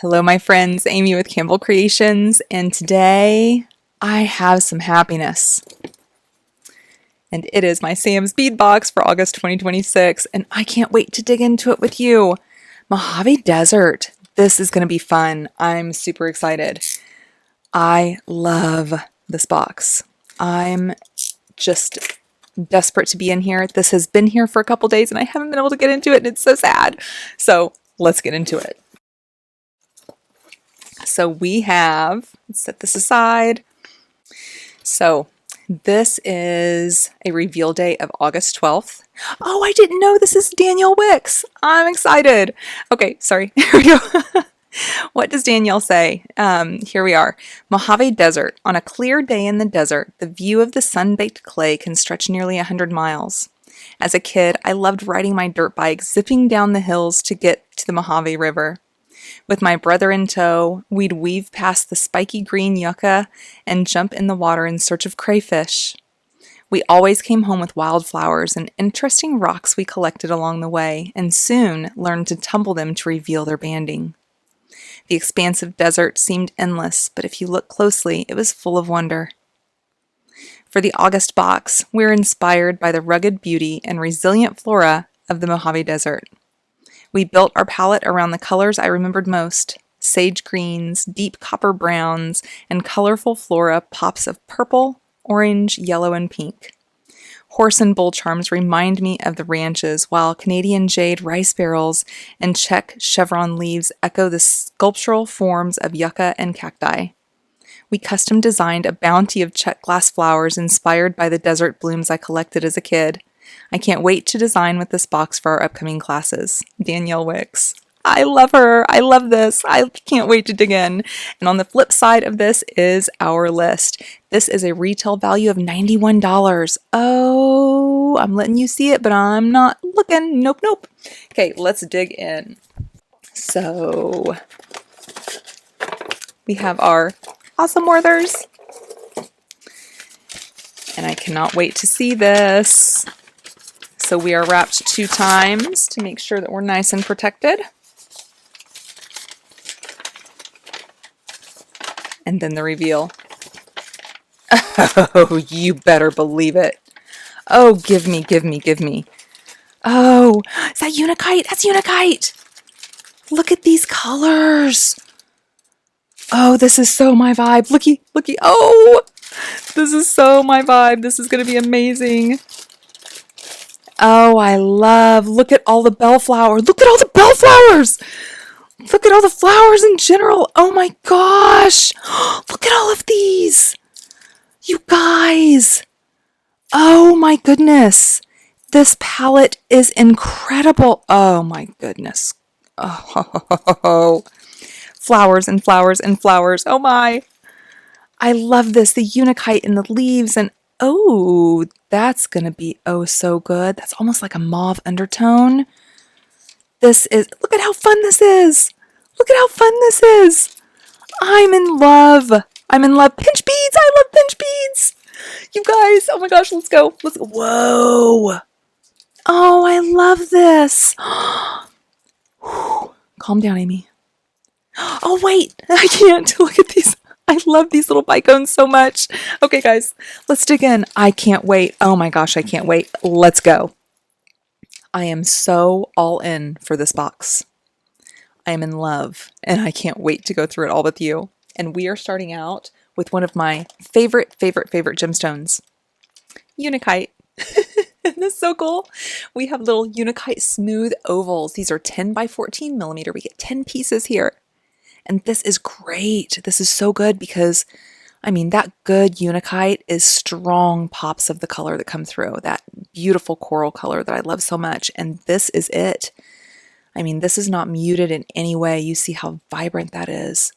Hello, my friends. Amy with Campbell Creations, and today I have some happiness. And it is my Sam's Bead Box for August 2026, and I can't wait to dig into it with you. Mojave Desert. This is going to be fun. I'm super excited. I love this box. I'm just desperate to be in here. This has been here for a couple days, and I haven't been able to get into it, and it's so sad. So let's get into it. So we have, let's set this aside. So this is a reveal date of August 12th. Oh, I didn't know this is Danielle Wicks. I'm excited. Okay, sorry. Here we go. What does Danielle say? Here we are. Mojave Desert. On a clear day in the desert, the view of the sun-baked clay can stretch nearly 100 miles. As a kid, I loved riding my dirt bike, zipping down the hills to get to the Mojave River. With my brother in tow, we'd weave past the spiky green yucca and jump in the water in search of crayfish. We always came home with wildflowers and interesting rocks we collected along the way, and soon learned to tumble them to reveal their banding. The expansive desert seemed endless, but if you look closely, it was full of wonder. For the August box, we're inspired by the rugged beauty and resilient flora of the Mojave Desert. We built our palette around the colors I remembered most: sage greens, deep copper browns, and colorful flora pops of purple, orange, yellow, and pink. Horse and bull charms remind me of the ranches, while Canadian jade rice barrels and Czech chevron leaves echo the sculptural forms of yucca and cacti. We custom designed a bounty of Czech glass flowers inspired by the desert blooms I collected as a kid. I can't wait to design with this box for our upcoming classes. Danielle Wicks. I love her. I love this. I can't wait to dig in. And on the flip side of this is our list. This is a retail value of $91. Oh, I'm letting you see it, but I'm not looking. Nope, nope. Okay, let's dig in. So we have our awesome Werthers. And I cannot wait to see this. So we are wrapped 2 times to make sure that we're nice and protected. And then the reveal. Oh, you better believe it. Oh, give me, give me, give me. Oh, is that Unakite? That's Unakite. Look at these colors. Oh, this is so my vibe. Looky, looky. Oh, this is so my vibe. This is going to be amazing. Oh, I love, look at all the bellflowers. Look at all the bellflowers. Look at all the flowers in general. Oh my gosh. Look at all of these. You guys. Oh my goodness. This palette is incredible. Oh my goodness. Oh, flowers and flowers and flowers. Oh my. I love this. The Unakite in the leaves, and oh, that's going to be oh so good. That's almost like a mauve undertone. This is, look at how fun this is. Look at how fun this is. I'm in love. I'm in love. Pinch beads. I love pinch beads. You guys, oh my gosh, let's go. Let's go. Whoa. Oh, I love this. Calm down, Amy. Oh, wait. I can't. Look at these. I love these little bicones so much. Okay, guys, let's dig in. I can't wait. Oh my gosh, I can't wait. Let's go. I am so all in for this box. I am in love, and I can't wait to go through it all with you. And we are starting out with one of my favorite gemstones, Unakite. Isn't this so cool? We have little Unakite smooth ovals. These are 10 by 14 millimeter. We get 10 pieces here. And this is great. This is so good because, I mean, that good Unakite is strong pops of the color that come through. That beautiful coral color that I love so much. And this is it. I mean, this is not muted in any way. You see how vibrant that is.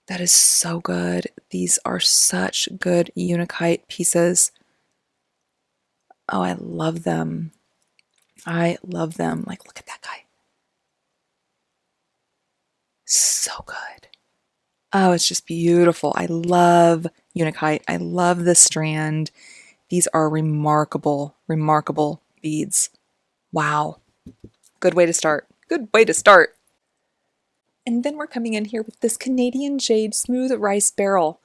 That is so good. These are such good Unakite pieces. Oh, I love them. I love them. Like, look at that guy. So good. Oh, it's just beautiful. I love Unakite. I love this strand. These are remarkable, remarkable beads. Wow. Good way to start. Good way to start. And then we're coming in here with this Canadian Jade Smooth Rice Barrel.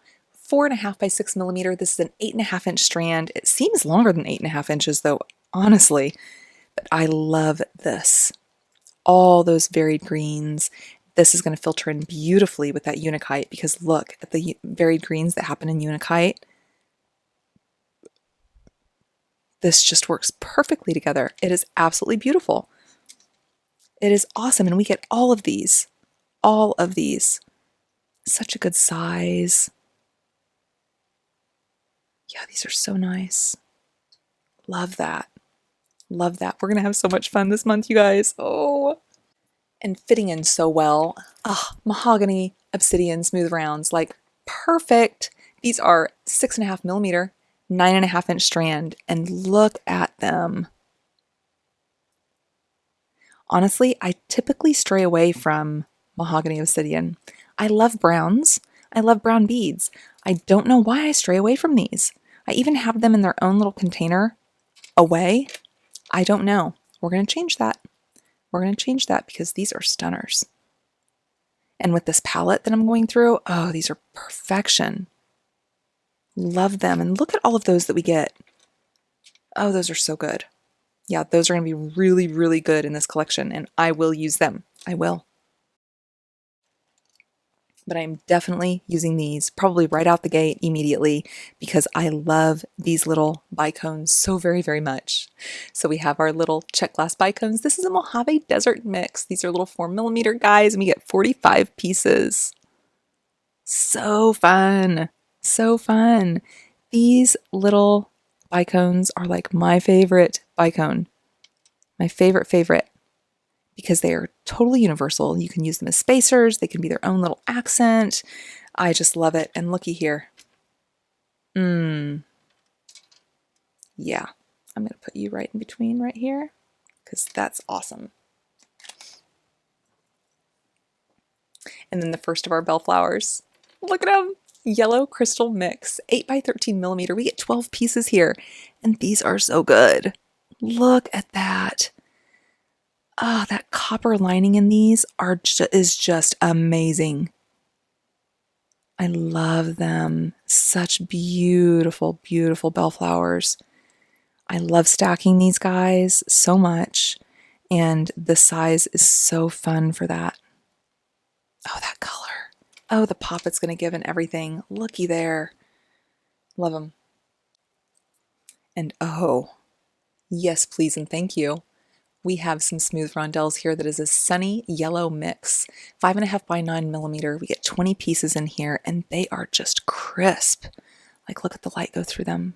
4.5 by 6 millimeter. This is an 8.5 inch strand. It seems longer than 8.5 inches though, honestly, but I love this. All those varied greens. This is going to filter in beautifully with that Unakite because look at the varied greens that happen in Unakite. This just works perfectly together. It is absolutely beautiful. It is awesome, and we get all of these. All of these. Such a good size. Yeah, these are so nice. Love that. Love that. We're going to have so much fun this month, you guys. Oh. And fitting in so well. Ah, mahogany, obsidian, smooth rounds. Like, perfect. These are 6.5 millimeter, 9.5 inch strand. And look at them. Honestly, I typically stray away from mahogany obsidian. I love browns. I love brown beads. I don't know why I stray away from these. I even have them in their own little container away. I don't know. We're going to change that. We're going to change that because these are stunners. And with this palette that I'm going through, oh, these are perfection. Love them. And look at all of those that we get. Oh, those are so good. Yeah, those are going to be really, really good in this collection, and I will use them. I will. But I'm definitely using these probably right out the gate immediately because I love these little bicones so very, very much. So we have our little Czech glass bicones. This is a Mojave Desert mix. These are little 4 millimeter guys, and we get 45 pieces. So fun. So fun. These little bicones are like my favorite bicone. My favorite. Because they are totally universal. You can use them as spacers. They can be their own little accent. I just love it. And looky here. Yeah. I'm going to put you right in between right here because that's awesome. And then the first of our bellflowers. Look at them. Yellow crystal mix. 8 by 13 millimeter. We get 12 pieces here. And these are so good. Look at that. Oh, that copper lining in these is just amazing. I love them. Such beautiful, beautiful bellflowers. I love stacking these guys so much, and the size is so fun for that. Oh, that color. Oh, the pop it's going to give and everything. Looky there. Love them. And oh, yes, please and thank you. We have some smooth rondelles here that is a sunny yellow mix, 5.5 by 9 millimeter. We get 20 pieces in here and they are just crisp. Like, look at the light go through them.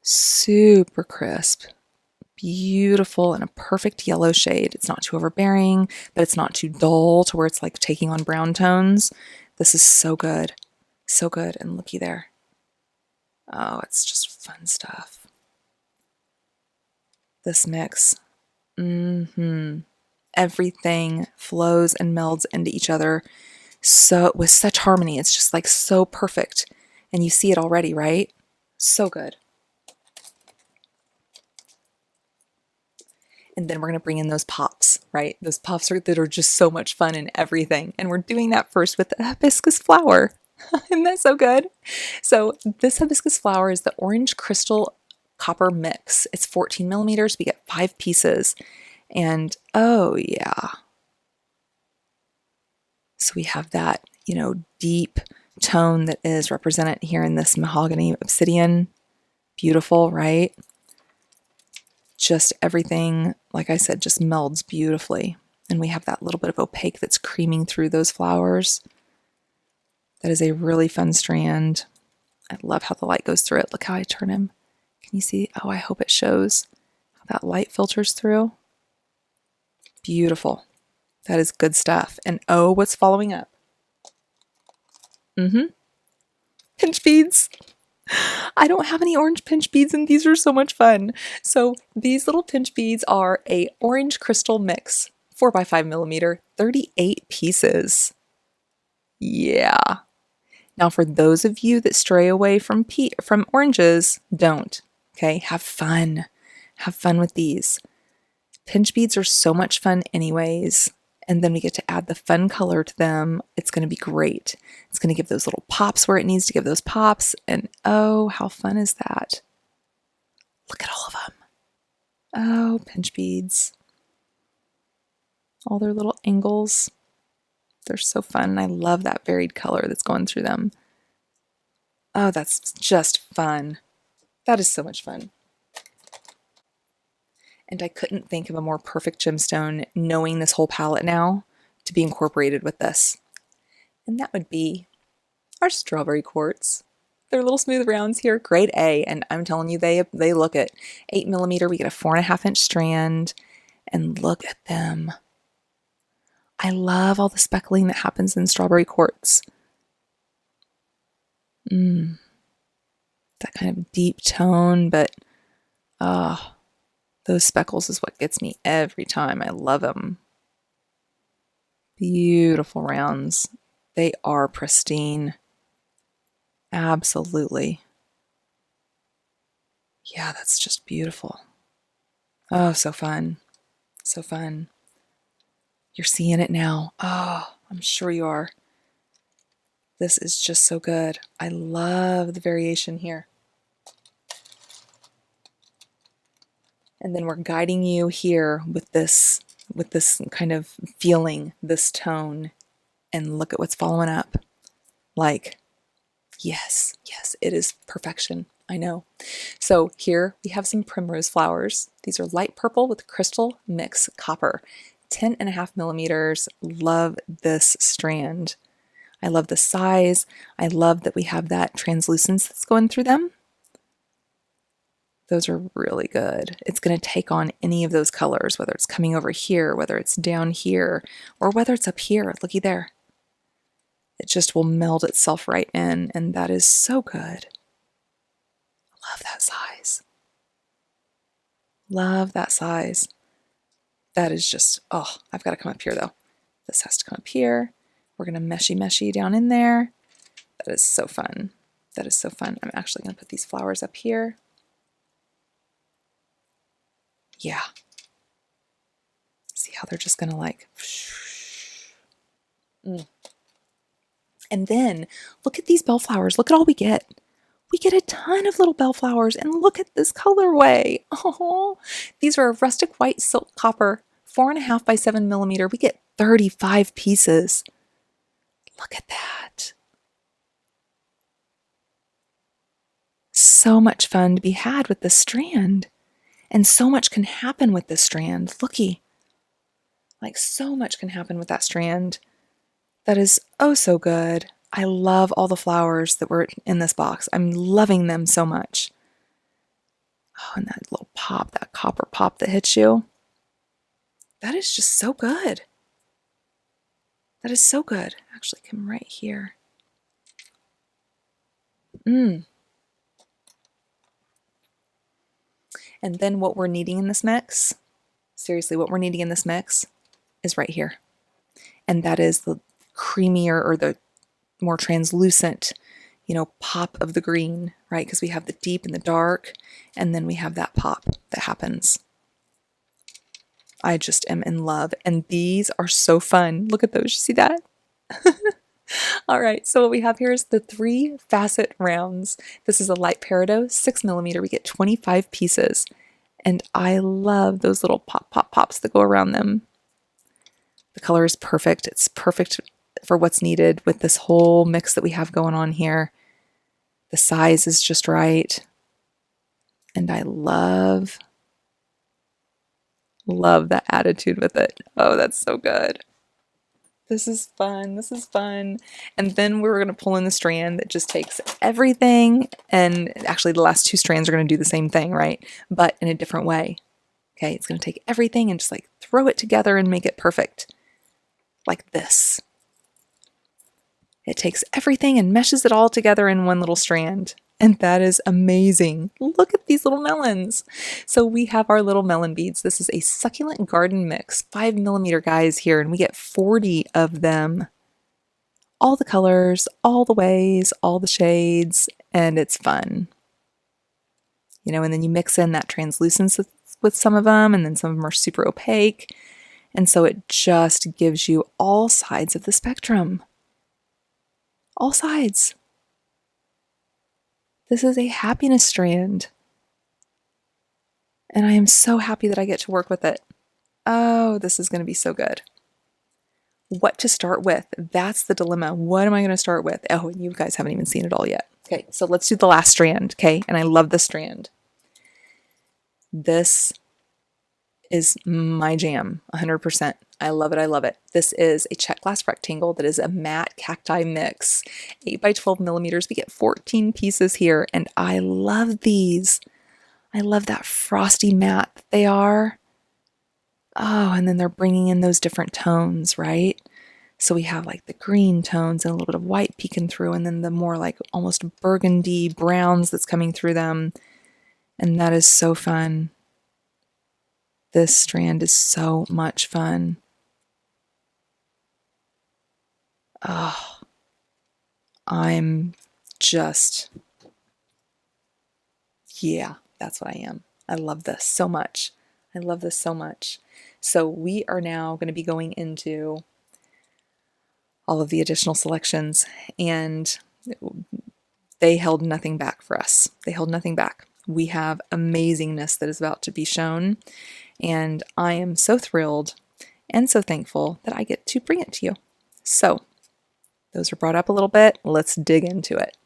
Super crisp. Beautiful and a perfect yellow shade. It's not too overbearing, but it's not too dull to where it's like taking on brown tones. This is so good. So good. And looky there. Oh, it's just fun stuff. This mix. Everything flows and melds into each other so with such harmony. It's just like so perfect. And you see it already, right? So good. And then we're going to bring in those pops, right? Those pops that are just so much fun and everything. And we're doing that first with the hibiscus flower. Isn't that so good? So this hibiscus flower is the orange crystal copper mix. It's 14 millimeters. We get 5 pieces. And oh yeah. So we have that, deep tone that is represented here in this mahogany obsidian. Beautiful, right? Just everything, like I said, just melds beautifully. And we have that little bit of opaque that's creaming through those flowers. That is a really fun strand. I love how the light goes through it. Look how I turn him. Can you see? Oh, I hope it shows how that light filters through. Beautiful. That is good stuff. And oh, what's following up? Pinch beads. I don't have any orange pinch beads and these are so much fun. So these little pinch beads are a orange crystal mix, 4 by 5 millimeter, 38 pieces. Yeah. Now for those of you that stray away from oranges, don't. Okay, have fun. Have fun with these. Pinch beads are so much fun anyways. and then we get to add the fun color to them. It's going to be great. It's going to give those little pops where it needs to give those pops, and oh, how fun is that? Look at all of them. Oh, pinch beads. All their little angles. They're so fun. I love that varied color that's going through them. Oh, that's just fun. That is so much fun. And I couldn't think of a more perfect gemstone, knowing this whole palette now, to be incorporated with this. And that would be our strawberry quartz. They're little smooth rounds here, grade A, and I'm telling you, they look it. 8mm, we get a 4.5-inch strand, and look at them. I love all the speckling that happens in strawberry quartz. That kind of deep tone, but those speckles is what gets me every time. I love them. Beautiful rounds. They are pristine. Absolutely. Yeah, that's just beautiful. Oh, so fun. So fun. You're seeing it now. Oh, I'm sure you are. This is just so good. I love the variation here. And then we're guiding you here with this kind of feeling, this tone. And look at what's following up. Like, yes, it is perfection. I know. So here we have some primrose flowers. These are light purple with crystal mix copper. 10.5mm. Love this strand. I love the size. I love that we have that translucence that's going through them. Those are really good. It's going to take on any of those colors, whether it's coming over here, whether it's down here, or whether it's up here. Looky there. It just will meld itself right in, and that is so good. Love that size. Love that size. That is just, oh, I've got to come up here though. This has to come up here. We're going to meshy down in there. That is so fun. That is so fun. I'm actually going to put these flowers up here. Yeah. See how they're just going to like... And then look at these bellflowers. Look at all we get. We get a ton of little bellflowers, and look at this colorway. Oh, these are a rustic white silk copper, 4.5 by 7mm. We get 35 pieces. Look at that. So much fun to be had with this strand. And so much can happen with this strand. Looky. Like, so much can happen with that strand. That is oh so good. I love all the flowers that were in this box. I'm loving them so much. Oh, and that little pop, that copper pop that hits you. That is just so good. That is so good. Actually, come right here. And then what we're needing in this mix, seriously, what we're needing in this mix is right here. And that is the creamier or the more translucent, pop of the green, right? Because we have the deep and the dark, and then we have that pop that happens. I just am in love. And these are so fun. Look at those. You see that? All right. So what we have here is the 3 facet rounds. This is a light peridot, 6mm. We get 25 pieces. And I love those little pops that go around them. The color is perfect. It's perfect for what's needed with this whole mix that we have going on here. The size is just right. And I love that attitude with it. Oh, that's so good. This is fun. This is fun. And then we're going to pull in the strand that just takes everything. And actually the last 2 strands are going to do the same thing, right? But in a different way. Okay, it's going to take everything and just like throw it together and make it perfect. Like this. It takes everything and meshes it all together in one little strand. And that is amazing. Look at these little melons. So we have our little melon beads. This is a succulent garden mix, 5mm guys here, and we get 40 of them. All the colors, all the ways, all the shades, and it's fun. And then you mix in that translucence with some of them, and then some of them are super opaque. And so it just gives you all sides of the spectrum. All sides. This is a happiness strand. And I am so happy that I get to work with it. Oh, this is going to be so good. What to start with? That's the dilemma. What am I going to start with? Oh, you guys haven't even seen it all yet. Okay, so let's do the last strand, okay? And I love this strand. This is my jam, 100%. I love it, I love it. This is a Czech glass rectangle that is a matte cacti mix. 8 by 12 millimeters. We get 14 pieces here, and I love these. I love that frosty matte that they are. Oh, and then they're bringing in those different tones, right? So we have like the green tones and a little bit of white peeking through, and then the more like almost burgundy browns that's coming through them. And that is so fun. This strand is so much fun. Oh, I'm just, yeah, that's what I am. I love this so much. I love this so much. So we are now going to be going into all of the additional selections, and they held nothing back for us. They held nothing back. We have amazingness that is about to be shown, and I am so thrilled and so thankful that I get to bring it to you. So those are brought up a little bit. Let's dig into it.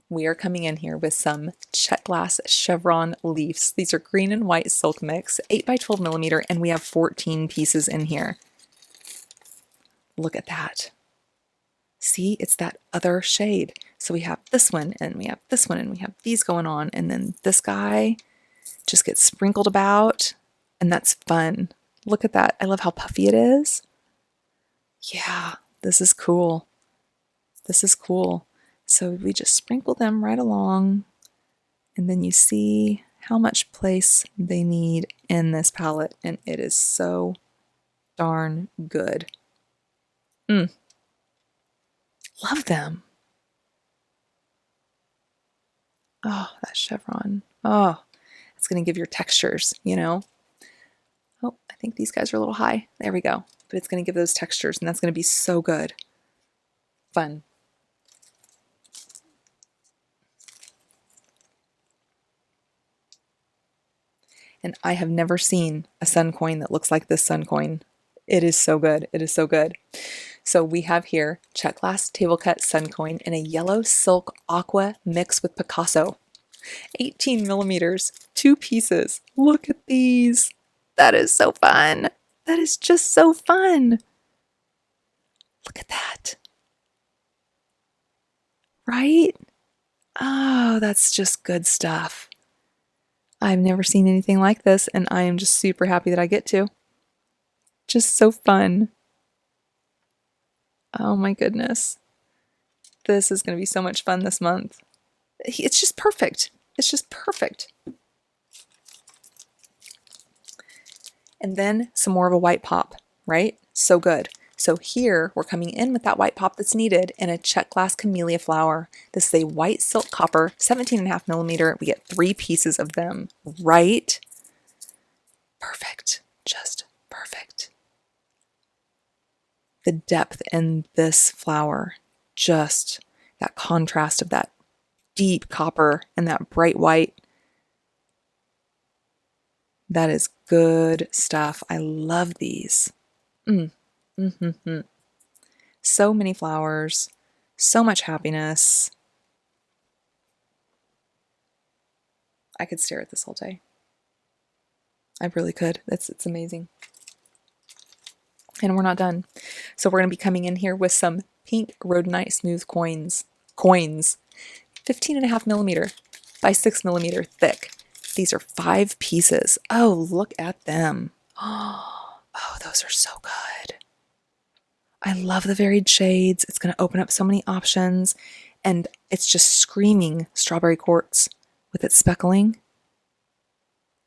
We are coming in here with some Czech glass chevron leaves. These are green and white silk mix, 8 by 12 millimeter, and we have 14 pieces in here. Look at that. See, it's that other shade. So we have this one, and we have this one, and we have these going on, and then this guy just gets sprinkled about, and that's fun. Look at that. I love how puffy it is. Yeah, this is cool. This is cool. So we just sprinkle them right along, and then you see how much place they need in this palette, and it is so darn good. Love them. Oh, that chevron. Oh, it's going to give your textures, you know? Oh, I think these guys are a little high. There we go. But it's going to give those textures, and that's going to be so good. Fun. And I have never seen a sun coin that looks like this sun coin. It is so good. It is so good. So we have here Czech glass table cut sun coin in a yellow silk aqua mix with Picasso. 18 millimeters, 2 pieces. Look at these. That is so fun. That is just so fun. Look at that. Right? Oh, that's just good stuff. I've never seen anything like this, and I am just super happy that I get to. Just so fun. Oh my goodness. This is going to be so much fun this month. It's just perfect. It's just perfect. And then some more of a white pop, right? So good. So here we're coming in with that white pop that's needed in a Czech glass camellia flower. This is a white silk copper, 17.5 millimeter. We get 3 pieces of them, right? Perfect. Just perfect. The depth in this flower, just that contrast of that deep copper and that bright white. That is good stuff. I love these. So many flowers, so much happiness. I could stare at this all day. I really could. It's amazing. And we're not done. So we're going to be coming in here with some pink rhodonite smooth coins. 15.5 millimeter by 6 millimeter thick. These are 5 pieces. Oh, look at them. Oh, those are so good. I love the varied shades. It's going to open up so many options. And it's just screaming strawberry quartz with its speckling.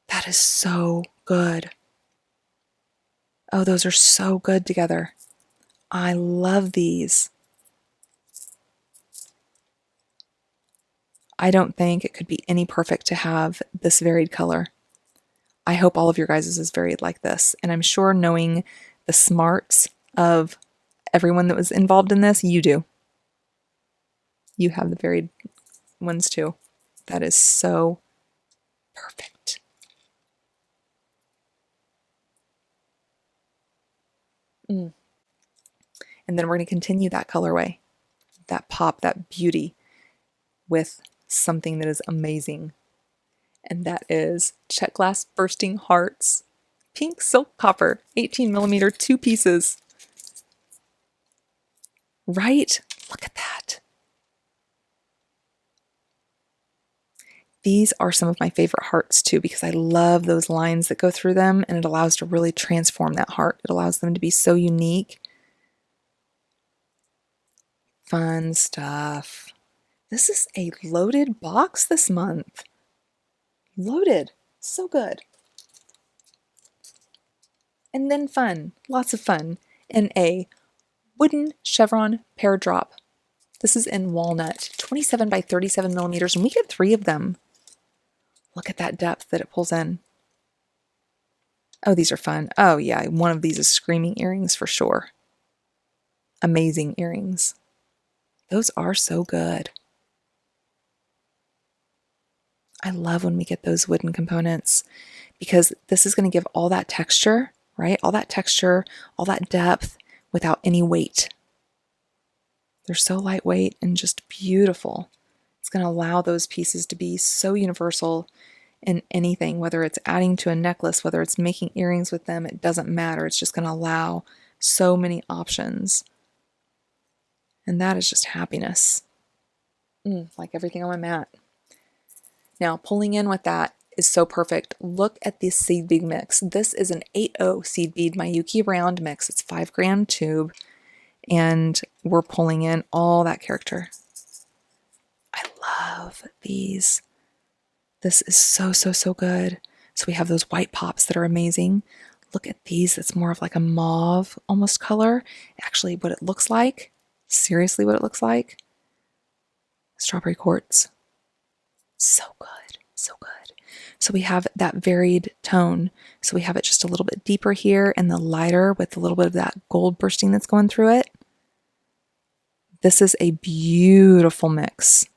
That is so good. Oh, those are so good together. I love these. I don't think it could be any perfect to have this varied color. I hope all of your guys' is varied like this. And I'm sure knowing the smarts of everyone that was involved in this, you do. You have the varied ones too. That is so perfect. And then we're going to continue that colorway, that pop, that beauty with something that is amazing. And that is Czech Glass Bursting Hearts. Pink Silk Copper, 18 millimeter, 2 pieces. Right? Look at that. These are some of my favorite hearts too, because I love those lines that go through them, and it allows to really transform that heart. It allows them to be so unique. Fun stuff. This is a loaded box this month. Loaded. So good. And then fun. Lots of fun. And a wooden chevron pear drop. This is in walnut. 27 by 37 millimeters, and we get 3 of them. Look at that depth that it pulls in. Oh, these are fun. Oh yeah, one of these is screaming earrings for sure. Amazing earrings. Those are so good. I love when we get those wooden components, because this is going to give all that texture, right? All that texture, all that depth without any weight. They're so lightweight and just beautiful. It's going to allow those pieces to be so universal in anything, whether it's adding to a necklace, whether it's making earrings with them, it doesn't matter. It's just going to allow so many options. And that is just happiness. Like everything on my mat. Now, pulling in with that is so perfect. Look at this seed bead mix. This is an 8.0 seed bead Mayuki round mix. It's 5-gram tube. And we're pulling in all that character. I love these. This is so, so, so good. So we have those white pops that are amazing. Look at these. It's more of like a mauve almost color. Actually, what it looks like. Seriously, what it looks like. Strawberry quartz. So good. So good. So we have that varied tone. So we have it just a little bit deeper here and the lighter with a little bit of that gold bursting that's going through it. This is a beautiful mix.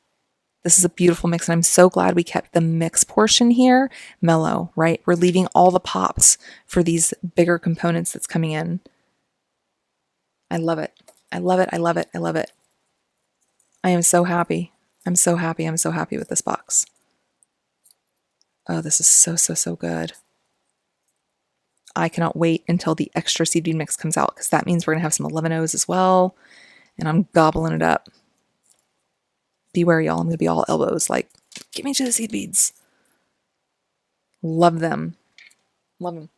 This is a beautiful mix, and I'm so glad we kept the mix portion here mellow, right? We're leaving all the pops for these bigger components that's coming in. I love it. I love it. I love it. I love it. I am so happy. I'm so happy. I'm so happy with this box. Oh, this is so, so, so good. I cannot wait until the extra seed bead mix comes out, because that means we're going to have some 11.0s as well, and I'm gobbling it up. Beware, y'all. I'm going to be all elbows. Like, give me to the seed beads. Love them. Love them.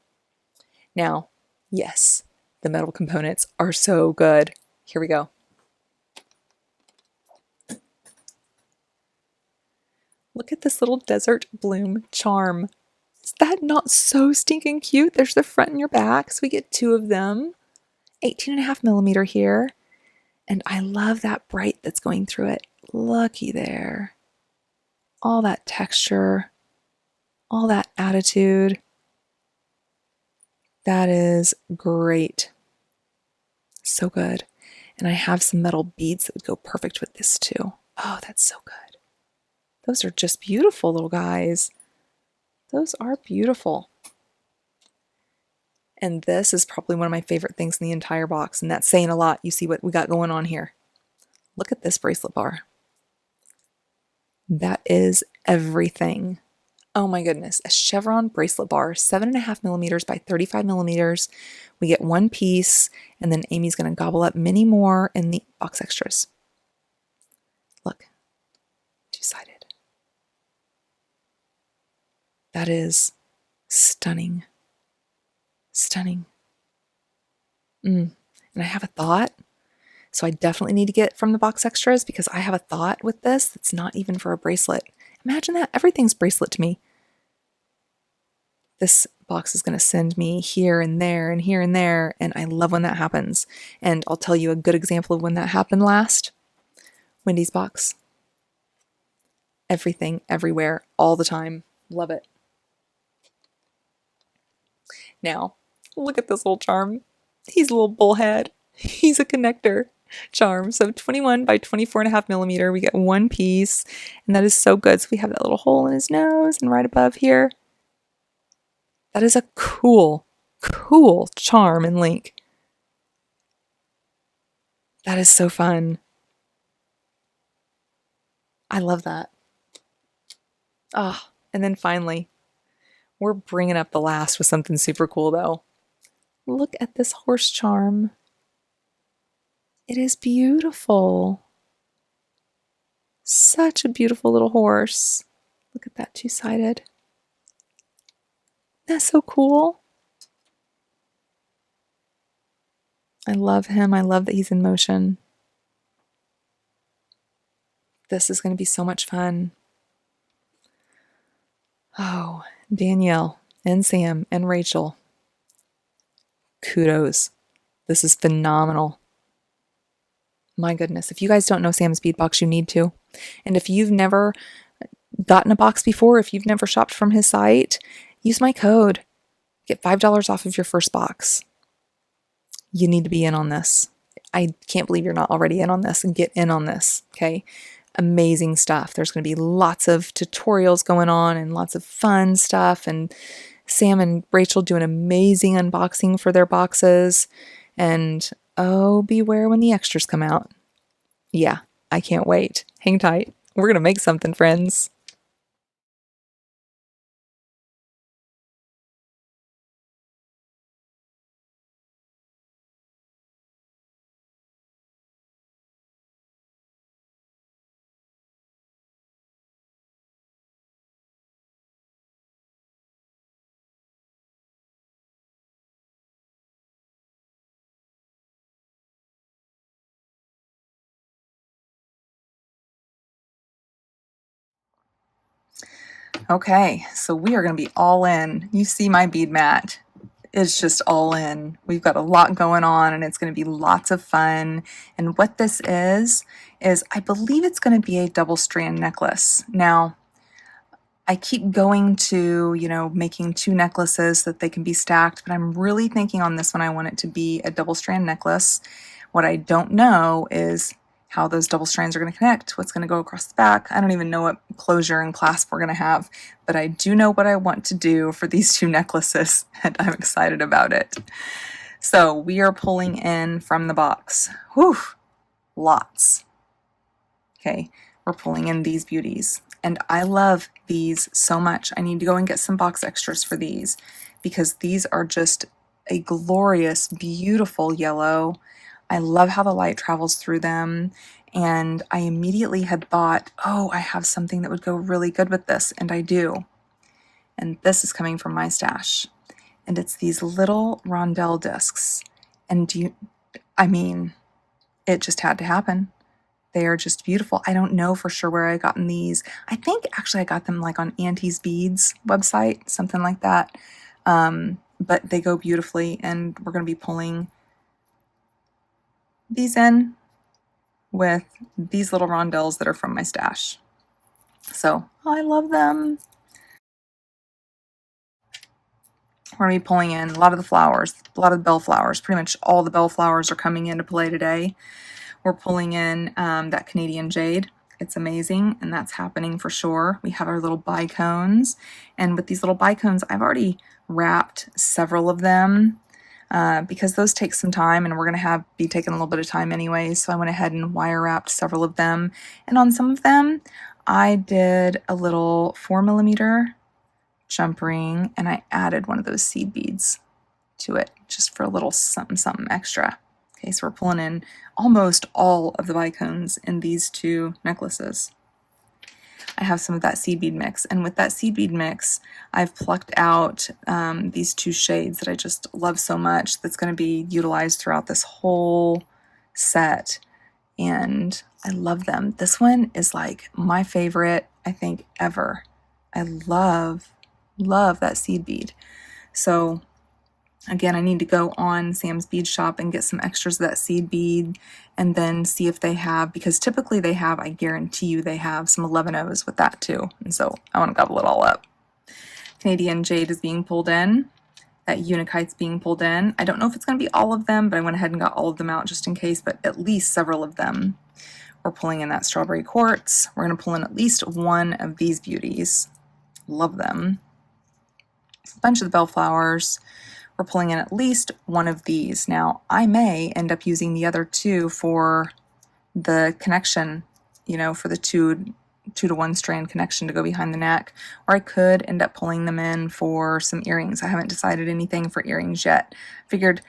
Now, yes, the metal components are so good. Here we go. Look at this little desert bloom charm. Is that not so stinking cute? There's the front and your back. So we get 2 of them. 18.5 millimeter here. And I love that bright that's going through it. Looky there. All that texture, all that attitude. That is great. So good. And I have some metal beads that would go perfect with this too. Oh, that's so good. Those are just beautiful little guys. Those are beautiful. And this is probably one of my favorite things in the entire box, and that's saying a lot. You see what we got going on here. Look at this bracelet bar. That is everything. Oh my goodness. A chevron bracelet bar, 7.5 millimeters by 35 millimeters. We get 1 piece, and then Amy's going to gobble up many more in the box extras. Look. 2-sided. That is stunning. Stunning. And I have a thought. So I definitely need to get from the box extras, because I have a thought with this that's not even for a bracelet. Imagine that. Everything's bracelet to me. This box is going to send me here and there and here and there, and I love when that happens. And I'll tell you a good example of when that happened last. Wendy's box. Everything, everywhere, all the time. Love it. Now, look at this little charm. He's a little bullhead. He's a connector charm. So 21 by 24.5 millimeter. We get one piece, and that is so good. So we have that little hole in his nose and right above here. That is a cool, cool charm and link. That is so fun. I love that. Ah, and then finally, we're bringing up the last with something super cool though. Look at this horse charm. It is beautiful. Such a beautiful little horse. Look at that two-sided. That's so cool. I love him. I love that he's in motion. This is going to be so much fun. Oh, Danielle and Sam and Rachel. Kudos. This is phenomenal. My goodness. If you guys don't know Sam's Bead Box, you need to. And if you've never gotten a box before, if you've never shopped from his site, use my code. Get $5 off of your first box. You need to be in on this. I can't believe you're not already in on this, and get in on this, okay? Amazing stuff. There's going to be lots of tutorials going on and lots of fun stuff, and Sam and Rachel do an amazing unboxing for their boxes, and oh, beware when the extras come out. Yeah, I can't wait. Hang tight. We're going to make something, friends. Okay, so we are going to be all in. You see my bead mat. It's just all in. We've got a lot going on, and it's going to be lots of fun. And what this is I believe it's going to be a double strand necklace. Now, I keep going to, making two necklaces so that they can be stacked, but I'm really thinking on this one, I want it to be a double strand necklace. What I don't know is how those double strands are going to connect, what's going to go across the back. I don't even know what closure and clasp we're going to have, but I do know what I want to do for these two necklaces, and I'm excited about it. So we are pulling in from the box. Whew, lots. Okay, we're pulling in these beauties. And I love these so much. I need to go and get some box extras for these because these are just a glorious, beautiful yellow. I love how the light travels through them. And I immediately had thought, oh, I have something that would go really good with this. And I do. And this is coming from my stash. And it's these little rondelle discs. And it just had to happen. They are just beautiful. I don't know for sure where I gotten these. I think actually I got them like on Auntie's Beads website, something like that. But they go beautifully, and we're going to be pulling these in with these little rondelles that are from my stash. So I love them. We're going to be pulling in a lot of the flowers, a lot of the bell flowers. Pretty much all the bell flowers are coming into play today. We're pulling in that Canadian jade. It's amazing, and that's happening for sure. We have our little bicones, and with these little bicones, I've already wrapped several of them because those take some time, and we're going to be taking a little bit of time anyway, so I went ahead and wire wrapped several of them. And on some of them, I did a little 4mm jump ring, and I added one of those seed beads to it just for a little something extra. Okay, so we're pulling in almost all of the bicones in these two necklaces. I have some of that seed bead mix, and with that seed bead mix, I've plucked out these two shades that I just love so much that's going to be utilized throughout this whole set, and I love them. This one is like my favorite, I think, ever. I love that seed bead. So again, I need to go on Sam's Bead Shop and get some extras of that seed bead and then see if they have, because typically they have, I guarantee you they have some 11Os with that too. And so I want to gobble it all up. Canadian jade is being pulled in. unikites being pulled in. I don't know if it's going to be all of them, but I went ahead and got all of them out just in case, but at least several of them. We're pulling in that strawberry quartz. We're going to pull in at least one of these beauties. Love them. A bunch of the bellflowers. We're pulling in at least one of these. Now, I may end up using the other two for the connection, you know, for the two to one strand connection to go behind the neck, or I could end up pulling them in for some earrings. I haven't decided anything for earrings yet. Figured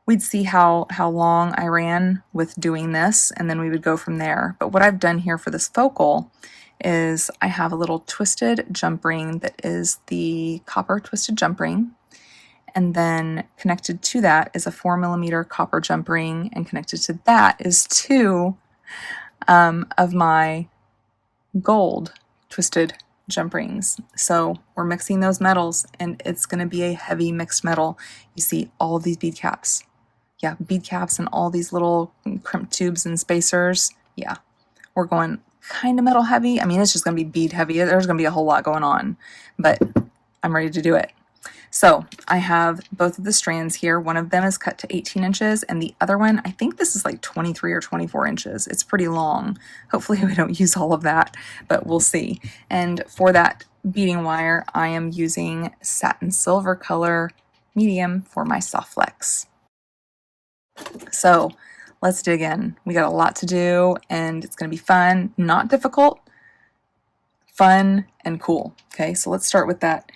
we'd see how long I ran with doing this, and then we would go from there. But what I've done here for this focal is I have a little twisted jump ring that is the copper twisted jump ring, and then connected to that is a 4mm copper jump ring, and connected to that is two of my gold twisted jump rings. So we're mixing those metals, and it's going to be a heavy mixed metal. You see all of these bead caps. Yeah, bead caps and all these little crimp tubes and spacers. Yeah, we're going kind of metal heavy. I mean, it's just going to be bead heavy. There's going to be a whole lot going on, but I'm ready to do it. So I have both of the strands here. One of them is cut to 18 inches, and the other one, I think this is like 23 or 24 inches. It's pretty long. Hopefully we don't use all of that, but we'll see. And for that beading wire, I am using satin silver color medium for my soft flex. So let's dig in. We got a lot to do, and it's going to be fun, not difficult, fun, and cool. Okay, so let's start with that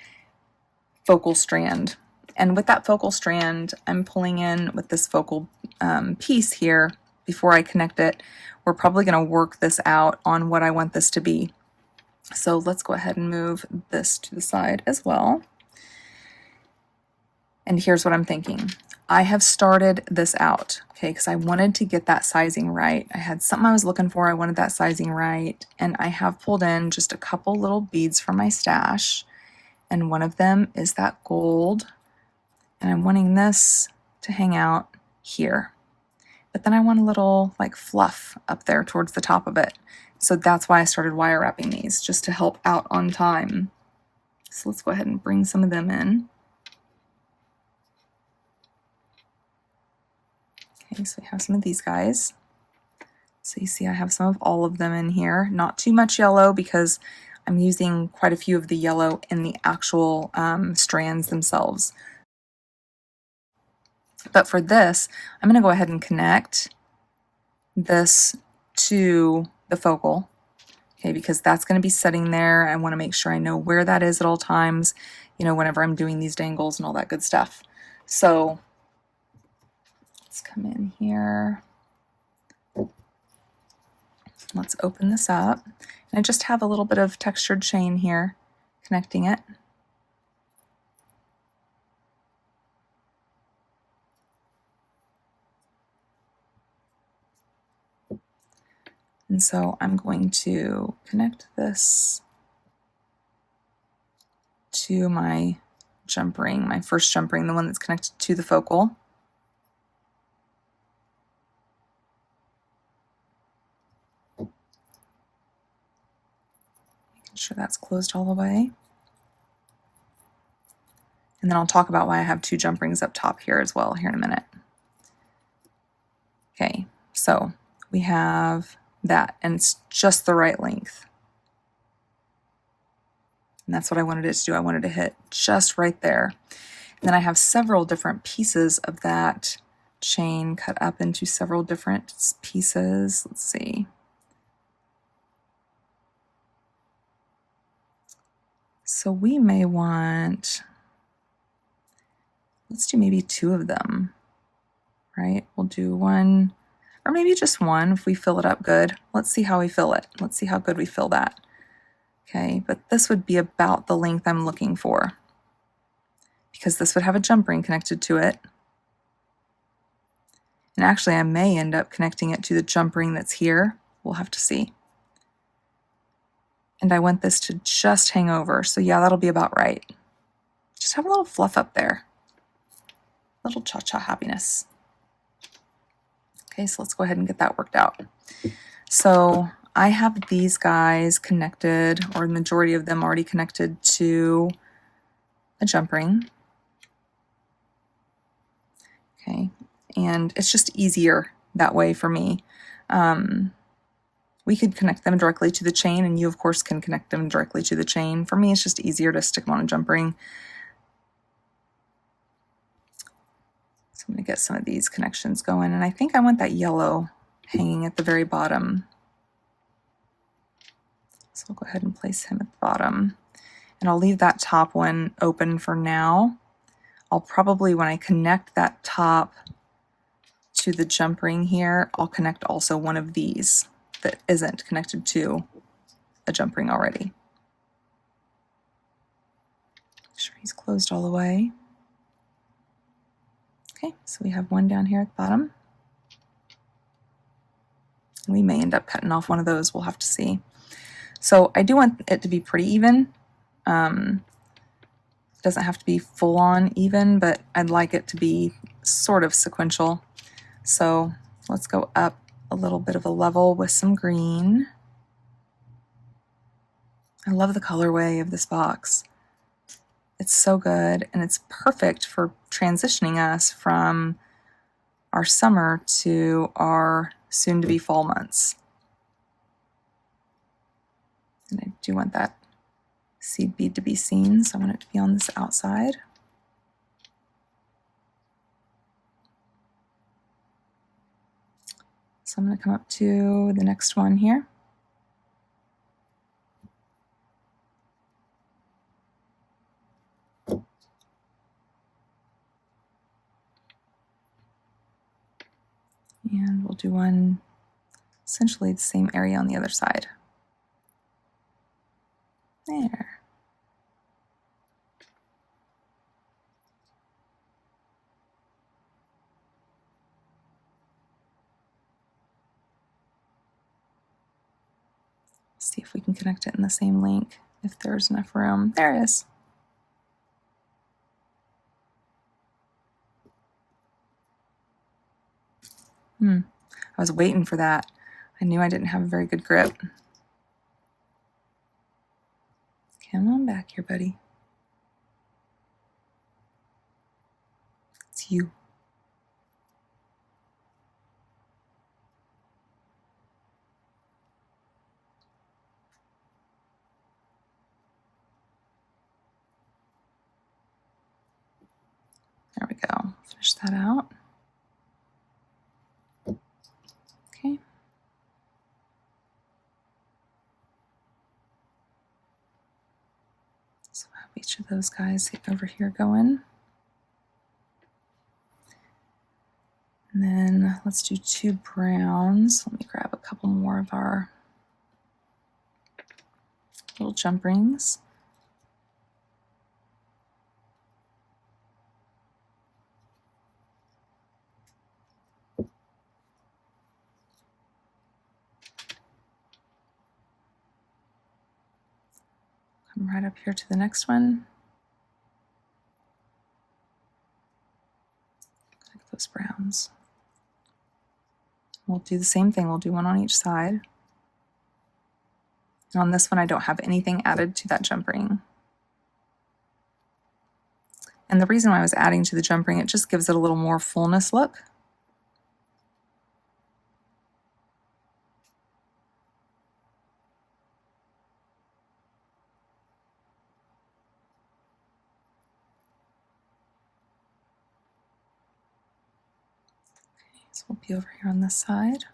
focal strand. And with that focal strand, I'm pulling in with this focal piece here before I connect it. We're probably going to work this out on what I want this to be. So let's go ahead and move this to the side as well. And here's what I'm thinking. I have started this out, okay, because I wanted to get that sizing right. I had something I was looking for. I wanted that sizing right. And I have pulled in just a couple little beads from my stash. And one of them is that gold, and I'm wanting this to hang out here. But then I want a little like fluff up there towards the top of it. So that's why I started wire wrapping these, just to help out on time. So let's go ahead and bring some of them in. Okay, so we have some of these guys. So you see I have some of all of them in here. Not too much yellow because I'm using quite a few of the yellow in the actual strands themselves. But for this, I'm going to go ahead and connect this to the focal, okay, because that's going to be sitting there. I want to make sure I know where that is at all times, you know, whenever I'm doing these dangles and all that good stuff. So let's come in here. Let's open this up. And I just have a little bit of textured chain here connecting it. And so I'm going to connect this to my jump ring, my first jump ring, the one that's connected to the focal. Sure that's closed all the way. And then I'll talk about why I have two jump rings up top here as well here in a minute. Okay, so we have that, and it's just the right length. And that's what I wanted it to do. I wanted to hit just right there. And then I have several different pieces of that chain cut up into several different pieces. Let's see. So we may want, let's do maybe two of them, right? We'll do one, or maybe just one if we fill it up good. Let's see how we fill it. Let's see how good we fill that. Okay, but this would be about the length I'm looking for, because this would have a jump ring connected to it. And actually I may end up connecting it to the jump ring that's here. We'll have to see. And I want this to just hang over. So yeah, that'll be about right. Just have a little fluff up there. A little cha-cha happiness. Okay, so let's go ahead and get that worked out. So I have these guys connected, or the majority of them already connected to a jump ring. Okay, and it's just easier that way for me. We could connect them directly to the chain, and you of course can connect them directly to the chain. For me, it's just easier to stick them on a jump ring. So I'm going to get some of these connections going, and I think I want that yellow hanging at the very bottom. So I'll go ahead and place him at the bottom, and I'll leave that top one open for now. I'll probably, when I connect that top to the jump ring here, I'll connect also one of these that isn't connected to a jump ring already. Make sure he's closed all the way. Okay, so we have one down here at the bottom. We may end up cutting off one of those, we'll have to see. So I do want it to be pretty even. It doesn't have to be full on even, but I'd like it to be sort of sequential. So let's go up a little bit of a level with some green. I love the colorway of this box. It's so good, and it's perfect for transitioning us from our summer to our soon-to-be fall months. And I do want that seed bead to be seen, so I want it to be on this outside. So I'm going to come up to the next one here. And we'll do one essentially the same area on the other side. There. See if we can connect it in the same link, if there's enough room. There it is. I was waiting for that. I knew I didn't have a very good grip. Come on back here, buddy. It's you. There we go. Finish that out. Okay. So I have each of those guys over here going. And then let's do 2 browns. Let me grab a couple more of our little jump rings. Come right up here to the next one. Connect those browns. We'll do the same thing. We'll do one on each side. And on this one, I don't have anything added to that jump ring. And the reason why I was adding to the jump ring, it just gives it a little more fullness look. Okay, so we'll be over here on this side.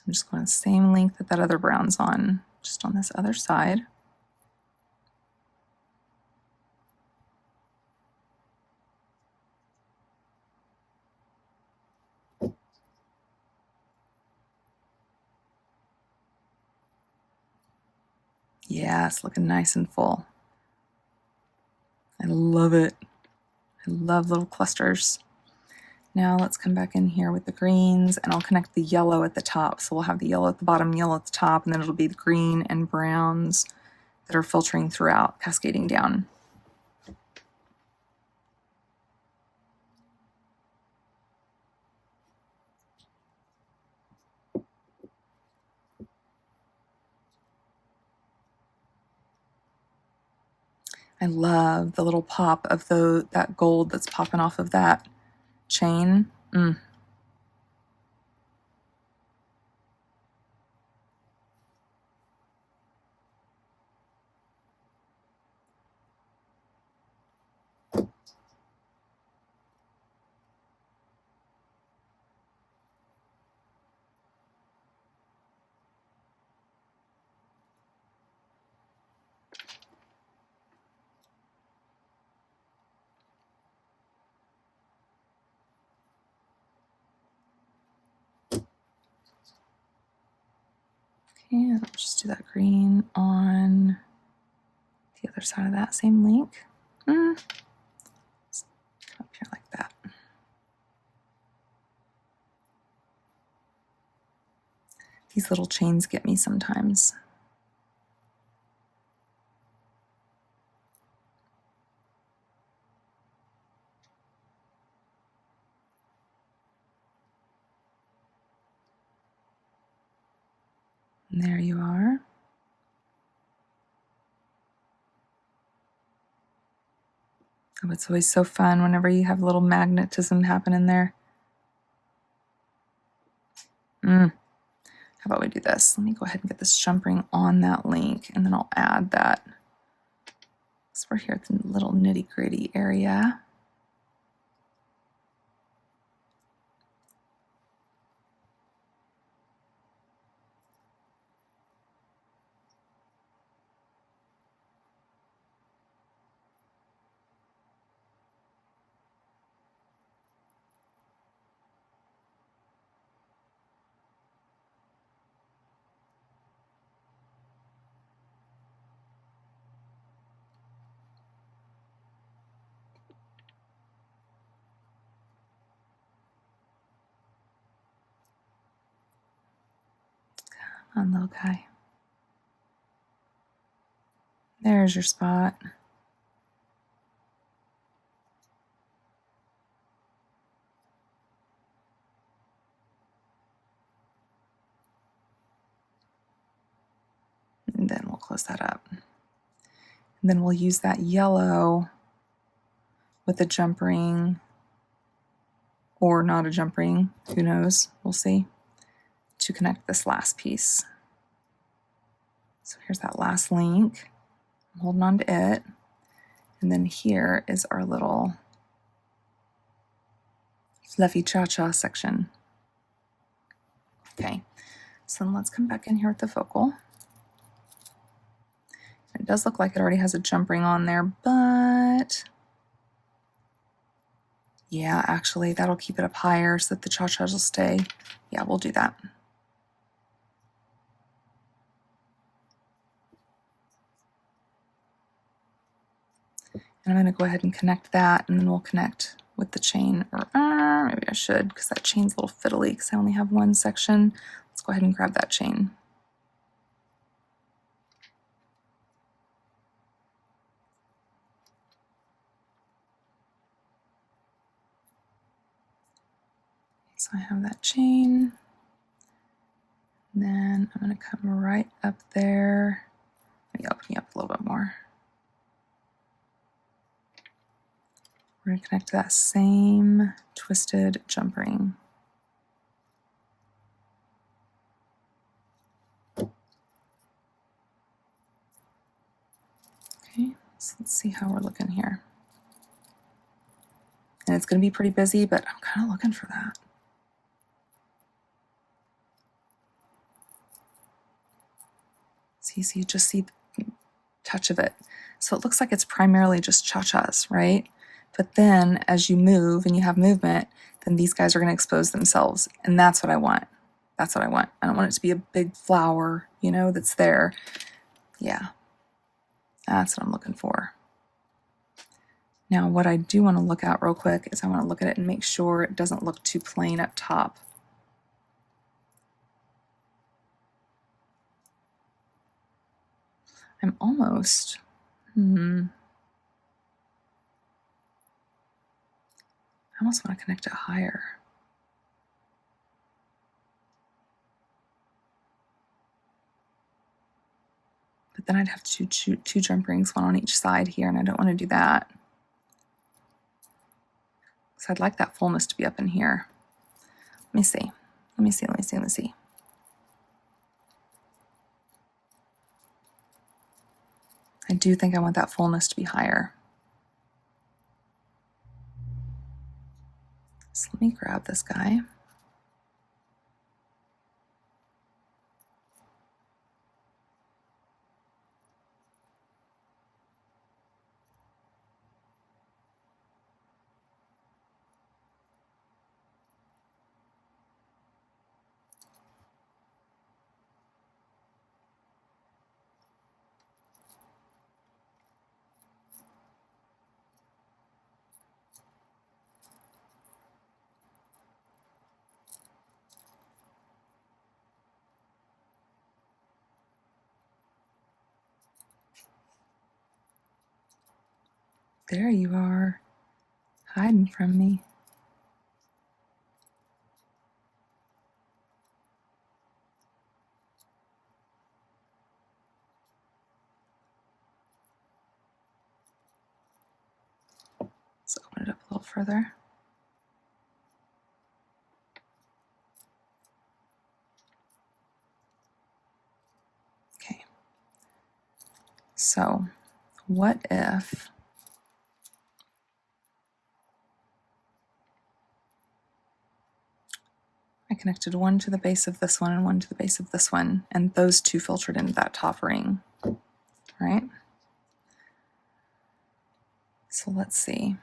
I'm just going the same length that other brown's on, just on this other side. Yeah, it's looking nice and full. I love it. I love little clusters. Now let's come back in here with the greens, and I'll connect the yellow at the top. So we'll have the yellow at the bottom, yellow at the top, and then it'll be the green and browns that are filtering throughout, cascading down. I love the little pop of that gold that's popping off of that chain. Okay, I'll just do that green on the other side of that same link. Up here like that. These little chains get me sometimes. And there you are. Oh, it's always so fun whenever you have a little magnetism happen in there. How about we do this? Let me go ahead and get this jump ring on that link, and then I'll add that. So we're here at the little nitty-gritty area. Come on, little guy. There's your spot. And then we'll close that up. And then we'll use that yellow with a jump ring, or not a jump ring, who knows, we'll see, to connect this last piece. So here's that last link. I'm holding on to it. And then here is our little fluffy cha-cha section. Okay, so then let's come back in here with the focal. It does look like it already has a jump ring on there, but yeah, actually that'll keep it up higher so that the cha-chas will stay. Yeah, we'll do that. And I'm going to go ahead and connect that, and then we'll connect with the chain, or maybe I should, because that chain's a little fiddly because I only have one section. Let's go ahead and grab that chain. So I have that chain. And then I'm going to come right up there. Let me open you up a little bit more. We're going to connect to that same twisted jump ring. Okay, so let's see how we're looking here. And it's going to be pretty busy, but I'm kind of looking for that. See, so you just see the touch of it. So it looks like it's primarily just cha-chas, right? But then as you move and you have movement, then these guys are going to expose themselves. And that's what I want. That's what I want. I don't want it to be a big flower, you know, that's there. Yeah, that's what I'm looking for. Now what I do want to look at real quick is I want to look at it and make sure it doesn't look too plain up top. I'm almost, I almost want to connect it higher. But then I'd have to shoot two jump rings, one on each side here, and I don't want to do that. So I'd like that fullness to be up in here. Let me see. Let me see. Let me see. Let me see. I do think I want that fullness to be higher. So let me grab this guy. There you are, hiding from me. Let's open it up a little further. Okay. So, what if I connected one to the base of this one and one to the base of this one, and those two filtered into that top ring, right? So let's see.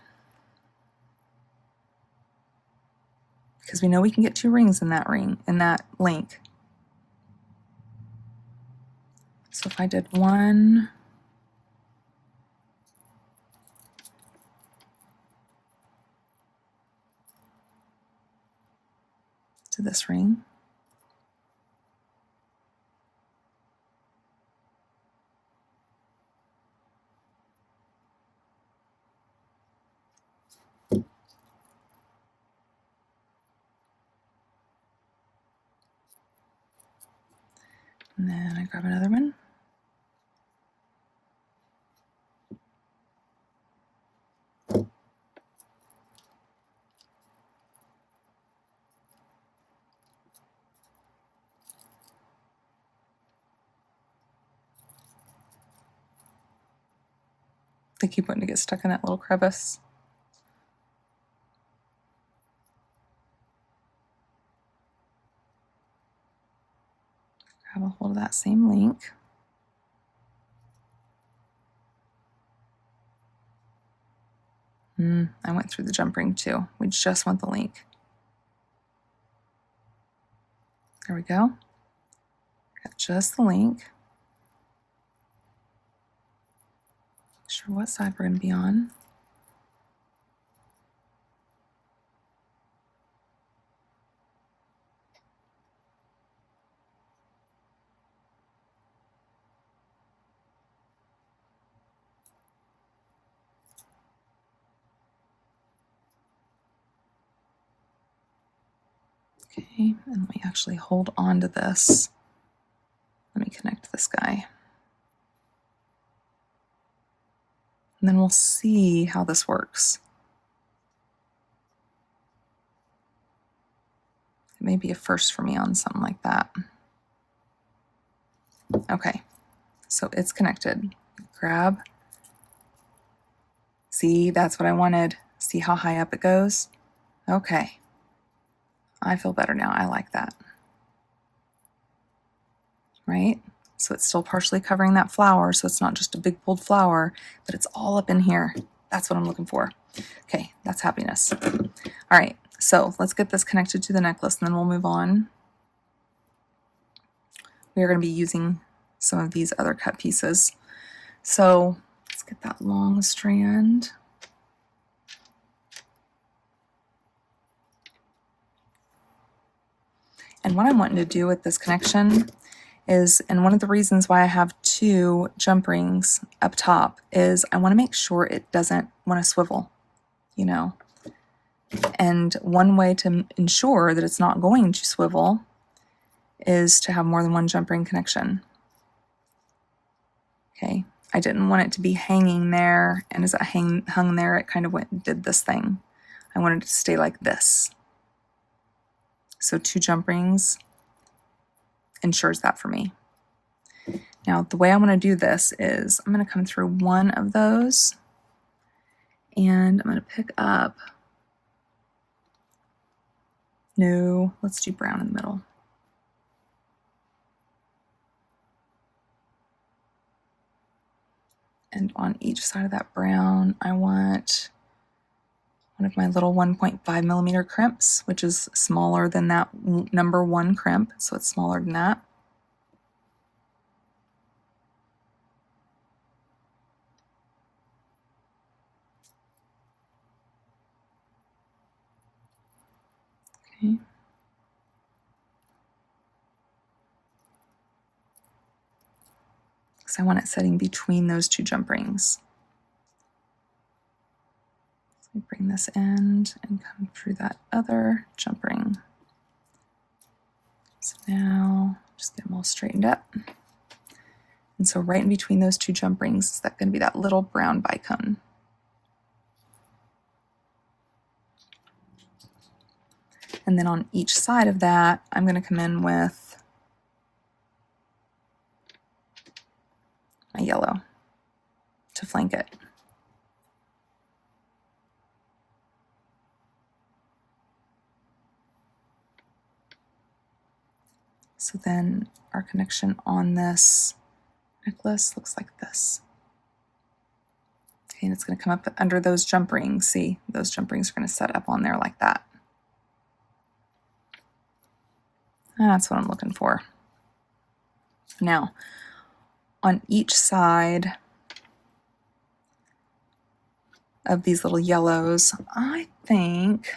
Because we know we can get two rings in that link. So if I did one to this ring, and then I grab another one. They keep wanting to get stuck in that little crevice. Grab a hold of that same link. I went through the jump ring too. We just want the link. There we go. Got just the link. Not sure what side we're going to be on. Okay, and let me actually hold on to this. Let me connect this guy. And then we'll see how this works. It may be a first for me on something like that. Okay, so it's connected. Grab. See, that's what I wanted. See how high up it goes? Okay. I feel better now. I like that. Right? So it's still partially covering that flower, so it's not just a big pulled flower, but it's all up in here. That's what I'm looking for. Okay, that's happiness. All right, so let's get this connected to the necklace, and then we'll move on. We are going to be using some of these other cut pieces. So let's get that long strand. And what I'm wanting to do with this connection is, and one of the reasons why I have 2 jump rings up top is I want to make sure it doesn't want to swivel, you know. And one way to ensure that it's not going to swivel is to have more than 1 jump ring connection. Okay, I didn't want it to be hanging there, and as it hung there, it kind of went and did this thing. I wanted it to stay like this. So 2 jump rings ensures that for me. Now, the way I want to do this is I'm going to come through one of those, and I'm going to pick up, no, let's do brown in the middle. And on each side of that brown, I want one of my little 1.5 millimeter crimps, which is smaller than that number 1 crimp, so it's smaller than that. Okay. Because I want it setting between those 2 jump rings. So we bring this end and come through that other jump ring. So now just get them all straightened up. And so right in between those 2 jump rings is that going to be that little brown bicone. And then on each side of that, I'm going to come in with my yellow to flank it. So then our connection on this necklace looks like this. Okay, and it's going to come up under those jump rings. See, those jump rings are going to set up on there like that. That's what I'm looking for. Now, on each side of these little yellows, I think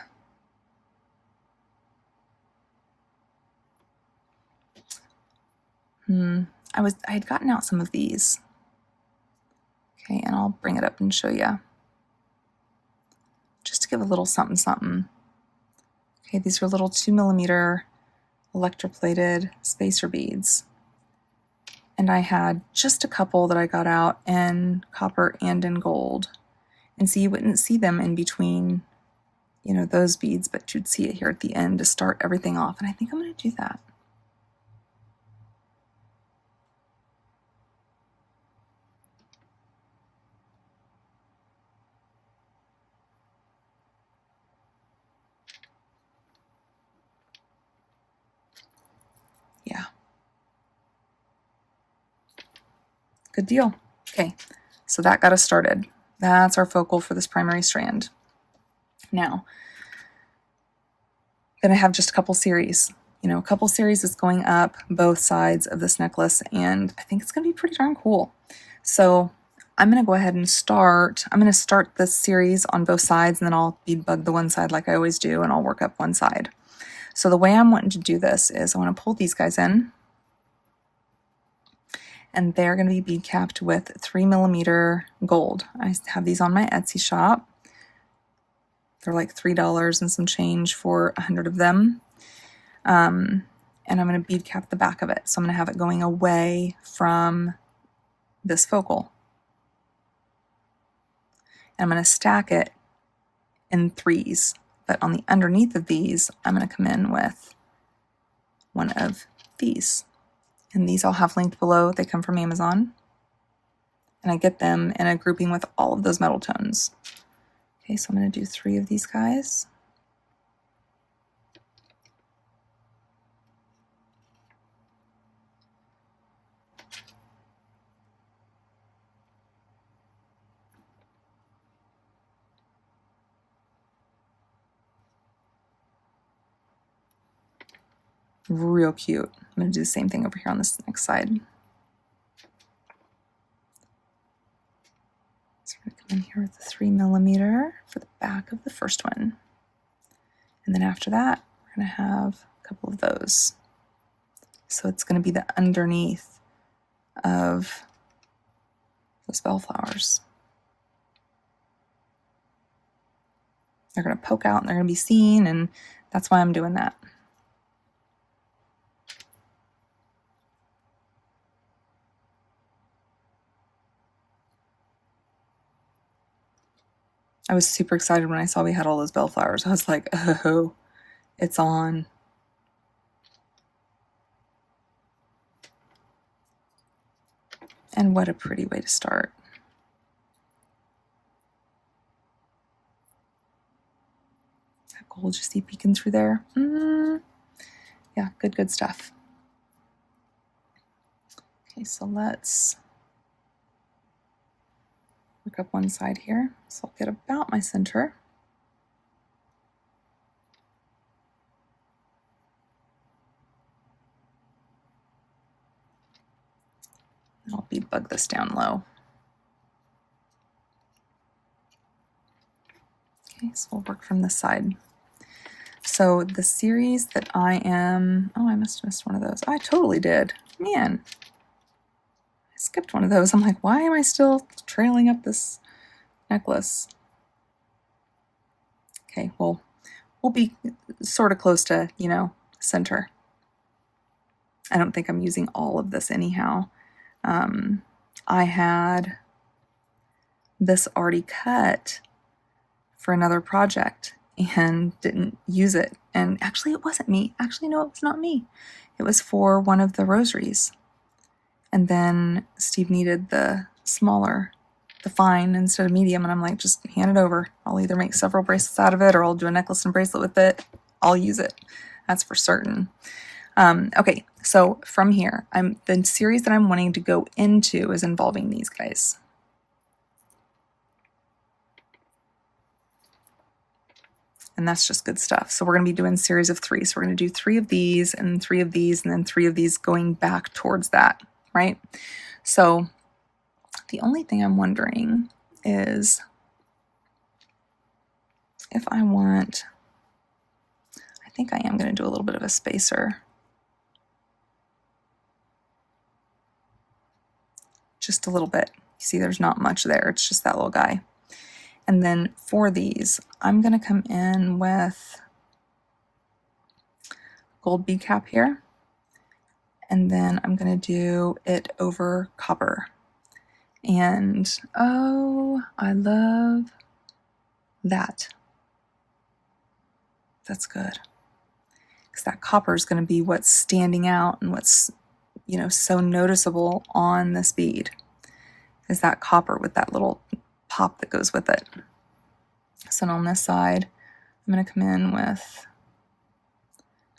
I had gotten out some of these. Okay, and I'll bring it up and show you. Just to give a little something something. Okay, these are little 2 millimeter electroplated spacer beads. And I had just a couple that I got out in copper and in gold. And see, you wouldn't see them in between, you know, those beads, but you'd see it here at the end to start everything off. And I think I'm going to do that. Yeah. Good deal. Okay, so that got us started. That's our focal for this primary strand. Now, I'm going to have just a couple series. You know, a couple series is going up both sides of this necklace, and I think it's going to be pretty darn cool. So I'm going to go ahead and start. I'm going to start this series on both sides, and then I'll bead bug the one side like I always do, and I'll work up one side. So the way I'm wanting to do this is I want to pull these guys in, and they're going to be bead capped with 3 millimeter gold. I have these on my Etsy shop. They're like $3 and some change for 100 of them. And I'm going to bead cap the back of it. So I'm going to have it going away from this focal. And I'm going to stack it in 3s. But on the underneath of these, I'm going to come in with one of these. And these I'll have linked below. They come from Amazon. And I get them in a grouping with all of those metal tones. Okay, so I'm going to do 3 of these guys. Real cute. I'm going to do the same thing over here on this next side. So we're going to come in here with the 3 millimeter for the back of the first one. And then after that, we're going to have a couple of those. So it's going to be the underneath of those bellflowers. They're going to poke out and they're going to be seen, and that's why I'm doing that. I was super excited when I saw we had all those bellflowers. I was like, oh, it's on. And what a pretty way to start. That gold you see peeking through there. Yeah, good stuff. Okay, so let's work up one side here. So I'll get about my center. I'll bead bug this down low. Okay, so we'll work from this side. So the series that I am, oh, I must have missed one of those. I totally did. Man, I skipped one of those. I'm like, why am I still trailing up this necklace? Okay, well, we'll be sort of close to, center. I don't think I'm using all of this anyhow. I had this already cut for another project and didn't use it. And actually, it wasn't me. Actually, no, it was not me. It was for one of the rosaries. And then Steve needed the smaller, the fine instead of medium. And I'm like, just hand it over. I'll either make several bracelets out of it or I'll do a necklace and bracelet with it. I'll use it. That's for certain. Okay, so from here, the series that I'm wanting to go into is involving these guys. And that's just good stuff. So we're going to be doing a series of 3. So we're going to do 3 of these and 3 of these and then 3 of these going back towards that, right? So the only thing I'm wondering is if I think I am going to do a little bit of a spacer. Just a little bit. You see there's not much there. It's just that little guy. And then for these, I'm going to come in with gold bead cap here. And then I'm going to do it over copper. And oh, I love that. That's good. Because that copper is going to be what's standing out and what's, so noticeable on this bead. Is that copper with that little pop that goes with it. So on this side, I'm going to come in with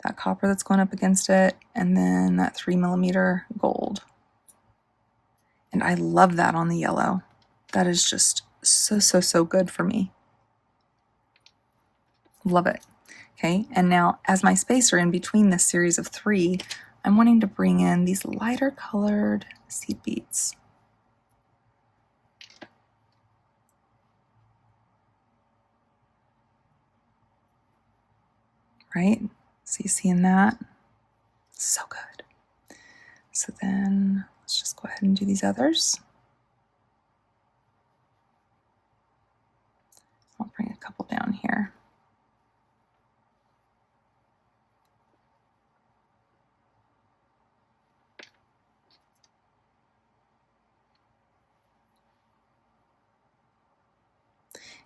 that copper that's going up against it, and then that 3mm gold. And I love that on the yellow. That is just so good for me. Love it. Okay, and now as my spacer in between this series of 3, I'm wanting to bring in these lighter colored seed beads. Right? So you seeing that? So good. So then let's just go ahead and do these others. I'll bring a couple down here.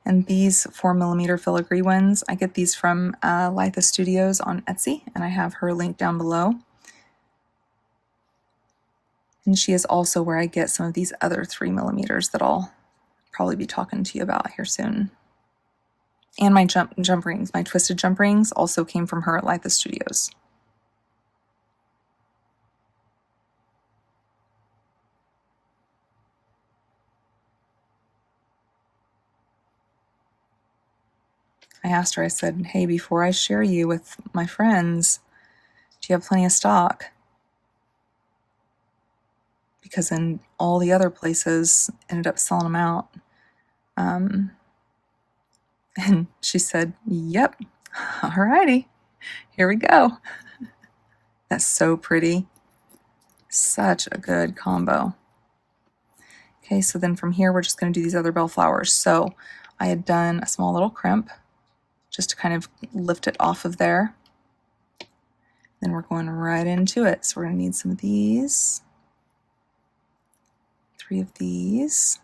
And these 4mm filigree ones, I get these from Litha Studios on Etsy, and I have her link down below. And she is also where I get some of these other 3mm that I'll probably be talking to you about here soon. And my jump rings, my twisted jump rings also came from her at Litha Studios. I asked her, I said, hey, before I share you with my friends, do you have plenty of stock? Because in all the other places, ended up selling them out. And she said, yep, alrighty, here we go. That's so pretty. Such a good combo. Okay, so then from here, we're just going to do these other bellflowers. So I had done a small little crimp just to kind of lift it off of there. Then we're going right into it. So we're going to need some of these, 3 of these.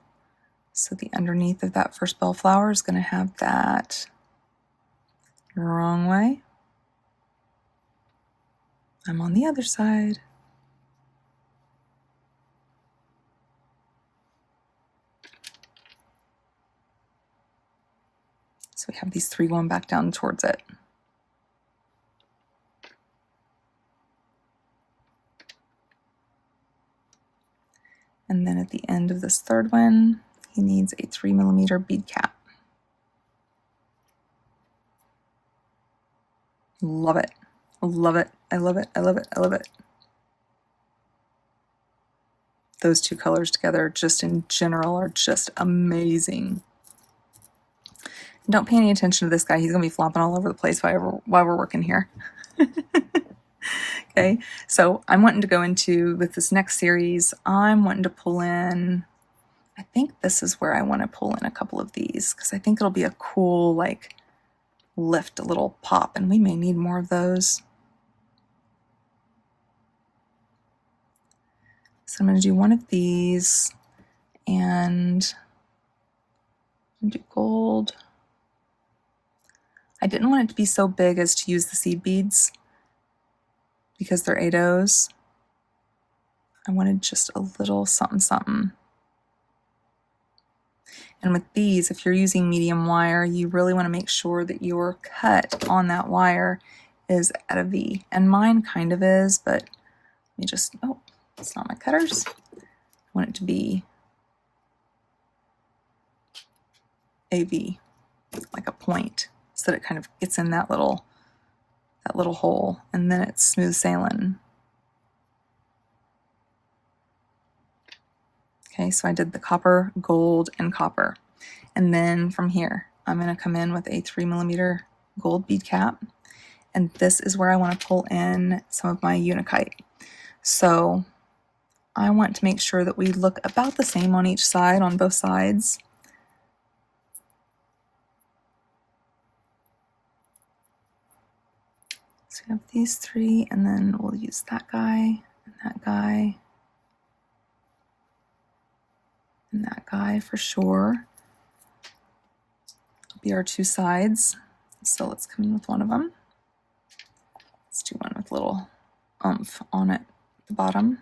So the underneath of that first bellflower is going to have that wrong way. I'm on the other side. So we have these 3 going back down towards it. And then at the end of this third one, he needs a 3mm bead cap. Love it. Love it. I love it. I love it. I love it. Those 2 colors together just in general are just amazing. And don't pay any attention to this guy. He's going to be flopping all over the place while we're working here. Okay, so I'm wanting to go into, with this next series, I'm wanting to pull in, I think this is where I want to pull in a couple of these, because I think it'll be a cool, like, lift, a little pop, and we may need more of those. So I'm going to do one of these, and do gold. I didn't want it to be so big as to use the seed beads, because they're 8/0s. I wanted just a little something something. And with these, if you're using medium wire, you really want to make sure that your cut on that wire is at a V. And mine kind of is, but let me just, oh, it's not my cutters. I want it to be a V, like a point, so that it kind of gets in that little hole, and then it's smooth sailing. Okay, so I did the copper, gold, and copper. And then from here, I'm going to come in with a 3mm gold bead cap. And this is where I want to pull in some of my Unikite. So I want to make sure that we look about the same on each side, on both sides. So we have these 3, and then we'll use that guy, and that guy, and that guy for sure. Will be our 2 sides. So let's come in with one of them. Let's do one with a little oomph on it at the bottom.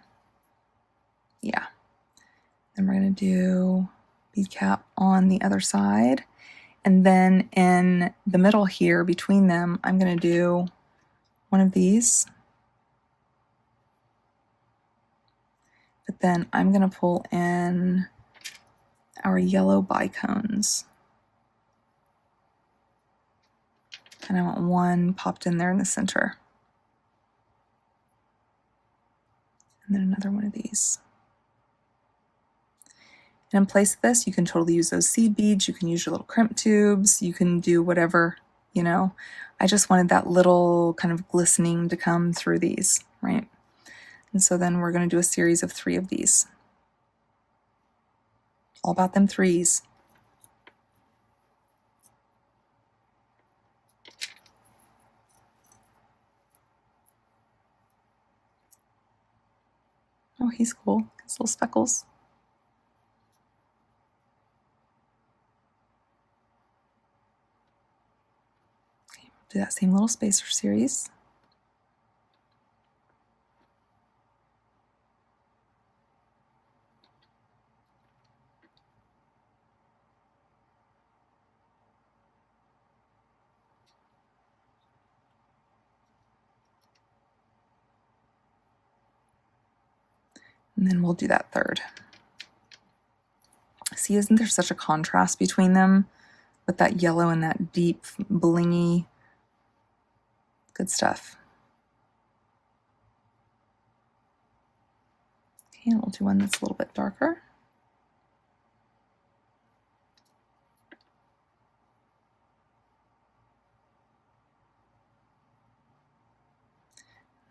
Yeah. Then we're going to do bead cap on the other side. And then in the middle here, between them, I'm going to do one of these. But then I'm going to pull in our yellow bicones. And I want one popped in there in the center. And then another one of these. And in place of this, you can totally use those seed beads. You can use your little crimp tubes. You can do whatever, you know. I just wanted that little kind of glistening to come through these, right? And so then we're going to do a series of 3 of these. All about them 3s. Oh, he's cool. His little speckles. Okay, do that same little spacer series. And then we'll do that third. See, isn't there such a contrast between them with that yellow and that deep, blingy, good stuff. Okay, and we'll do one that's a little bit darker.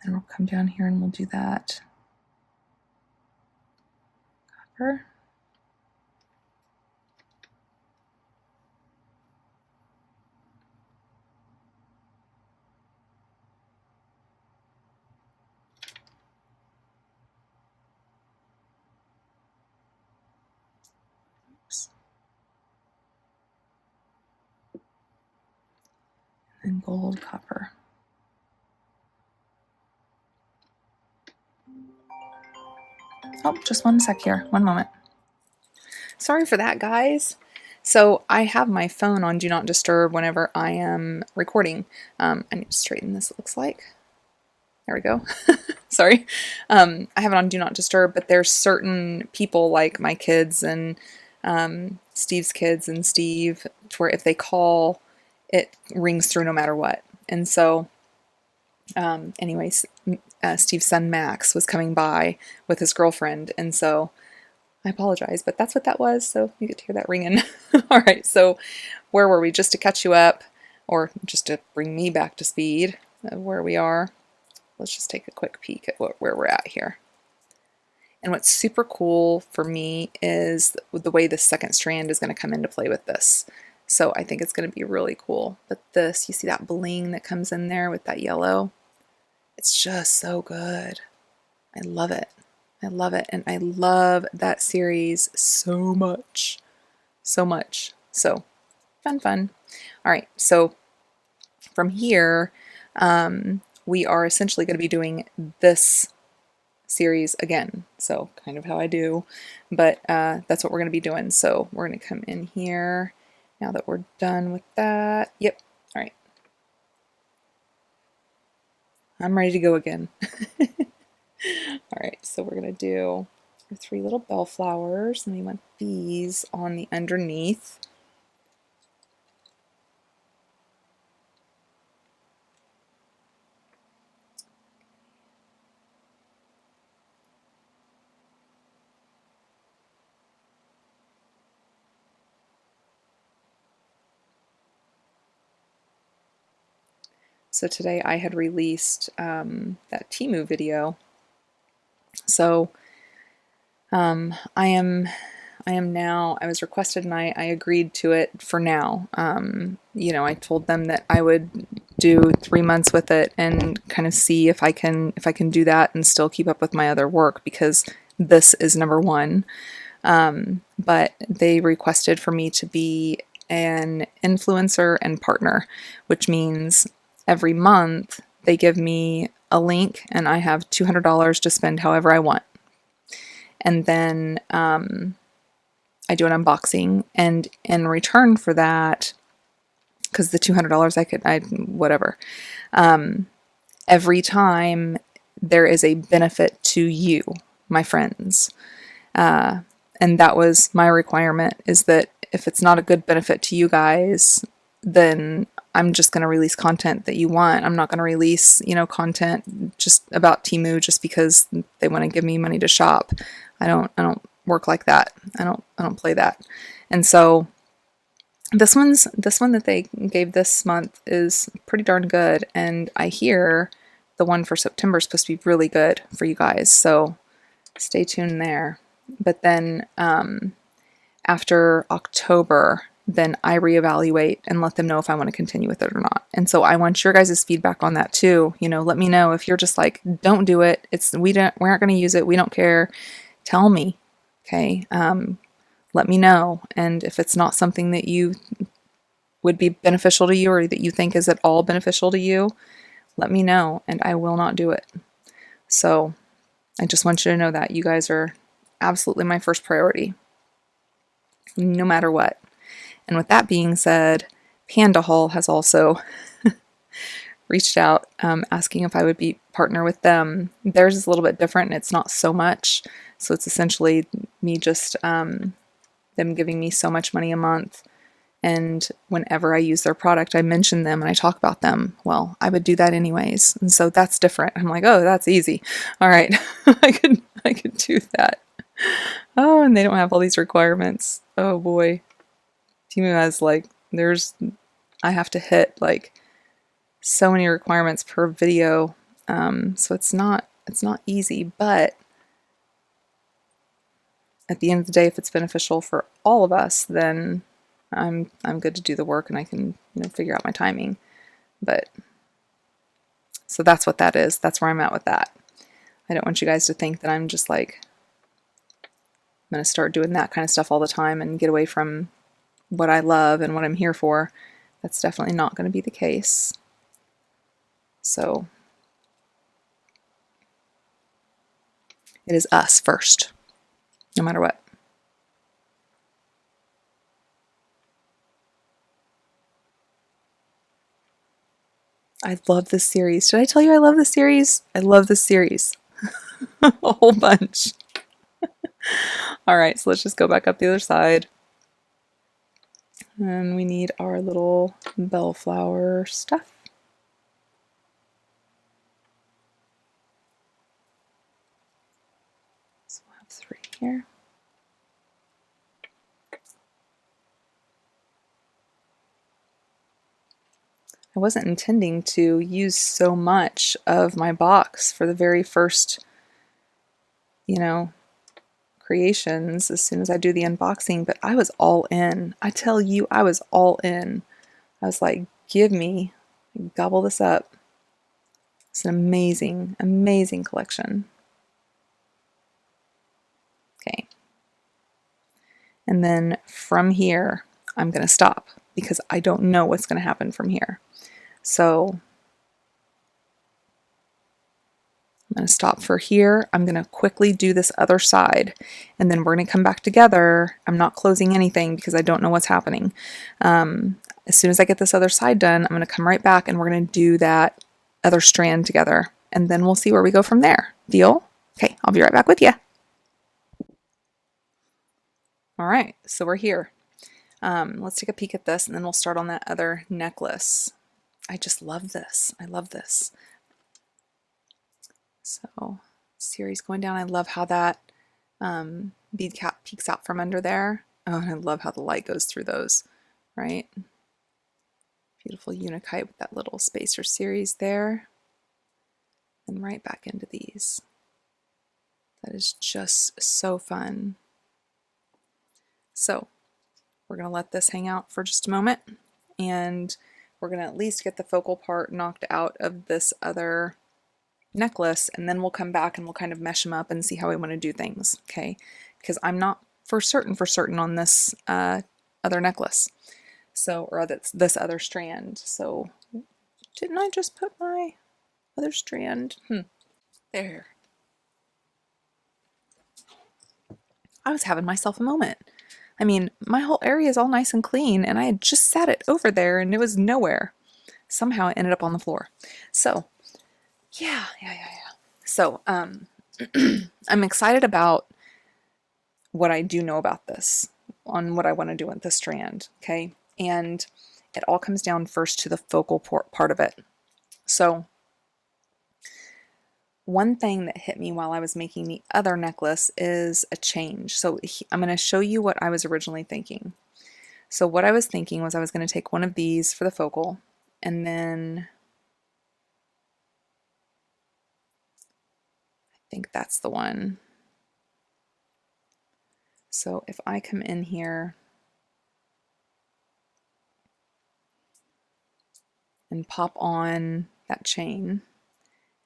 Then we'll come down here and we'll do that copper. And gold, copper. Oh, just one sec here. One moment. Sorry for that, guys. So I have my phone on Do Not Disturb whenever I am recording. I need to straighten this, it looks like. There we go. Sorry. I have it on Do Not Disturb, but there's certain people like my kids and Steve's kids and Steve, to where if they call, it rings through no matter what. And so anyways, Steve's son Max was coming by with his girlfriend, and so I apologize, but that's what that was, so you get to hear that ringing. All right, so where were we? Just to catch you up, or just to bring me back to speed of where we are. Let's just take a quick peek at where we're at here. And what's super cool for me is the way the second strand is going to come into play with this. So I think it's going to be really cool. But this, you see that bling that comes in there with that yellow? It's just so good. I love it. I love it. And I love that series so much. So much. So fun. All right. So from here, we are essentially going to be doing this series again. So kind of how I do, but that's what we're going to be doing. So we're going to come in here now that we're done with that. Yep. All right. I'm ready to go again. All right, so we're going to do our 3 little bellflowers, and we want these on the underneath. So today I had released that Temu video. So I am now, I was requested and I agreed to it for now. You know, I told them that I would do 3 months with it and kind of see if I can do that and still keep up with my other work, because this is number one. But they requested for me to be an influencer and partner, which means every month they give me a link and I have $200 to spend however I want. And then I do an unboxing, and in return for that, because the $200 whatever, every time there is a benefit to you, my friends. And that was my requirement, is that if it's not a good benefit to you guys, then I'm just going to release content that you want. I'm not going to release, you know, content just about Temu just because they want to give me money to shop. I don't work like that. I don't play that. And so this one that they gave this month is pretty darn good, and I hear the one for September is supposed to be really good for you guys. So stay tuned there. But then after October, then I reevaluate and let them know if I want to continue with it or not. And so I want your guys' feedback on that too. You know, let me know if you're just like, don't do it. We aren't going to use it. We don't care. Tell me. Okay. Let me know. And if it's not something that you would be beneficial to you, or that you think is at all beneficial to you, let me know and I will not do it. So I just want you to know that you guys are absolutely my first priority, no matter what. And with that being said, Panda Hall has also reached out asking if I would be partner with them. Theirs is a little bit different, and it's not so much. So it's essentially me just them giving me so much money a month. And whenever I use their product, I mention them and I talk about them. Well, I would do that anyways. And so that's different. I'm like, oh, that's easy. All right. I could do that. Oh, and they don't have all these requirements. Oh boy. Temu has I have to hit like so many requirements per video. So it's not easy, but at the end of the day, if it's beneficial for all of us, then I'm good to do the work, and I can, you know, figure out my timing. But so that's what that is. That's where I'm at with that. I don't want you guys to think that I'm just like, I'm going to start doing that kind of stuff all the time and get away from what I love and what I'm here for. That's definitely not going to be the case. So it is us first, no matter what. I love this series. Did I tell you I love this series? I love this series. A whole bunch. All right, so let's just go back up the other side. And we need our little bellflower stuff. So we'll have 3 here. I wasn't intending to use so much of my box for the very first, you know, creations as soon as I do the unboxing, but I was all in. I tell you, I was all in. I was like, give me, gobble this up. It's an amazing, amazing collection. Okay. And then from here, I'm going to stop because I don't know what's going to happen from here. So I'm going to stop for here. I'm going to quickly do this other side, and then we're going to come back together. I'm not closing anything because I don't know what's happening. As soon as I get this other side done, I'm going to come right back and we're going to do that other strand together, and then we'll see where we go from there. Deal? Okay, I'll be right back with you. All right, so we're here. Let's take a peek at this, and then we'll start on that other necklace. I just love this. I love this. So, series going down. I love how that bead cap peeks out from under there. Oh, and I love how the light goes through those, right? Beautiful unikite with that little spacer series there. And right back into these. That is just so fun. So, we're going to let this hang out for just a moment, and we're going to at least get the focal part knocked out of this other necklace, and then we'll come back and we'll kind of mesh them up and see how we want to do things, okay? Because I'm not for certain on this other necklace, so, or this other strand. So, didn't I just put my other strand? There. I was having myself a moment. I mean, my whole area is all nice and clean, and I had just sat it over there, and it was nowhere. Somehow it ended up on the floor. So, yeah. So, I'm excited about what I do know about this, on what I want to do with the strand, okay? And it all comes down first to the focal part of it. So, one thing that hit me while I was making the other necklace is a change. So I'm going to show you what I was originally thinking. So what I was thinking was I was going to take one of these for the focal, and then I think that's the one. So if I come in here and pop on that chain,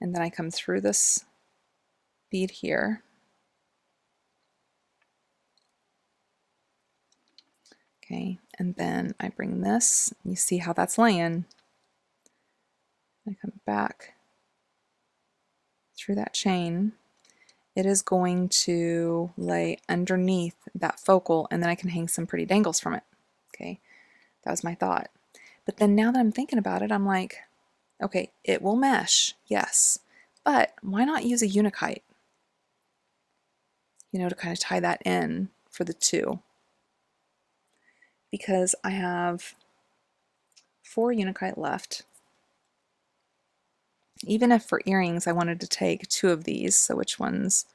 and then I come through this bead here, okay, and then I bring this, you see how that's laying. I come back through that chain. It is going to lay underneath that focal, and then I can hang some pretty dangles from it. Okay, that was my thought. But then now that I'm thinking about it, I'm like, okay, it will mesh, yes, but why not use a unikite? You know, to kind of tie that in for the two. Because I have 4 unikite left. Even if for earrings I wanted to take 2 of these, so which ones?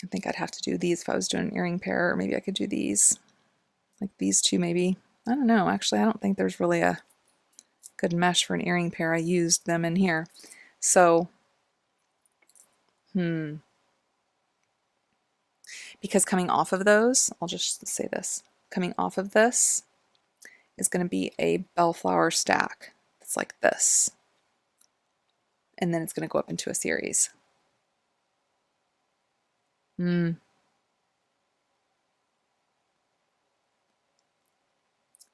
I think I'd have to do these if I was doing an earring pair, or maybe I could do these, like these 2 maybe. I don't know, actually I don't think there's really a good mesh for an earring pair. I used them in here. So Because coming off of those, I'll just say this, coming off of this is going to be a bellflower stack. It's like this. And then it's going to go up into a series.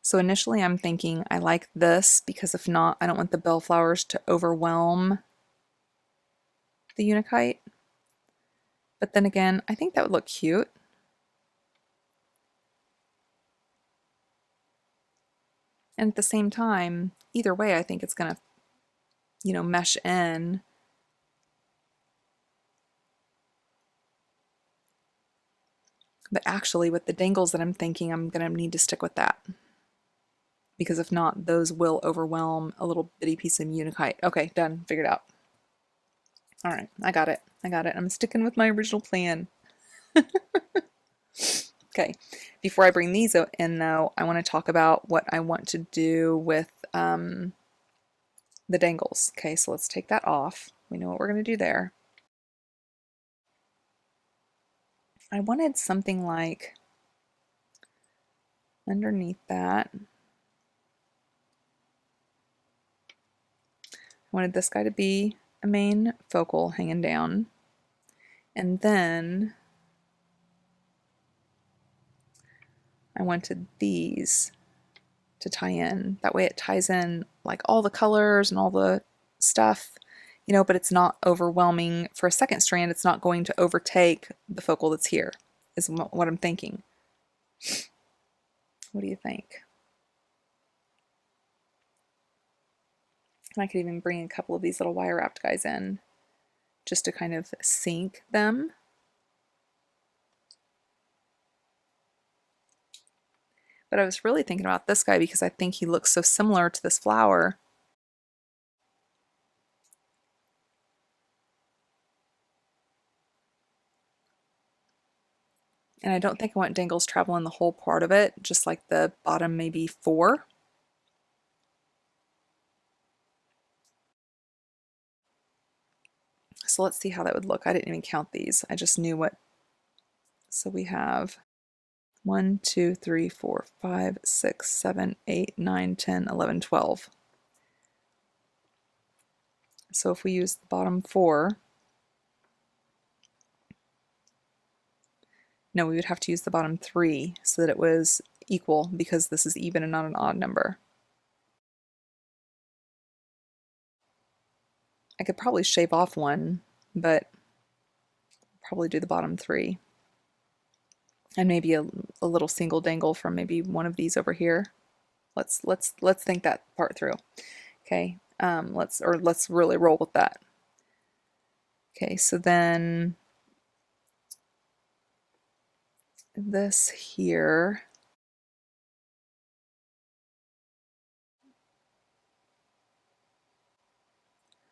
So initially I'm thinking I like this because if not, I don't want the bellflowers to overwhelm the Unakite. But then again, I think that would look cute. And at the same time, either way, I think it's going to, you know, mesh in. But actually, with the dangles that I'm thinking, I'm going to need to stick with that. Because if not, those will overwhelm a little bitty piece of Unakite. Okay, done. Figured out. All right, I got it. I got it. I'm sticking with my original plan. Okay, before I bring these in though, I want to talk about what I want to do with the dangles. Okay, so let's take that off. We know what we're going to do there. I wanted something like underneath that. I wanted this guy to be a main focal hanging down. And then I wanted these to tie in. That way it ties in like all the colors and all the stuff, you know, but it's not overwhelming. For a second strand, it's not going to overtake the focal that's here, is what I'm thinking. What do you think? And I could even bring a couple of these little wire wrapped guys in just to kind of sync them. But I was really thinking about this guy because I think he looks so similar to this flower. And I don't think I want dangles traveling the whole part of it, just like the bottom maybe 4. So let's see how that would look. I didn't even count these. I just knew what. So we have 1, 2, 3, 4, 5, 6, 7, 8, 9, 10, 11, 12. So if we use the bottom 4, no, we would have to use the bottom 3 so that it was equal because this is even and not an odd number. I could probably shave off one, but probably do the bottom 3. And maybe a little single dangle from maybe one of these over here. Let's think that part through. Okay, let's really roll with that. Okay, so then this here,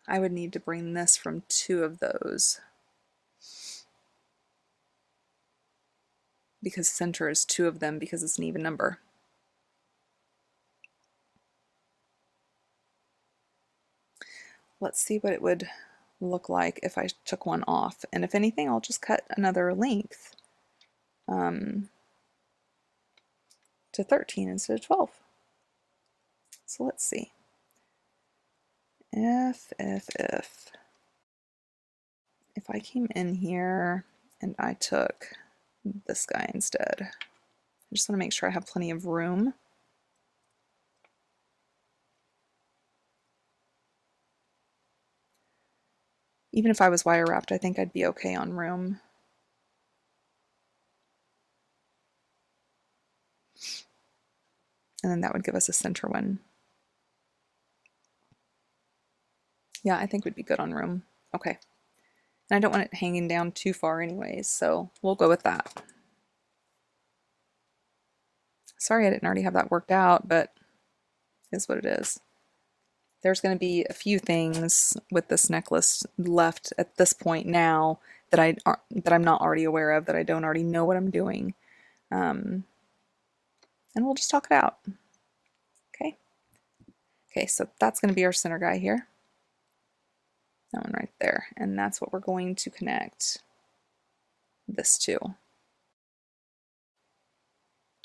I would need to bring this from 2 of those because center is 2 of them because it's an even number. Let's see what it would look like if I took one off. And if anything, I'll just cut another length to 13 instead of 12. So let's see. If I came in here and I took this guy instead, I just want to make sure I have plenty of room. Even if I was wire wrapped, I think I'd be okay on room. And then that would give us a center one. Yeah, I think we'd be good on room. Okay. And I don't want it hanging down too far anyways, so we'll go with that. Sorry I didn't already have that worked out, but it is what it is. There's going to be a few things with this necklace left at this point now that I'm not already aware of, that I don't already know what I'm doing. And we'll just talk it out. Okay. Okay, so that's going to be our center guy here. That one right there. And that's what we're going to connect this to.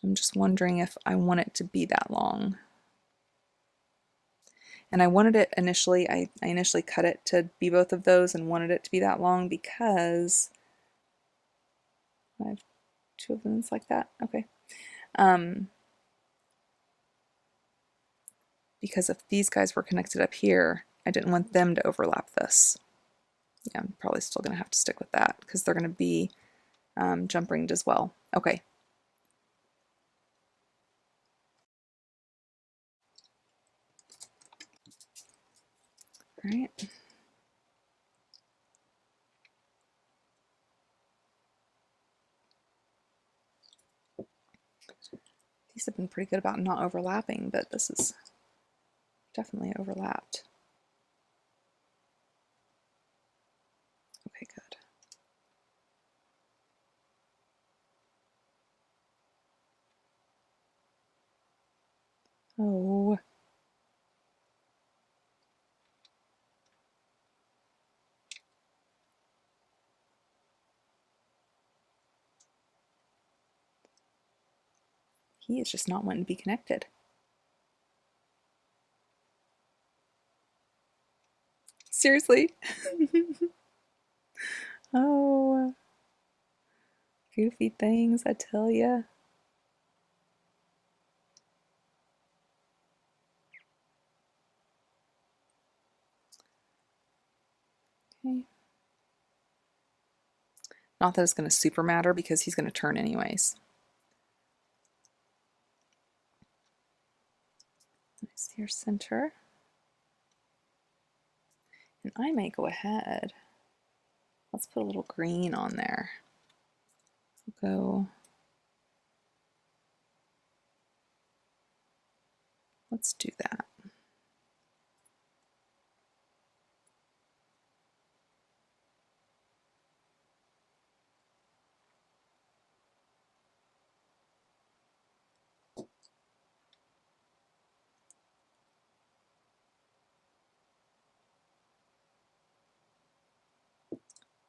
I'm just wondering if I want it to be that long. And I wanted it initially, I initially cut it to be both of those and wanted it to be that long because I have two of them that's like that. Okay. Because if these guys were connected up here, I didn't want them to overlap this. Yeah, I'm probably still going to have to stick with that because they're going to be jump ringed as well. Okay. All right. These have been pretty good about not overlapping, but this is definitely overlapped. Okay, good. Oh. He is just not wanting to be connected. Seriously. Oh. Goofy things, I tell ya. Okay. Not that it's going to super matter because he's going to turn anyways. Nice, your center. And I may go ahead. Let's put a little green on there. Go. Let's do that.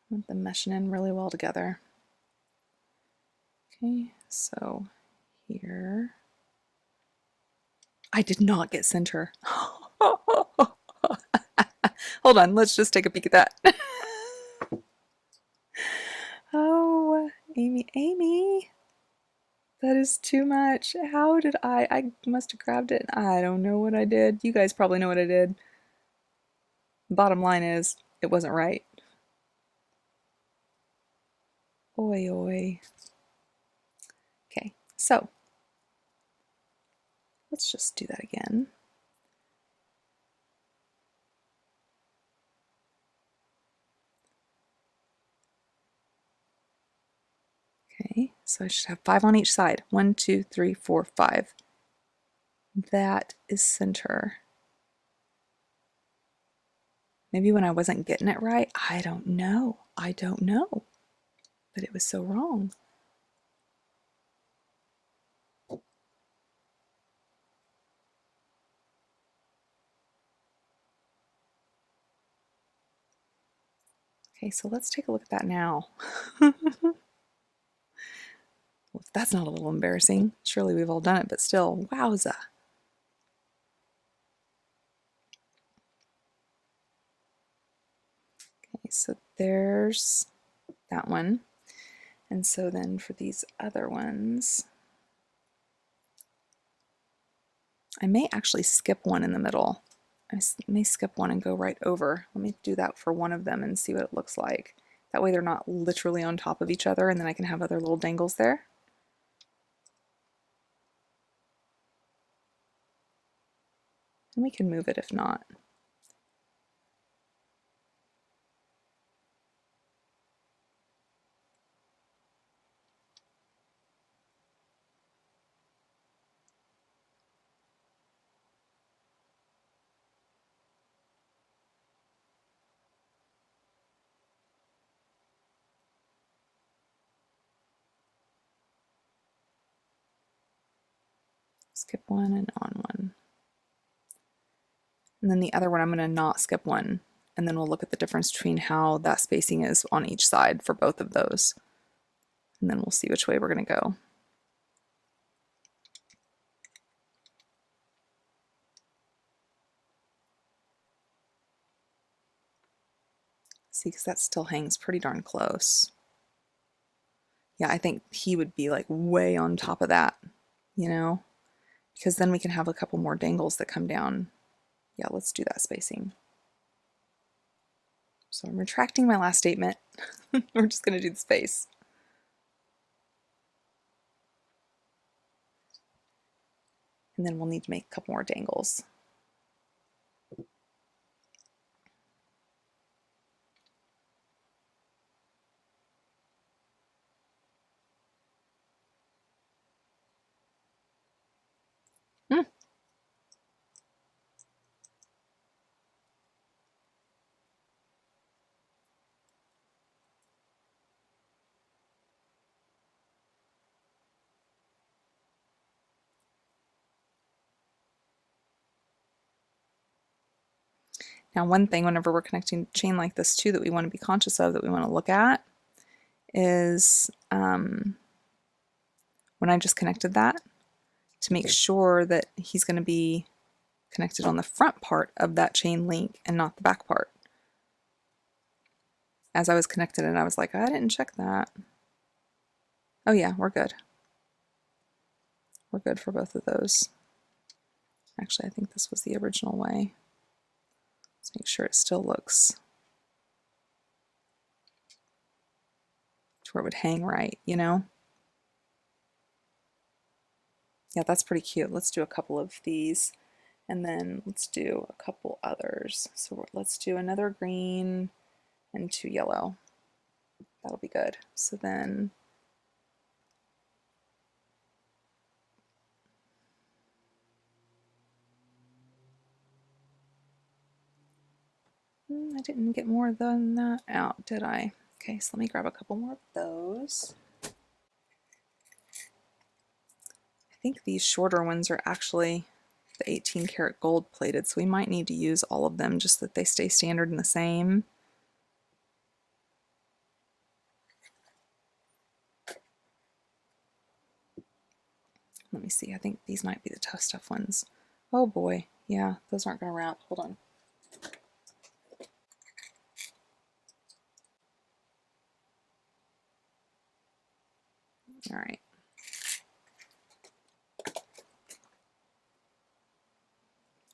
I want them meshing in really well together. Okay, so here. I did not get center. Hold on, let's just take a peek at that. Oh, Amy. That is too much. How did I must have grabbed it. I don't know what I did. You guys probably know what I did. Bottom line is, it wasn't right. Oi, oi. Okay, so let's just do that again. Okay, so I should have 5 on each side. 1, 2, 3, 4, 5. That is center. Maybe when I wasn't getting it right, I don't know. But it was so wrong. Okay, so let's take a look at that now. Well, if that's not a little embarrassing, surely we've all done it, but still, wowza. Okay, so there's that one. And so then for these other ones, I may actually skip one in the middle. I may skip one and go right over. Let me do that for one of them and see what it looks like. That way they're not literally on top of each other, and then I can have other little dangles there. And we can move it if not. Skip one and on one. And then the other one I'm going to not skip one and then we'll look at the difference between how that spacing is on each side for both of those. And then we'll see which way we're going to go. See, because that still hangs pretty darn close. Yeah, I think he would be like way on top of that, you know, because then we can have a couple more dangles that come down. Yeah, let's do that spacing. So I'm retracting my last statement. We're just going to do the space. And then we'll need to make a couple more dangles. Hmm. Now, one thing whenever we're connecting chain like this too that we want to be conscious of, that we want to look at, is when I just connected that, to make sure that he's going to be connected on the front part of that chain link and not the back part. As I was connected and I was like, I didn't check that. Oh yeah, we're good. We're good for both of those. Actually, I think this was the original way. Let's make sure it still looks to where it would hang right, you know? Yeah, that's pretty cute. Let's do a couple of these and then let's do a couple others. So let's do another green and 2 yellow. That'll be good. So then I didn't get more than that out, did I? Okay, so let me grab a couple more of those. I think these shorter ones are actually the 18 karat gold plated, so we might need to use all of them just that they stay standard and the same. Let me see, I think these might be the tough ones. Oh boy, yeah, those aren't going to wrap. Hold on. All right.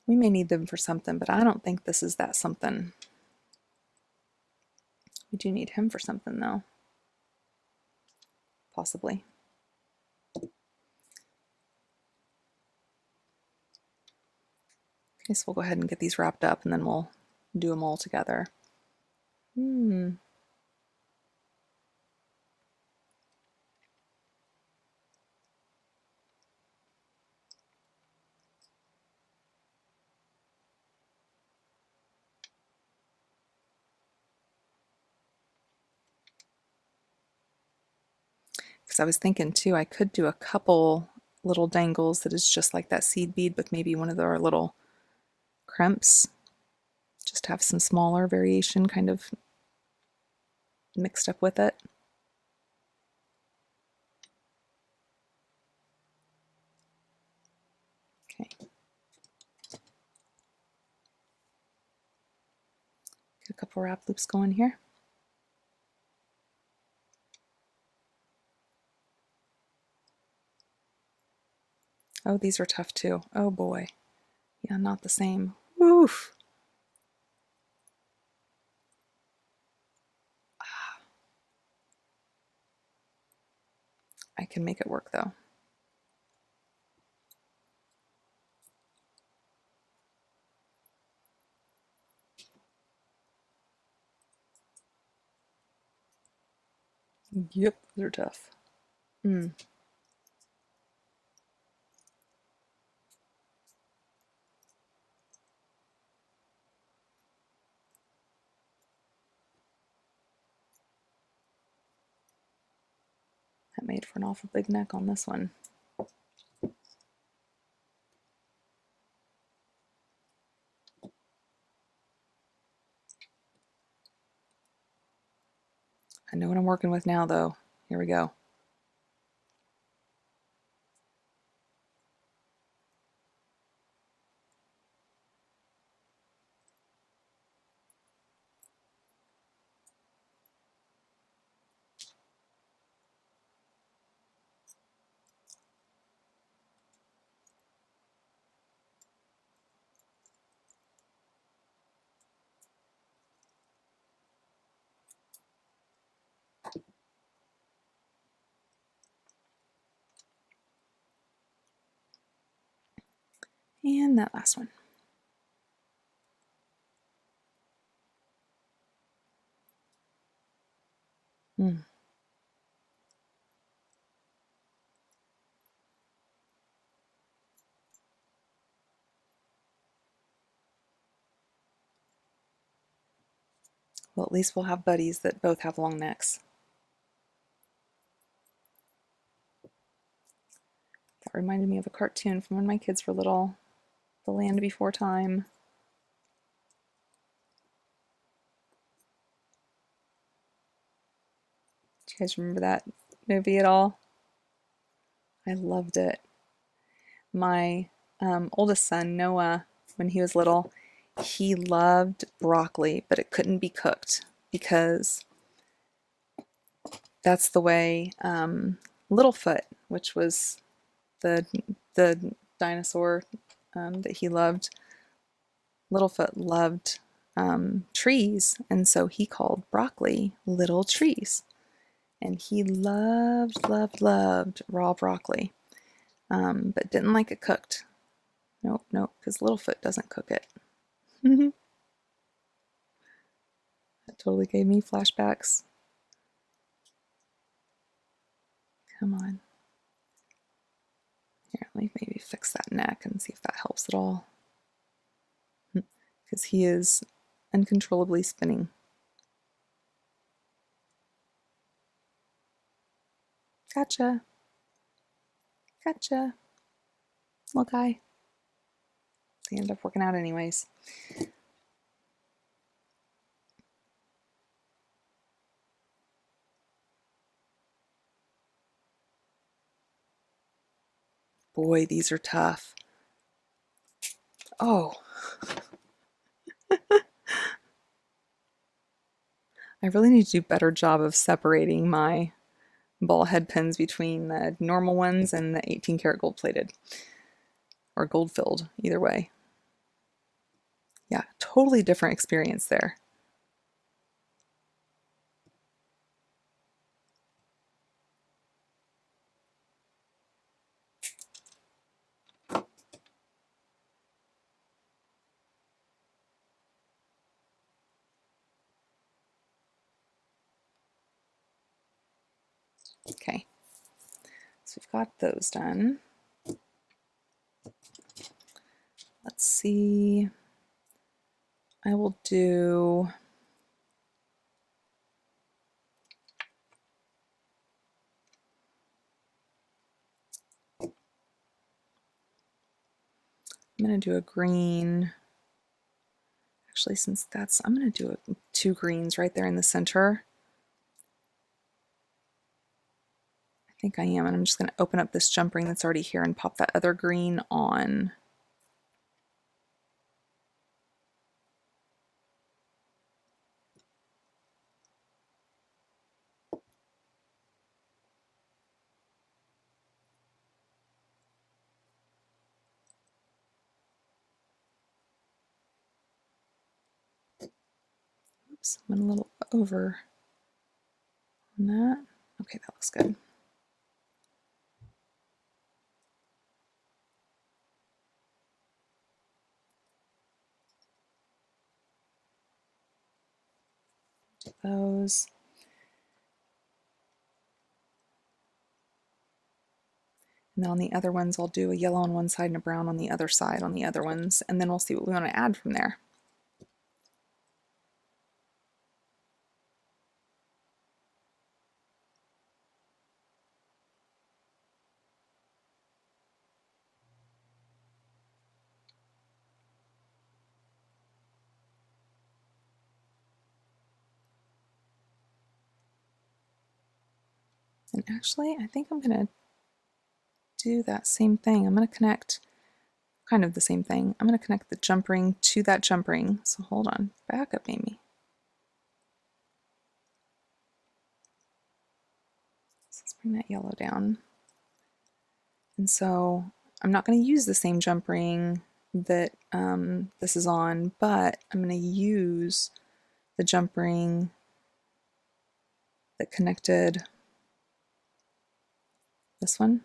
We may need them for something, but I don't think this is that something. We do need him for something though. Possibly. Okay, so we'll go ahead and get these wrapped up and then we'll do them all together. Because I was thinking too, I could do a couple little dangles that is just like that seed bead with maybe one of our little crimps. Just have some smaller variation kind of mixed up with it. Okay. Get a couple wrap loops going here. Oh, these are tough too. Oh boy. Yeah, not the same. Woof. I can make it work though. Yep, they're tough. I made for an awful big neck on this one. I know what I'm working with now, though. Here we go. And that last one. Hmm. Well, at least we'll have buddies that both have long necks. That reminded me of a cartoon from when my kids were little, The Land Before Time. Do you guys remember that movie at all? I loved it. My oldest son, Noah, when he was little, he loved broccoli, but it couldn't be cooked because that's the way Littlefoot, which was the dinosaur that he loved, Littlefoot loved trees, and so he called broccoli little trees. And he loved raw broccoli, but didn't like it cooked. Nope, because Littlefoot doesn't cook it. That totally gave me flashbacks. Come on. Here, let me maybe fix that neck and see if that helps at all. Because he is uncontrollably spinning. Gotcha. Gotcha. Little guy. They end up working out anyways. Boy, these are tough. Oh. I really need to do a better job of separating my ball head pins between the normal ones and the 18 karat gold plated. Or gold filled, either way. Yeah, totally different experience there. Okay, so we've got those done. Let's see. I will do I'm going to do a green. Actually, since that's, I'm going to do two greens right there in the center. I think I am, and I'm just going to open up this jump ring that's already here and pop that other green on. Oops, went a little over on that. Okay, that looks good. Do those. And then on the other ones, I'll do a yellow on one side and a brown on the other side on the other ones, and then we'll see what we want to add from there. And actually, I think I'm going to do that same thing. I'm going to connect kind of the same thing. I'm going to connect the jump ring to that jump ring. So hold on, back up, Amy. So let's bring that yellow down. And so I'm not going to use the same jump ring that this is on, but I'm going to use the jump ring that connected this one.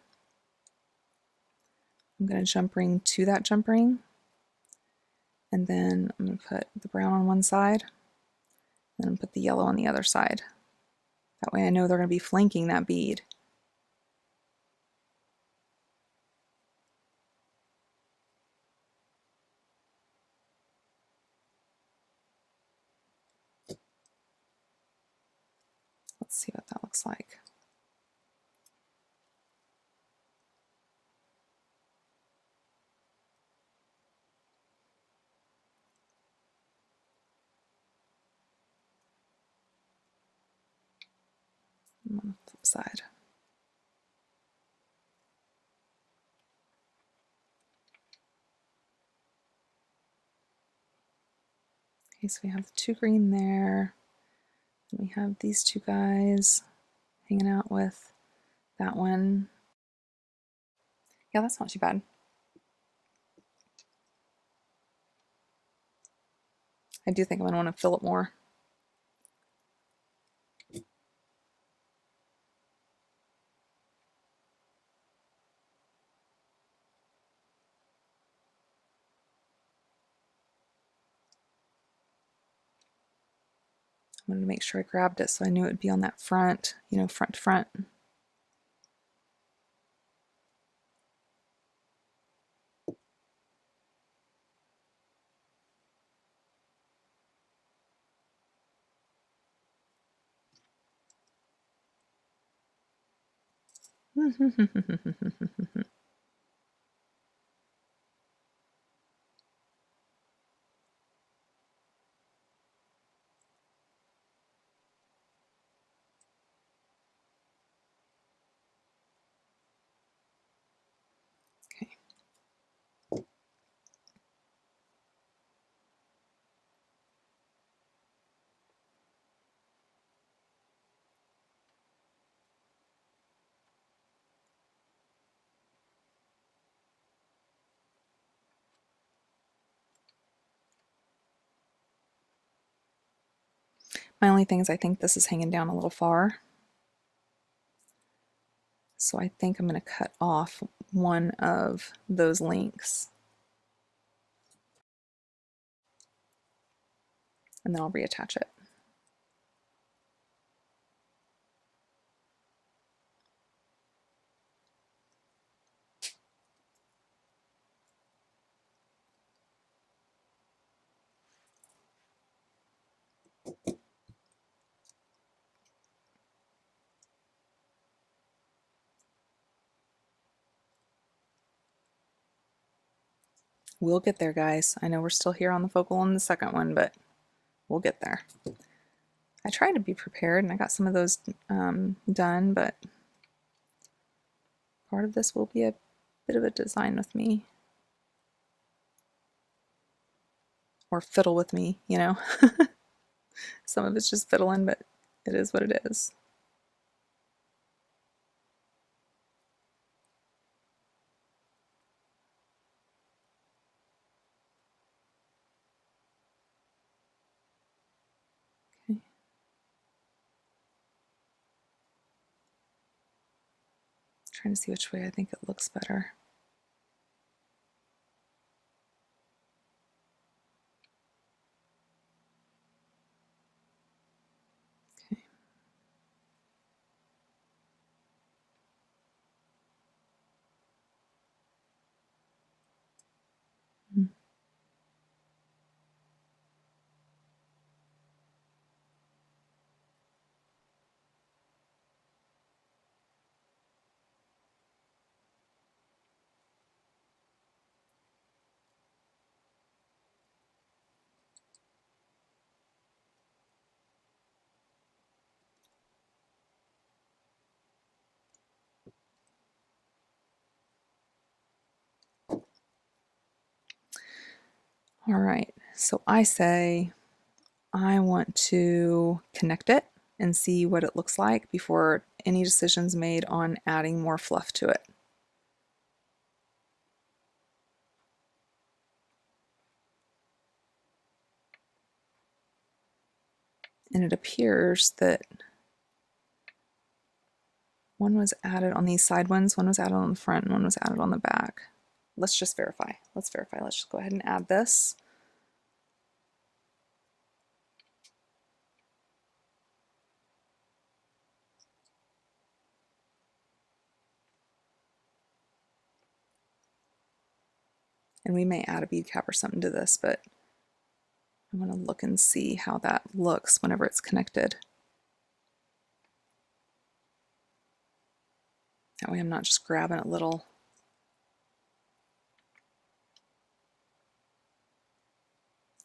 I'm going to jump ring to that jump ring, and then I'm going to put the brown on one side, and then put the yellow on the other side. That way I know they're going to be flanking that bead. Let's see what that looks like. I'm on the flip side. Okay, so we have the 2 green there, and we have these 2 guys hanging out with that one. Yeah, that's not too bad. I do think I'm going to want to fill it more. I wanted to make sure I grabbed it so I knew it would be on that front, you know, front to front. Okay. My only thing is I think this is hanging down a little far. So I think I'm going to cut off one of those links. And then I'll reattach it. We'll get there, guys. I know we're still here on the focal on the second one, but we'll get there. I tried to be prepared and I got some of those done, but part of this will be a bit of a design with me. Or fiddle with me, you know. Some of it's just fiddling, but it is what it is. Okay. Trying to see which way I think it looks better. Okay. Hmm. All right, so I say I want to connect it and see what it looks like before any decisions made on adding more fluff to it. And it appears that one was added on these side ones, one was added on the front, and one was added on the back. Let's just verify. Let's verify. Let's just go ahead and add this. And we may add a bead cap or something to this, but I want to look and see how that looks whenever it's connected. That way I'm not just grabbing a little.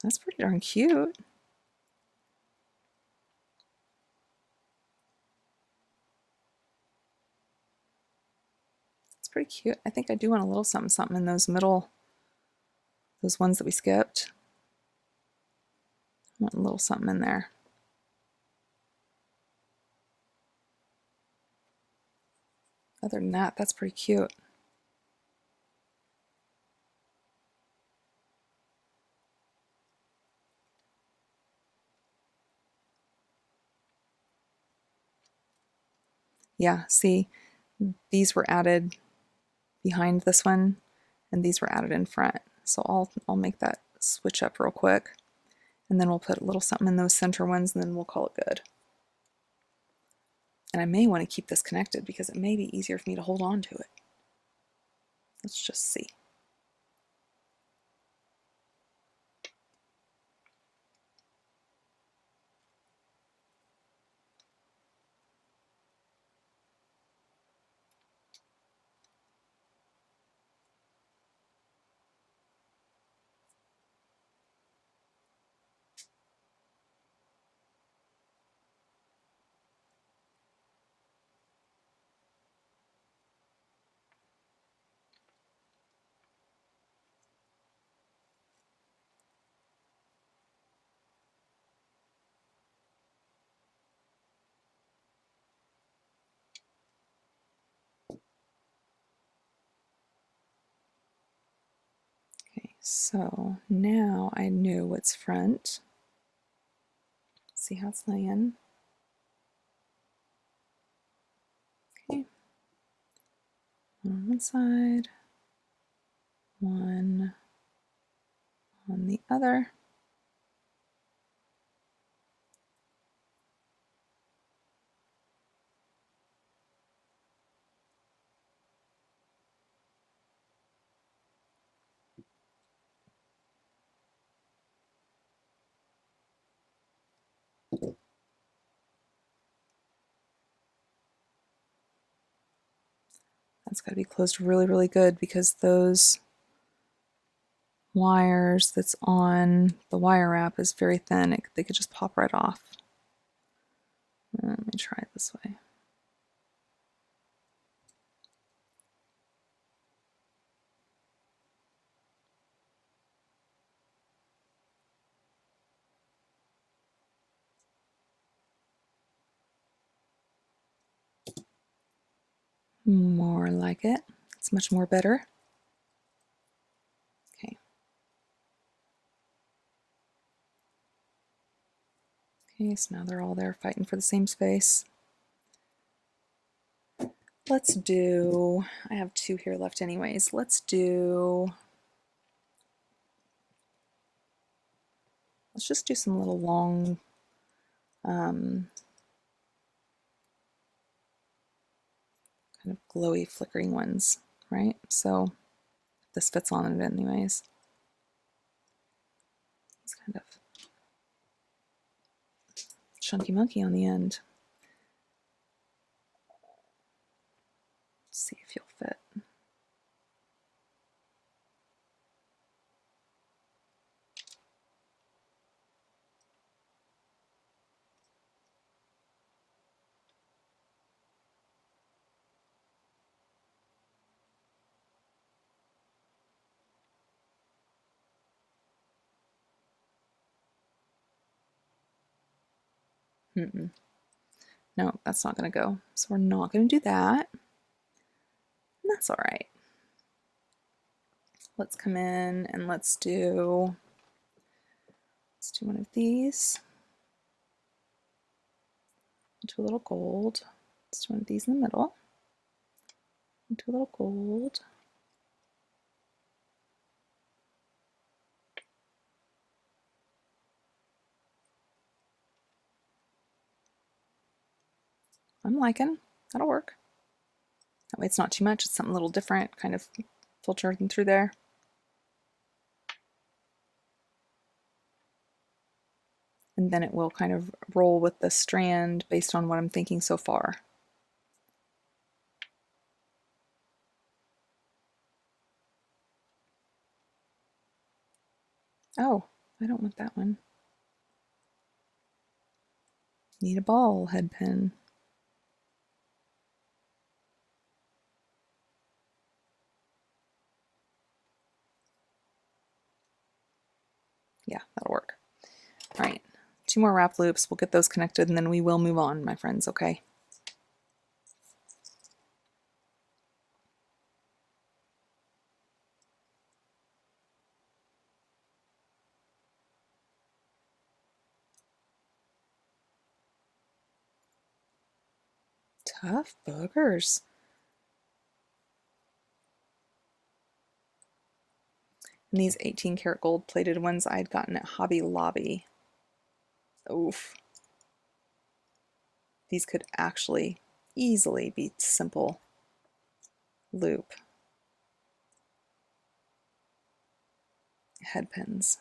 That's pretty darn cute. It's pretty cute. I think I do want a little something something in those middle, those ones that we skipped. I want a little something in there. Other than that, that's pretty cute. Yeah, see, these were added behind this one, and these were added in front. So I'll make that switch up real quick, and then we'll put a little something in those center ones, and then we'll call it good. And I may want to keep this connected because it may be easier for me to hold on to it. Let's just see. Okay, so now I know what's front. See how it's laying. Okay, one on one side, one on the other. That's got to be closed really, really good because those wires that's on the wire wrap is very thin. They could just pop right off. Let me try it this way. More like it. It's much more better. Okay. Okay, so now they're all there fighting for the same space. Let's do, I have two here left anyways. Let's just do some little long, kind of glowy, flickering ones, right? So this fits on it anyways. It's kind of chunky monkey on the end. Let's see if you'll fit. Mm-mm. No, that's not going to go. So we're not going to do that. And that's all right. Let's come in and let's do one of these. Do a little gold. Let's do one of these in the middle. Do a little gold. I'm liking. That'll work. That way it's not too much. It's something a little different, kind of filtering through there. And then it will kind of roll with the strand based on what I'm thinking so far. Oh, I don't want that one. Need a ball head pin. Yeah, that'll work. All right, 2 more wrap loops. We'll get those connected and then we will move on, my friends, okay? Tough boogers. And these 18 karat gold plated ones I'd gotten at Hobby Lobby. Oof. These could actually easily be simple loop head pins.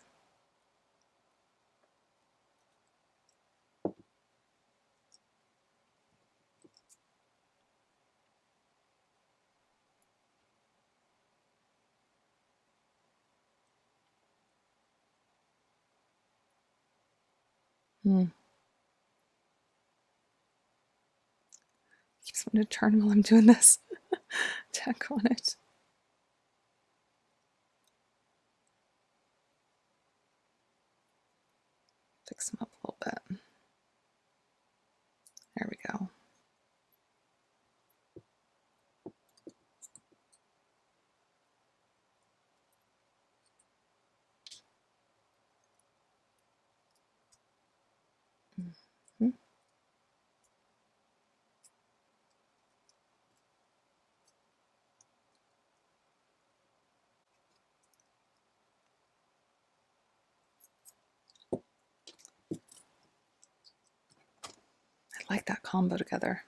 Keeps wanting to turn while I'm doing this. Tack on it. Fix them up a little bit. There we go. Mm-hmm. I like that combo together,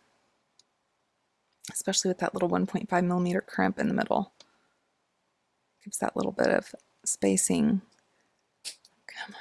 especially with that little 1.5 millimeter crimp in the middle. Gives that little bit of spacing. Come on.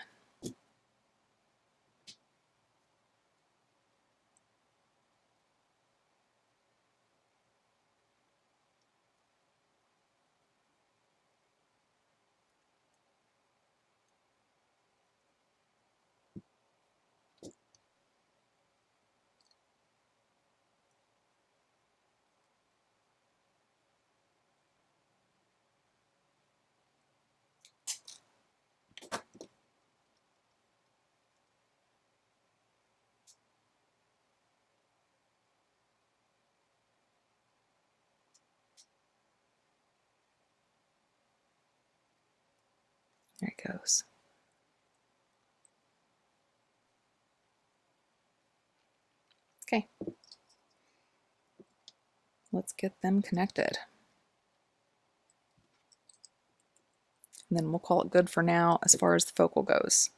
There it goes. Okay. Let's get them connected. And then we'll call it good for now as far as the focal goes.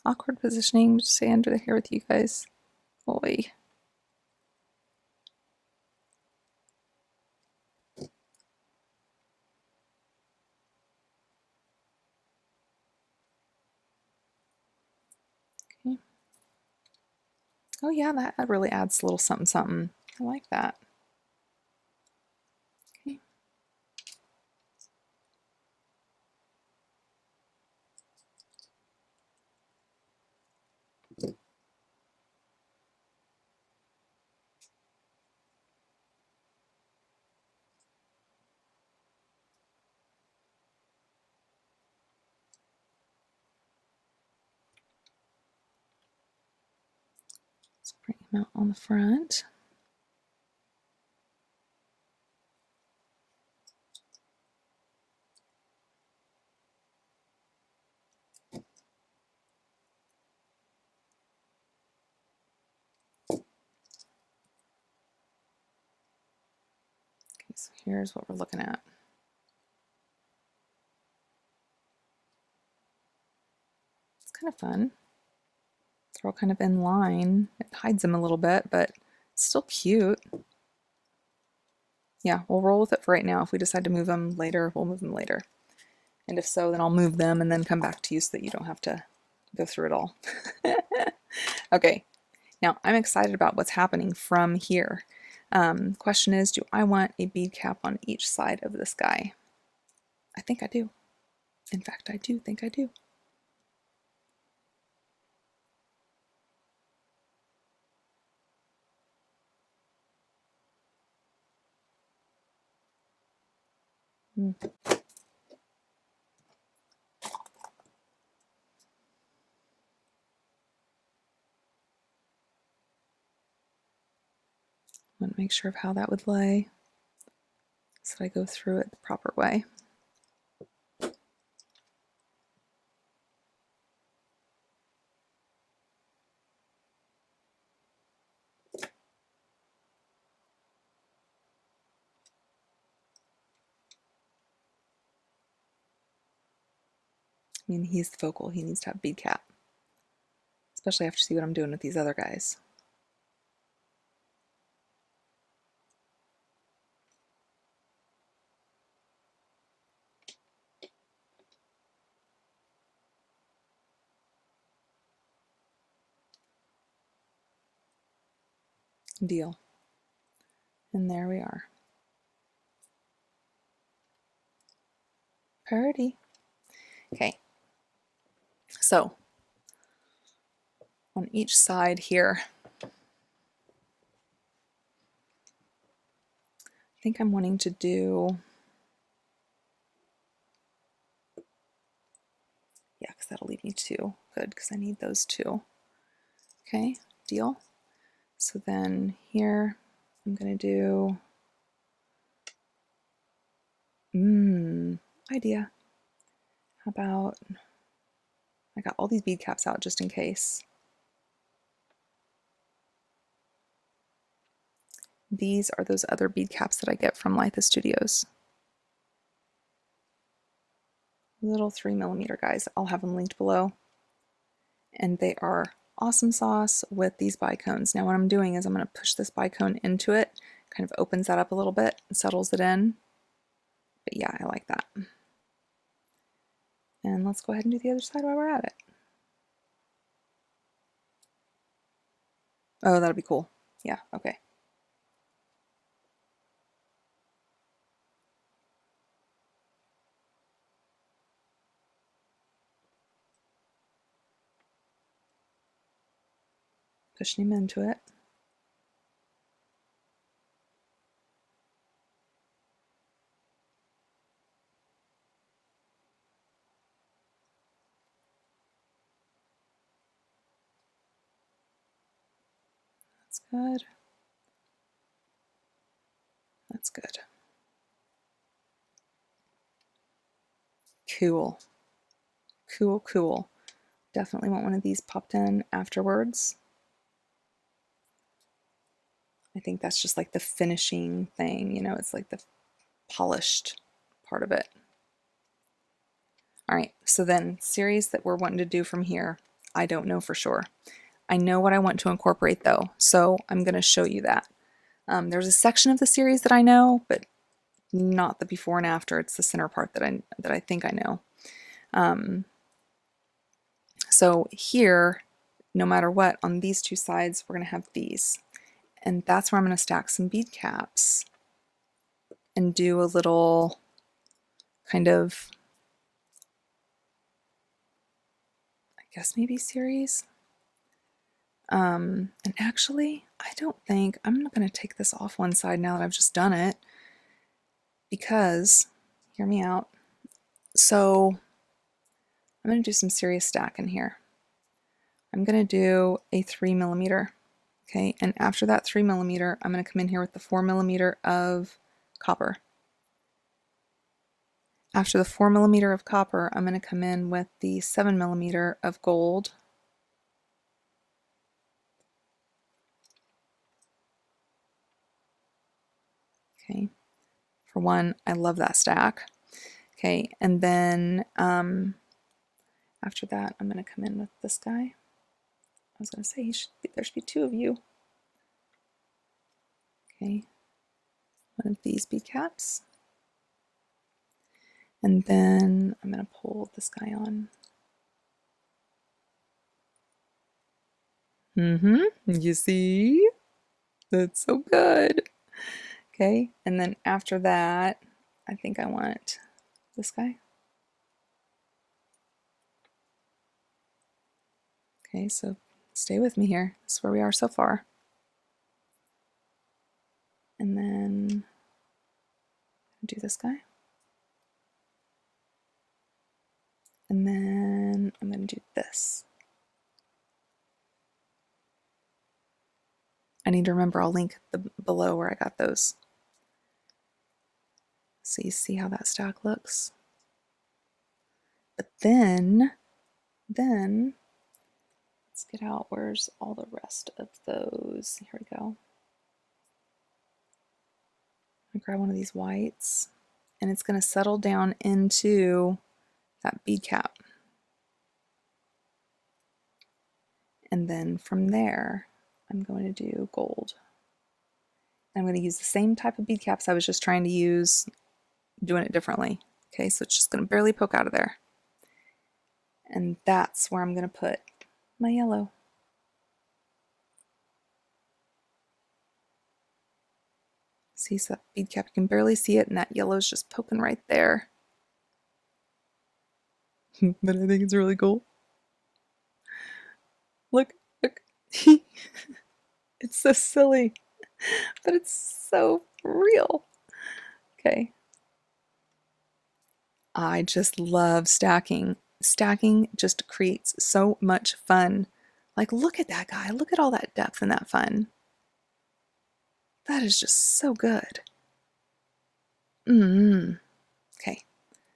Awkward positioning, just stay under the hair with you guys. Oy. Okay. Oh yeah, that really adds a little something something. I like that. Bring them out on the front. Okay, so here's what we're looking at. It's kind of fun. They're all kind of in line. It hides them a little bit, but it's still cute. Yeah, we'll roll with it for right now. If we decide to move them later, we'll move them later. And if so, then I'll move them and then come back to you so that you don't have to go through it all. Okay, now I'm excited about what's happening from here. Question is, do I want a bead cap on each side of this guy? I think I do. In fact, I do think I do. I'm going to make sure of how that would lay so that I go through it the proper way. I mean, he's the focal. He needs to have bead cap. Especially after see what I'm doing with these other guys. Deal. And there we are. Party. Okay. So, on each side here, I think I'm wanting to do, yeah, because that'll leave me two. Good, because I need those two. Okay, deal. So then here, I'm going to do, idea. How about, I got all these bead caps out just in case. These are those other bead caps that I get from Litha Studios. Little 3mm guys. I'll have them linked below. And they are awesome sauce with these bicones. Now what I'm doing is I'm going to push this bicone into it, kind of opens that up a little bit and settles it in. But yeah, I like that. And let's go ahead and do the other side while we're at it. Oh, that'll be cool. Yeah, okay. Pushing him into it. That's good. That's good. Cool. Cool, cool. Definitely want one of these popped in afterwards. I think that's just like the finishing thing, you know, it's like the polished part of it. All right, so then series that we're wanting to do from here, I don't know for sure. I know what I want to incorporate though, so I'm going to show you that. There's a section of the series that I know, but not the before and after. It's the center part that I think I know. So here, no matter what, on these two sides, we're going to have these. And that's where I'm going to stack some bead caps and do a little kind of, I guess maybe series. And actually, I don't think, I'm not going to take this off one side now that I've just done it, because, hear me out, so I'm going to do some serious stacking here. I'm going to do a 3mm Okay, and after that 3mm, I'm going to come in here with the 4mm of copper. After the 4mm of copper, I'm going to come in with the 7mm of gold. Okay, for one, I love that stack. Okay, and then after that, I'm going to come in with this guy. I was going to say there should be two of you. Okay, one of these bead caps. And then I'm going to pull this guy on. You see? That's so good. Okay, and then after that, I think I want this guy. Okay, so stay with me here. This is where we are so far. And then do this guy. And then I'm going to do this. I need to remember, I'll link below where I got those. So you see how that stack looks. But then let's get out, where's all the rest of those? Here we go. I grab one of these whites, and it's going to settle down into that bead cap. And then from there, I'm going to do gold. I'm going to use the same type of bead caps I was just trying to use, doing it differently. Okay, so it's just going to barely poke out of there. And that's where I'm going to put my yellow. See, so that bead cap, you can barely see it, and that yellow is just poking right there. But I think it's really cool. Look. It's so silly, but it's so real. Okay. I just love stacking. Stacking just creates so much fun. Like, look at that guy. Look at all that depth and that fun. That is just so good. Okay,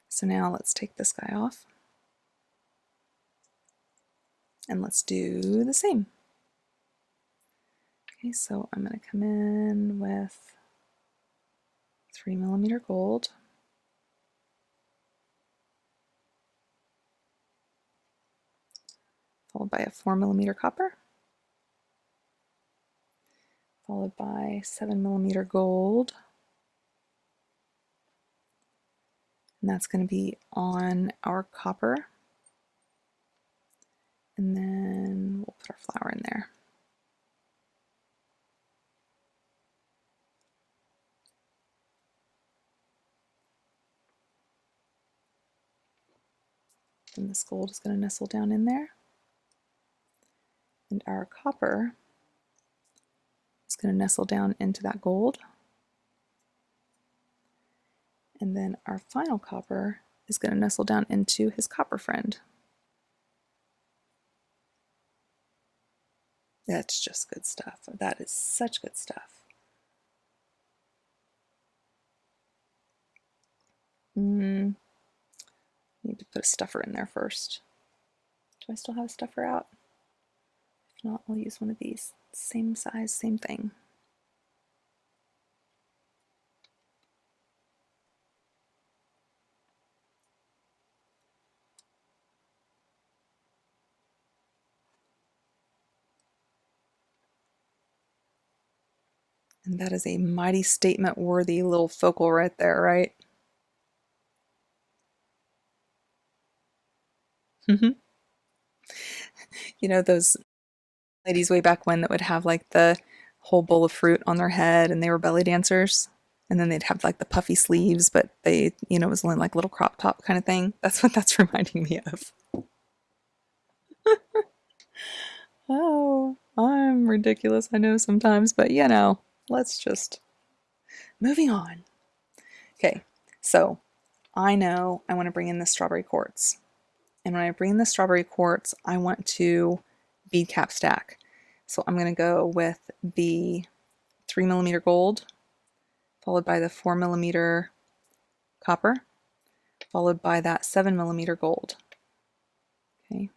so now let's take this guy off. And let's do the same. Okay, so I'm going to come in with 3mm gold. Followed by a 4mm copper. Followed by 7mm gold. And that's going to be on our copper. And then we'll put our flower in there. And this gold is going to nestle down in there. And our copper is going to nestle down into that gold. And then our final copper is going to nestle down into his copper friend. That's just good stuff. That is such good stuff. Need to put a stuffer in there first. Do I still have a stuffer out? If not, I'll use one of these. Same size, same thing. And that is a mighty statement-worthy little focal right there, right? You know, those ladies way back when that would have like the whole bowl of fruit on their head and they were belly dancers? And then they'd have like the puffy sleeves, but they, you know, it was only like little crop top kind of thing. That's what that's reminding me of. Oh, I'm ridiculous, I know sometimes, but you know, let's just moving on. Okay, so I know I want to bring in the strawberry quartz. And when I bring in the strawberry quartz, I want to bead cap stack. So I'm going to go with the 3mm gold, followed by the 4mm copper, followed by that 7mm gold. Okay.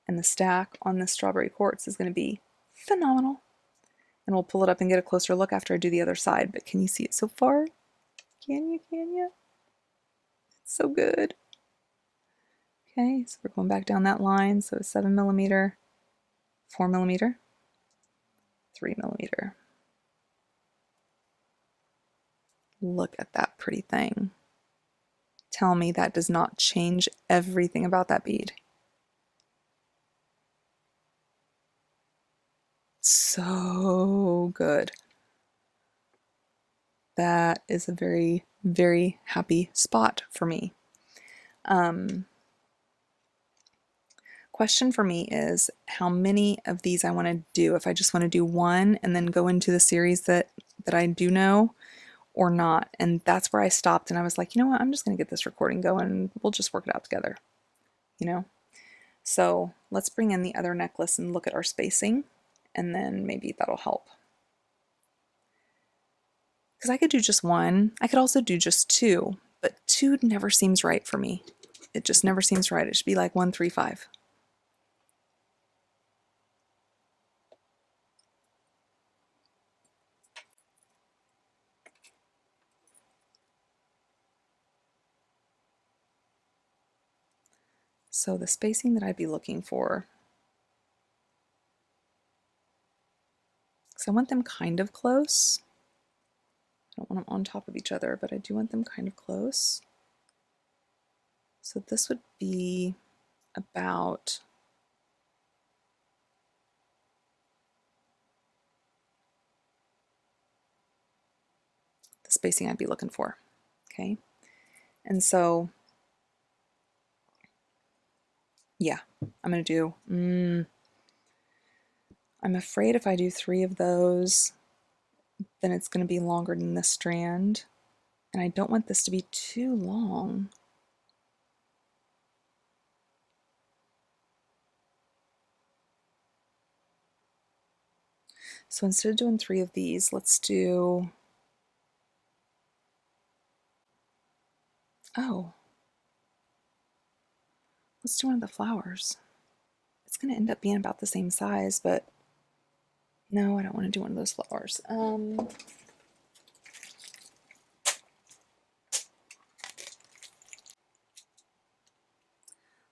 And the stack on this strawberry quartz is going to be phenomenal. And we'll pull it up and get a closer look after I do the other side. But can you see it so far? Can you? Can you? It's so good. Okay, so we're going back down that line. So 7mm, 4mm, 3mm. Look at that pretty thing. Tell me that does not change everything about that bead. So good. That is a very, very happy spot for me. Question for me is how many of these I want to do. If I just want to do one and then go into the series that I do know, or not. And that's where I stopped and I was like, you know what, I'm just going to get this recording going. We'll just work it out together, you know? So let's bring in the other necklace and look at our spacing, and then maybe that'll help. Because I could do just one. I could also do just two, but two never seems right for me. It just never seems right. It should be like 1, 3, 5. So the spacing that I'd be looking for, because I want them kind of close. I don't want them on top of each other, but I do want them kind of close. So this would be about the spacing I'd be looking for. Okay. And so, yeah, I'm going to do, I'm afraid if I do 3 of those, then it's going to be longer than this strand. And I don't want this to be too long. So instead of doing 3 of these, let's do, let's do one of the flowers. It's going to end up being about the same size, but no, I don't want to do one of those flowers.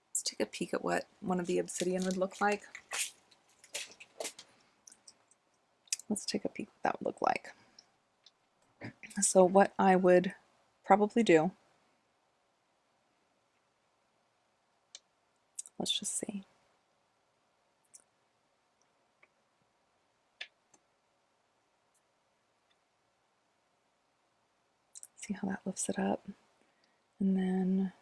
Let's take a peek at what one of the obsidian would look like. Let's take a peek what that would look like. So what I would probably do, let's just see. See how that lifts it up. And then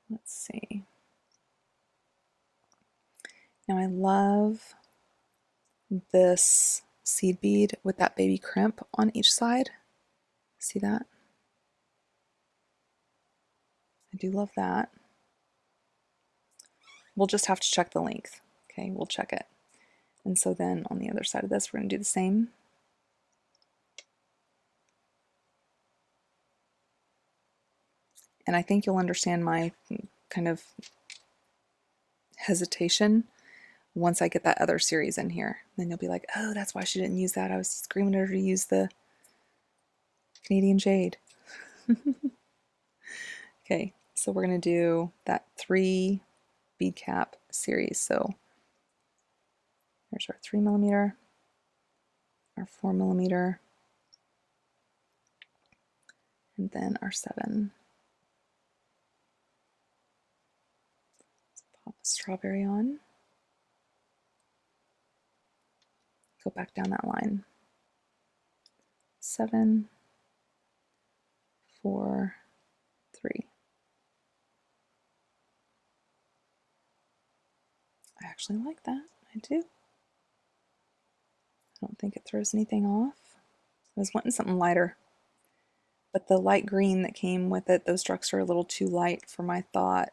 let's see. Now I love this seed bead with that baby crimp on each side. See that? I do love that. We'll just have to check the length. Okay, we'll check it. And so then on the other side of this, we're going to do the same. And I think you'll understand my kind of hesitation once I get that other series in here. Then you'll be like, oh, that's why she didn't use that. I was screaming at her to use the Canadian Jade. Okay, so we're going to do that 3 bead cap series. So there's our 3mm, our 4mm, and then our 7. Let's pop a strawberry on. Go back down that line. 7, 4, 3. I actually like that. I do. I don't think it throws anything off. I was wanting something lighter. But the light green that came with it, those drugs are a little too light for my thought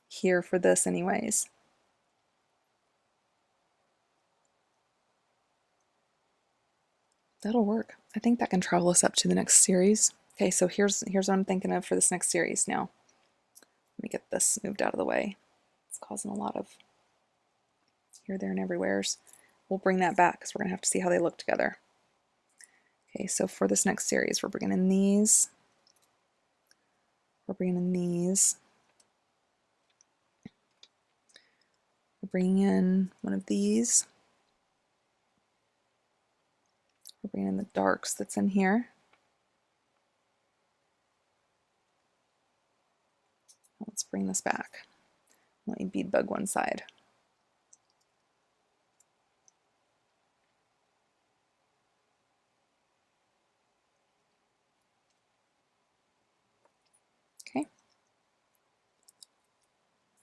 here for this anyways. That'll work. I think that can travel us up to the next series. Okay, so here's what I'm thinking of for this next series now. Let me get this moved out of the way. It's causing a lot of here, there, and everywheres. We'll bring that back because we're going to have to see how they look together. Okay, so for this next series, we're bringing in these. We're bringing in these. We're bringing in one of these. We're bringing in the darks that's in here. Let's bring this back. Let me bead bug one side. Okay.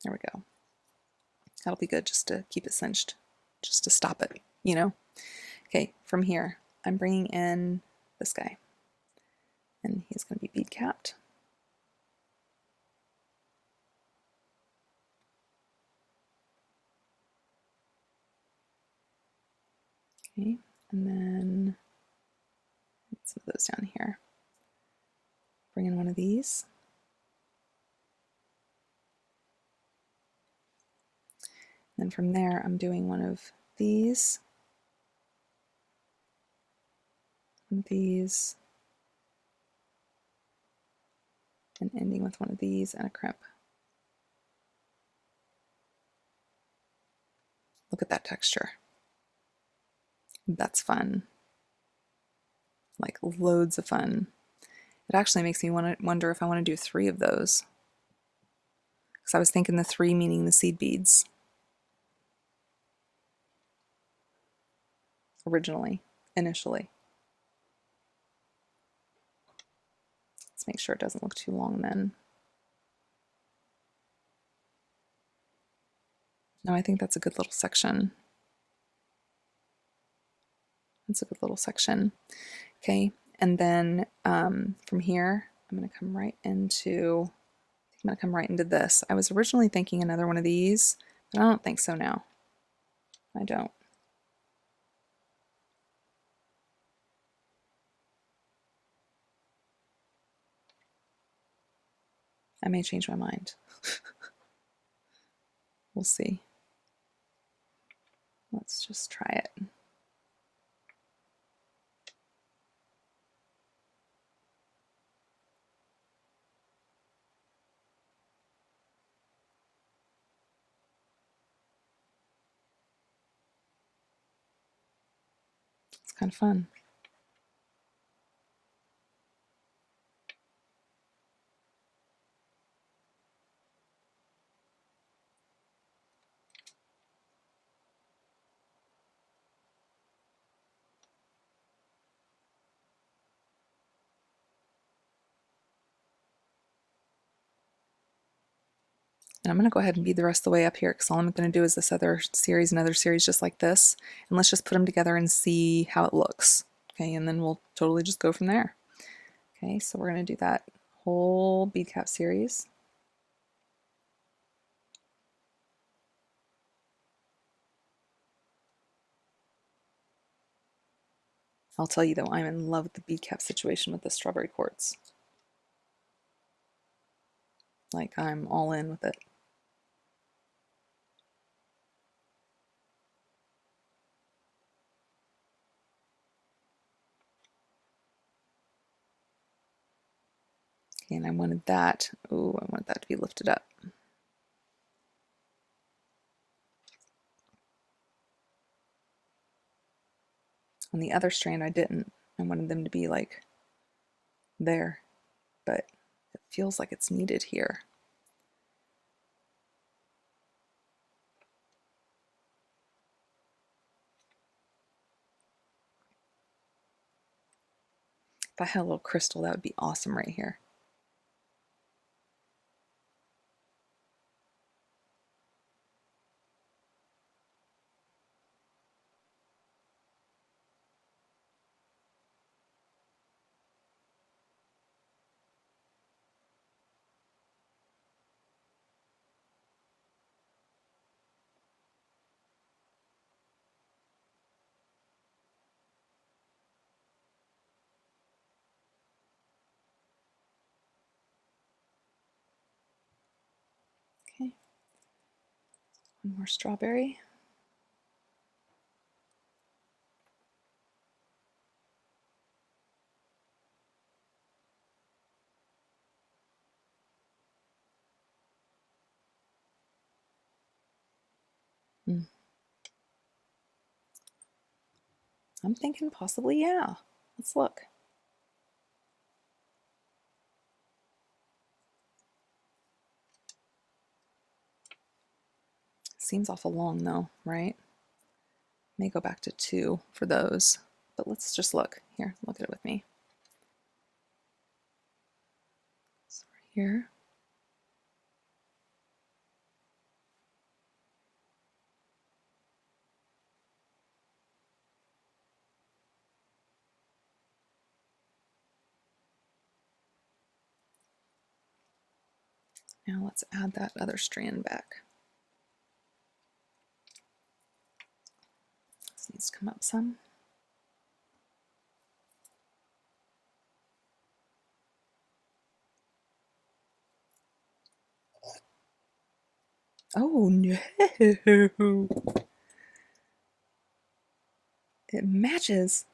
There we go. That'll be good just to keep it cinched, just to stop it, you know? Okay, from here, I'm bringing in this guy, and he's going to be bead capped. Okay, and then some of those down here. Bring in one of these. Then from there, I'm doing one of these, and these, and ending with one of these and a crimp. Look at that texture. That's fun. Like loads of fun. It actually makes me wonder if I want to do 3 of those. Because I was thinking the 3 meaning the seed beads. Initially. Let's make sure it doesn't look too long then. No, I think that's a good little section. That's a good little section. Okay, and then from here, I'm going to come right into, this. I was originally thinking another one of these, but I don't think so now. I don't. I may change my mind. We'll see. Let's just try it. It's kind of fun. And I'm going to go ahead and bead the rest of the way up here because all I'm going to do is this other series, another series just like this. And let's just put them together and see how it looks. Okay, and then we'll totally just go from there. Okay, so we're going to do that whole bead cap series. I'll tell you though, I'm in love with the bead cap situation with the strawberry quartz. Like I'm all in with it. Okay, and I wanted that, I want that to be lifted up. On the other strand I didn't. I wanted them to be like there, but it feels like it's needed here. If I had a little crystal, that would be awesome right here. One more strawberry. I'm thinking possibly, yeah. Let's look. Seems awful long though, right? May go back to 2 for those, but let's just look. Here, look at it with me. So right here. Now let's add that other strand back. This needs to come up some. Oh no! It matches.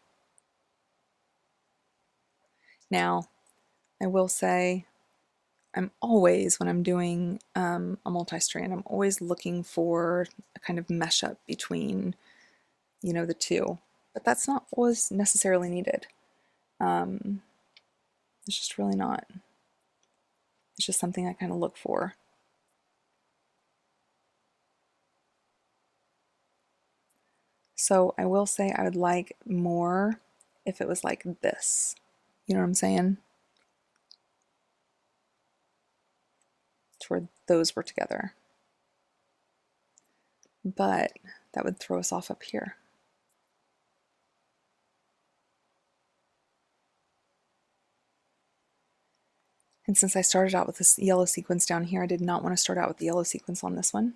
Now, I will say, I'm always, when I'm doing a multi-strand, I'm always looking for a kind of mesh up between, you know, the two. But that's not always necessarily needed. It's just really not. It's just something I kind of look for. So I will say I would like more if it was like this. You know what I'm saying? To where those were together. But that would throw us off up here. And since I started out with this yellow sequence down here, I did not want to start out with the yellow sequence on this one.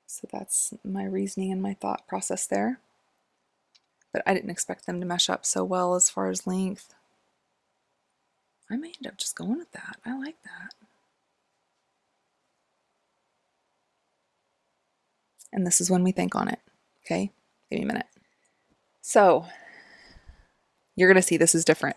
So that's my reasoning and my thought process there. But I didn't expect them to mesh up so well as far as length. I may end up just going with that. I like that. And this is when we think on it. Okay, give me a minute. So you're gonna see this is different.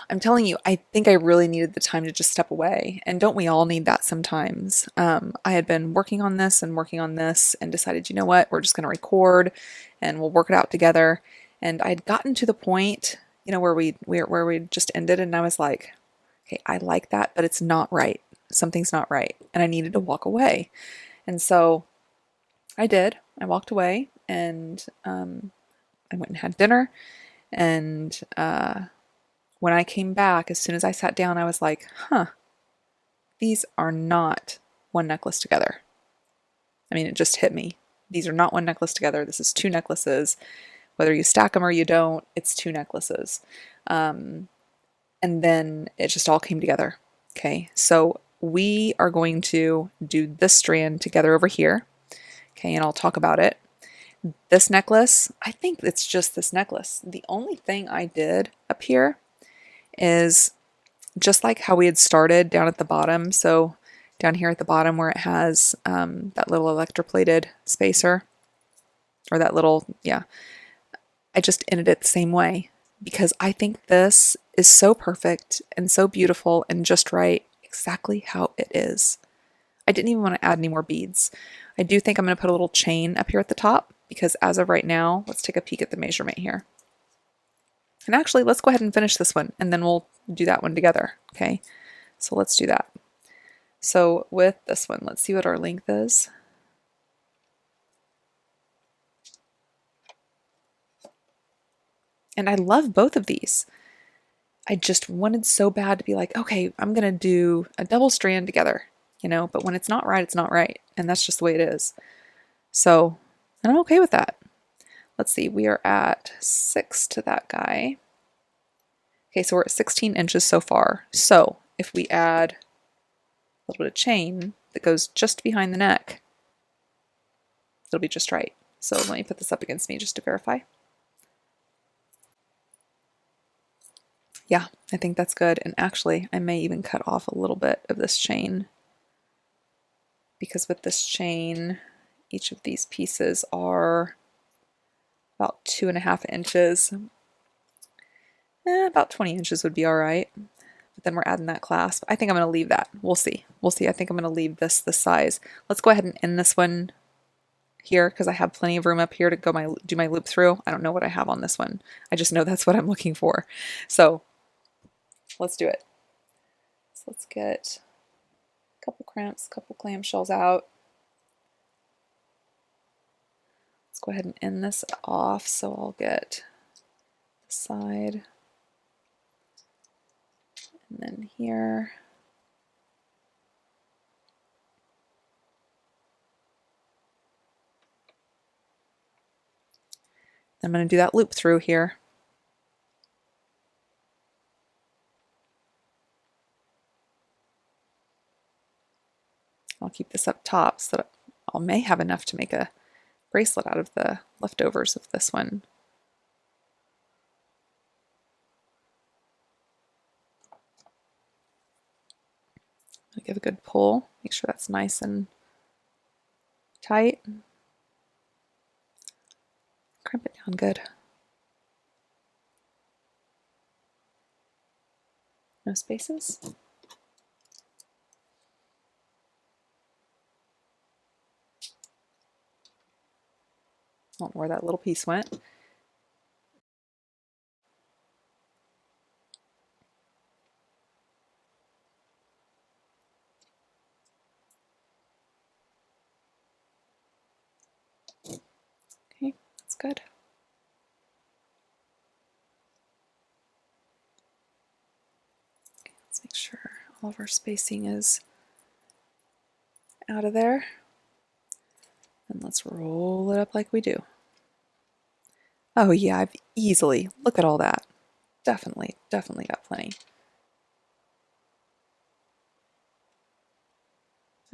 I'm telling you, I think I really needed the time to just step away. And don't we all need that sometimes? I had been working on this and decided, you know what, we're just going to record and we'll work it out together. And I'd gotten to the point, you know, where we just ended, and I was like, okay, I like that, but it's not right. Something's not right. And I needed to walk away. And so I did. I walked away and I went and had dinner. And when I came back, as soon as I sat down, I was like, huh, these are not one necklace together. I mean, it just hit me. These are not one necklace together. This is 2 necklaces. Whether you stack them or you don't, it's 2 necklaces. And then it just all came together. Okay, so we are going to do this strand together over here. Okay, and I'll talk about it. This necklace, I think it's just this necklace. The only thing I did up here is just like how we had started down at the bottom. So down here at the bottom where it has that little electroplated spacer, or that little, yeah, I just ended it the same way because I think this is so perfect and so beautiful and just right, exactly how it is. I didn't even want to add any more beads. I do think I'm going to put a little chain up here at the top because as of right now, let's take a peek at the measurement here. And actually, let's go ahead and finish this one, and then we'll do that one together, okay? So let's do that. So with this one, let's see what our length is. And I love both of these. I just wanted so bad to be like, okay, I'm going to do a double strand together, you know? But when it's not right, it's not right. And that's just the way it is. So, and I'm okay with that. Let's see, we are at 6 to that guy. Okay, so we're at 16 inches so far. So if we add a little bit of chain that goes just behind the neck, it'll be just right. So let me put this up against me just to verify. Yeah, I think that's good. And actually, I may even cut off a little bit of this chain because with this chain, each of these pieces are about 2.5 inches. About 20 inches would be all right. But then we're adding that clasp. I think I'm going to leave that. We'll see. We'll see. I think I'm going to leave this size. Let's go ahead and end this one here because I have plenty of room up here to go do my loop through. I don't know what I have on this one. I just know that's what I'm looking for. So let's do it. So let's get a couple crimps, a couple clamshells out. Let's go ahead and end this off. So I'll get the side and then here. I'm going to do that loop through here. I'll keep this up top so that I may have enough to make a bracelet out of the leftovers of this one. I'll give a good pull, make sure that's nice and tight. Crimp it down good. No spaces. I don't know where that little piece went. Okay, that's good. Okay, let's make sure all of our spacing is out of there. And let's roll it up like we do. Oh yeah, I've easily, look at all that. Definitely got plenty.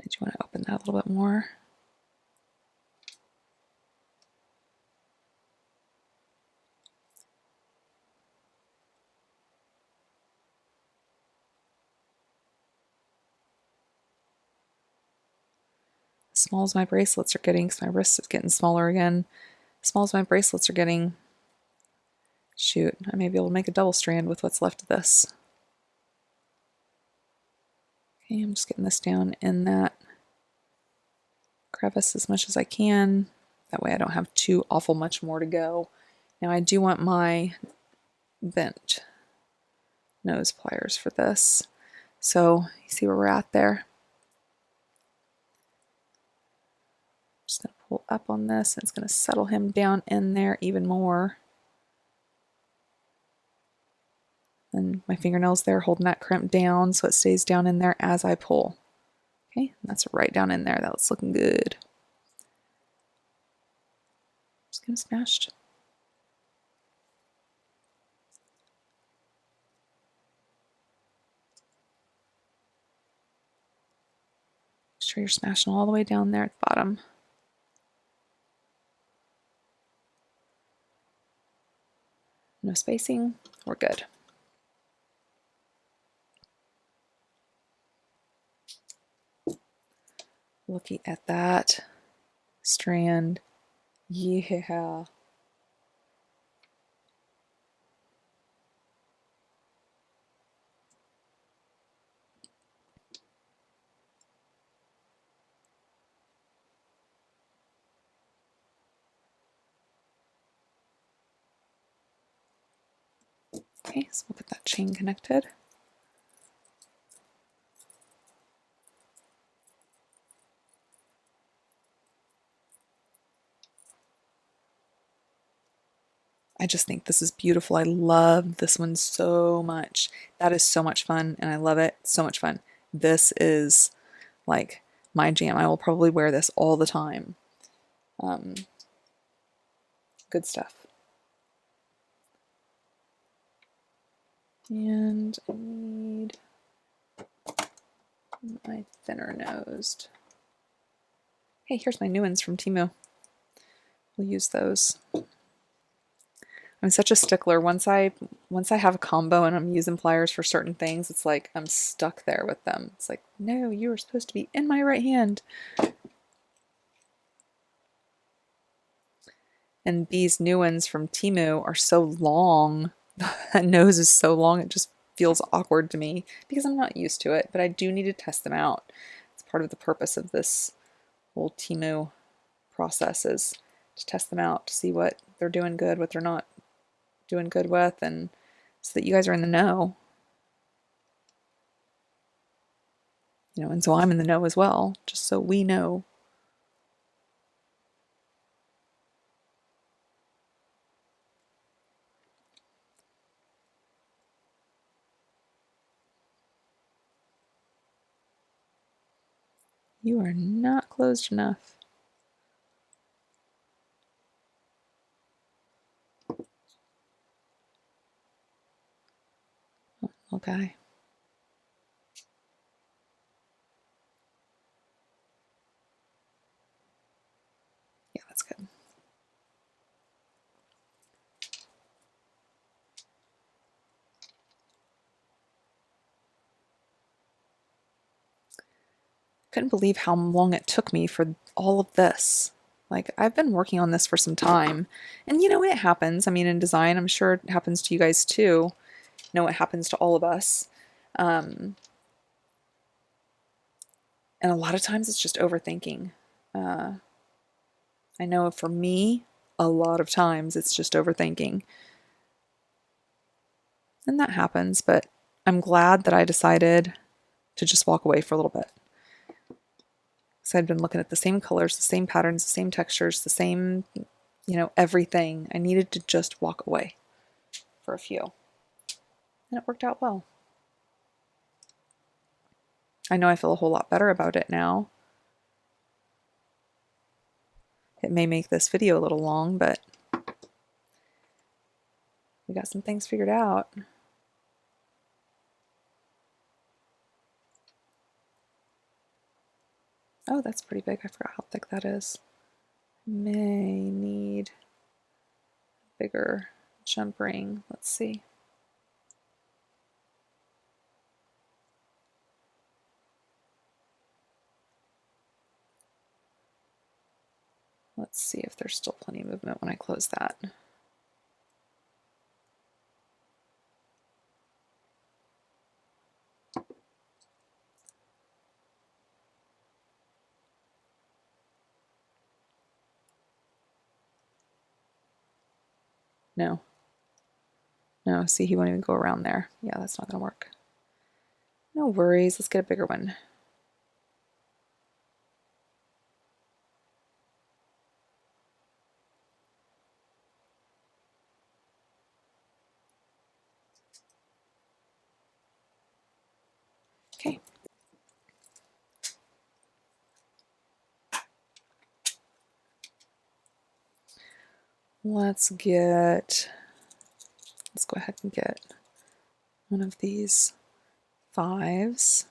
I do want to open that a little bit more. As small as my bracelets are getting, because my wrist is getting smaller again. As small as my bracelets are getting, shoot, I may be able to make a double strand with what's left of this. Okay, I'm just getting this down in that crevice as much as I can. That way I don't have too awful much more to go. Now I do want my bent nose pliers for this. So you see where we're at there? Just going to pull up on this and it's going to settle him down in there even more. And my fingernails there holding that crimp down so it stays down in there as I pull. Okay, and that's right down in there. That's looking good. Just getting smashed. Make sure you're smashing all the way down there at the bottom. No spacing, we're good. Looking at that strand, yeah. Okay, so we'll get that chain connected. I just think this is beautiful. I love this one so much. That is so much fun and I love it. So much fun. This is like my jam. I will probably wear this all the time. Good stuff. And I need my thinner nosed. Hey, here's my new ones from Temu. We'll use those. I'm such a stickler. Once I have a combo and I'm using pliers for certain things, it's like I'm stuck there with them. It's like, no, you were supposed to be in my right hand. And these new ones from Temu are so long. That nose is so long, it just feels awkward to me because I'm not used to it, but I do need to test them out. It's part of the purpose of this whole Temu process is to test them out, to see what they're doing good, what they're not doing good with, and so that you guys are in the know. You know, and so I'm in the know as well, just so we know. You are not closed enough. Okay. Yeah, that's good. Couldn't believe how long it took me for all of this. Like, I've been working on this for some time. And you know, it happens. I mean, in design, I'm sure it happens to you guys too. You know, it happens to all of us. And a lot of times it's just overthinking. I know for me, a lot of times it's just overthinking. And that happens, but I'm glad that I decided to just walk away for a little bit. So I'd been looking at the same colors, the same patterns, the same textures, the same, you know, everything. I needed to just walk away for a few. And it worked out well. I know I feel a whole lot better about it now. It may make this video a little long, but we got some things figured out. Oh, that's pretty big. I forgot how thick that is. May need a bigger jump ring. Let's see. Let's see if there's still plenty of movement when I close that. No. No, see, he won't even go around there. Yeah, that's not going to work. No worries. Let's get a bigger one. Okay. Let's go ahead and get one of these 5s.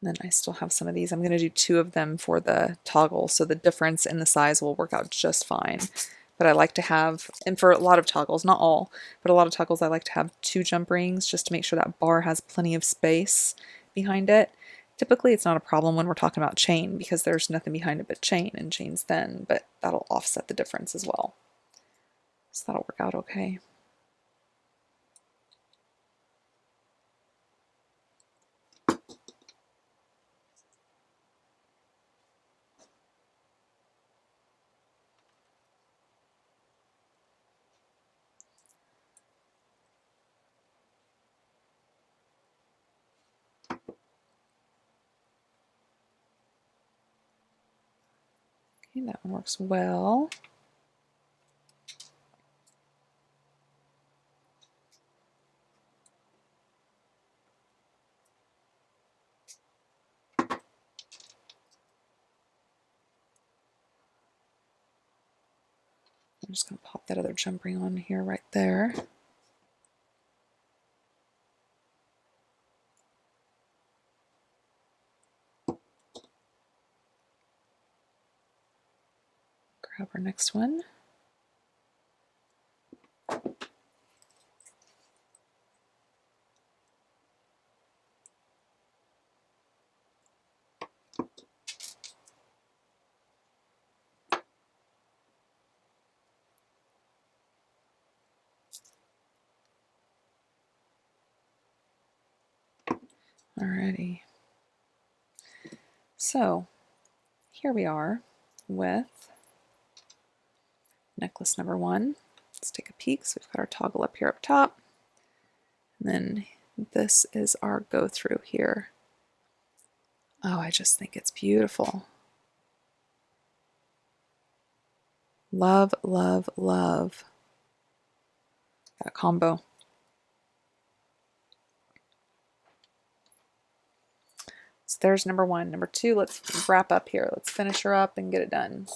And then I still have some of these. I'm going to do 2 of them for the toggle, so the difference in the size will work out just fine. But I like to have, and for a lot of toggles, not all, but a lot of toggles I like to have 2 jump rings just to make sure that bar has plenty of space behind it. Typically it's not a problem when we're talking about chain because there's nothing behind it but chain, and chain's thin, but that'll offset the difference as well. So that'll work out okay. Okay, that one works well. I'm just going to pop that other jump ring on here right there. Grab our next one. Alrighty. So here we are with necklace number 1. Let's take a peek. So we've got our toggle up here up top. And then this is our go through here. Oh, I just think it's beautiful. Love, love, love that combo. So there's number 1. Number 2, let's wrap up here. Let's finish her up and get it done.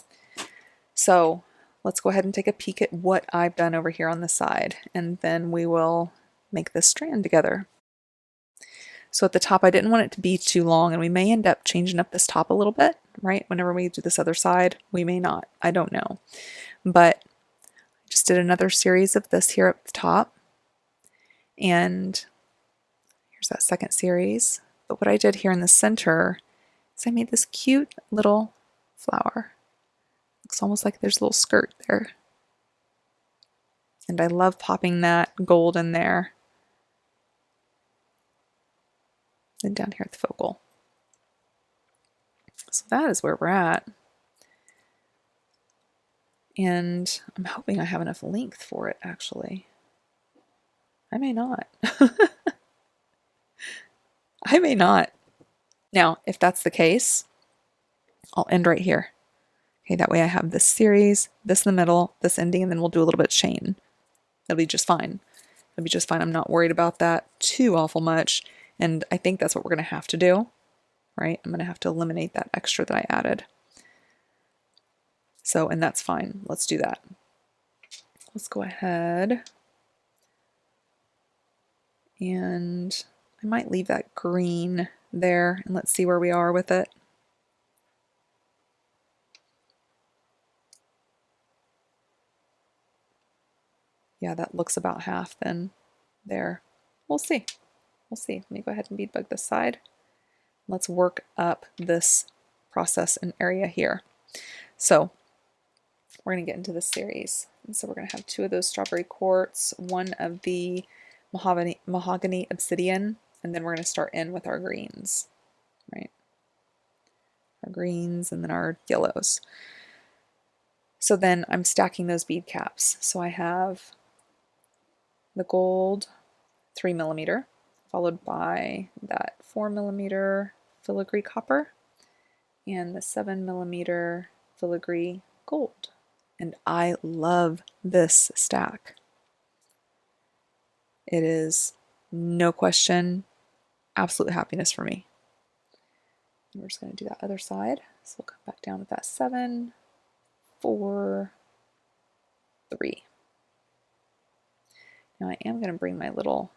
So let's go ahead and take a peek at what I've done over here on the side, and then we will make this strand together. So at the top, I didn't want it to be too long, and we may end up changing up this top a little bit, right? Whenever we do this other side, we may not. I don't know. But I just did another series of this here at the top, and here's that second series. But what I did here in the center is I made this cute little flower. Looks almost like there's a little skirt there. And I love popping that gold in there. And down here at the focal. So that is where we're at. And I'm hoping I have enough length for it, actually. I may not. I may not. Now, if that's the case, I'll end right here. Okay, that way I have this series, this in the middle, this ending, and then we'll do a little bit of chain. It'll be just fine. It'll be just fine. I'm not worried about that too awful much. And I think that's what we're going to have to do, right? I'm going to have to eliminate that extra that I added. So, and that's fine. Let's do that. Let's go ahead. And I might leave that green there, and let's see where we are with it. Yeah, that looks about half then there. We'll see. We'll see. Let me go ahead and bead bug this side. Let's work up this process and area here. So we're going to get into this series. And so we're going to have 2 of those strawberry quartz, 1 of the mahogany obsidian, and then we're going to start in with our greens, right? Our greens and then our yellows. So then I'm stacking those bead caps. So I have the gold 3mm, followed by that 4mm filigree copper and the 7mm filigree gold. And I love this stack. It is, no question, absolute happiness for me. And we're just going to do that other side. So we'll come back down with that 7, 4, 3. Now I am going to bring my little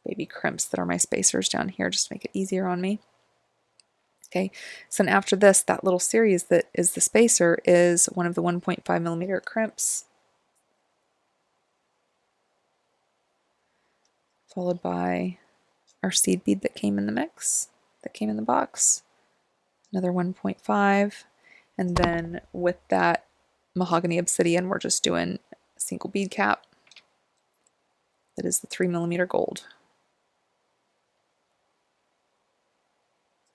baby crimps that are my spacers down here just to make it easier on me. Okay, so then after this, that little series that is the spacer is one of the 1.5mm crimps, followed by our seed bead that came in the mix, that came in the box, another 1.5, and then with that mahogany obsidian, we're just doing a single bead cap. That is the 3mm gold.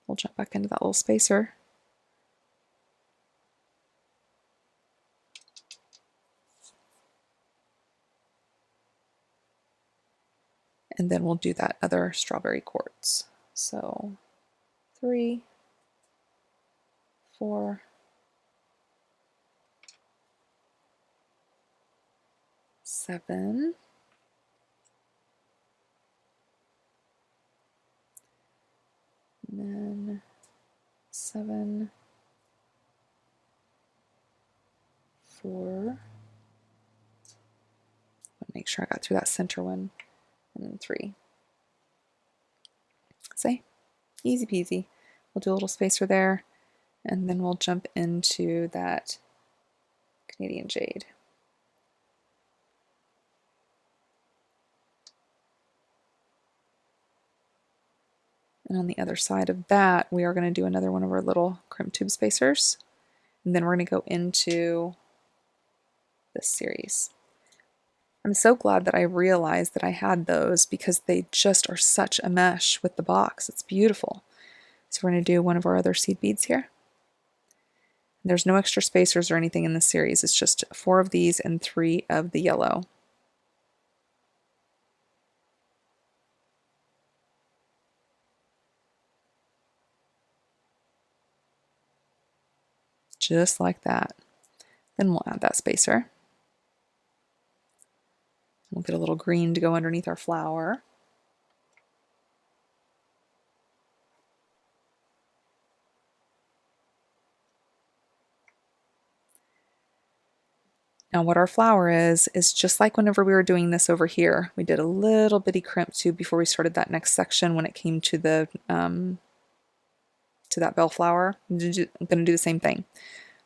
We'll jump back into that little spacer. And then we'll do that other strawberry quartz. So 3, 4, 7, and then 7, 4. Make sure I got through that center one, and then 3. See? Easy peasy. We'll do a little spacer there, and then we'll jump into that Canadian jade. And on the other side of that, we are going to do another one of our little crimp tube spacers. And then we're going to go into this series. I'm so glad that I realized that I had those because they just are such a mesh with the box. It's beautiful. So we're going to do one of our other seed beads here. There's no extra spacers or anything in this series. It's just 4 of these and 3 of the yellow. Just like that. Then we'll add that spacer. We'll get a little green to go underneath our flower. Now what our flower is just like whenever we were doing this over here. We did a little bitty crimp tube before we started that next section when it came to the to that bellflower. I'm going to do the same thing.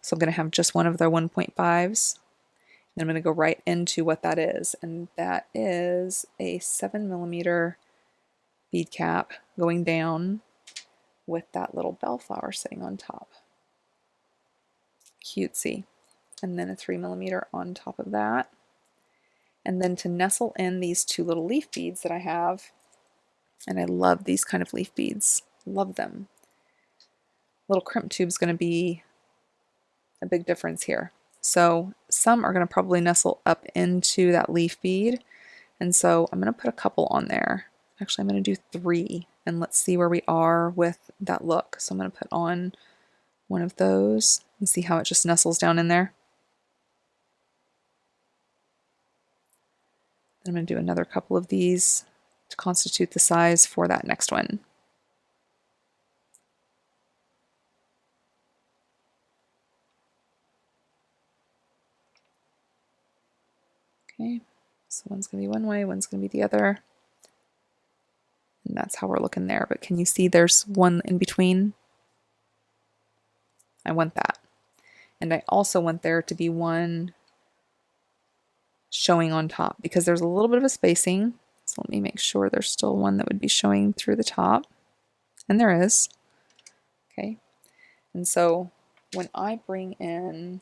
So I'm going to have just one of their 1.5s. And I'm going to go right into what that is. And that is a 7mm bead cap going down with that little bellflower sitting on top. Cutesy. And then a 3mm on top of that. And then to nestle in these 2 little leaf beads that I have, and I love these kind of leaf beads, love them. Little crimp tube is going to be a big difference here. So some are going to probably nestle up into that leaf bead, and so I'm going to put a couple on there. Actually, I'm going to do 3, and let's see where we are with that look. So I'm going to put on one of those and see how it just nestles down in there. I'm going to do another couple of these to constitute the size for that next one. Okay, so one's going to be one way, one's going to be the other. And that's how we're looking there. But can you see there's one in between? I want that. And I also want there to be one showing on top because there's a little bit of a spacing. So let me make sure there's still one that would be showing through the top. And there is. Okay. And so when I bring in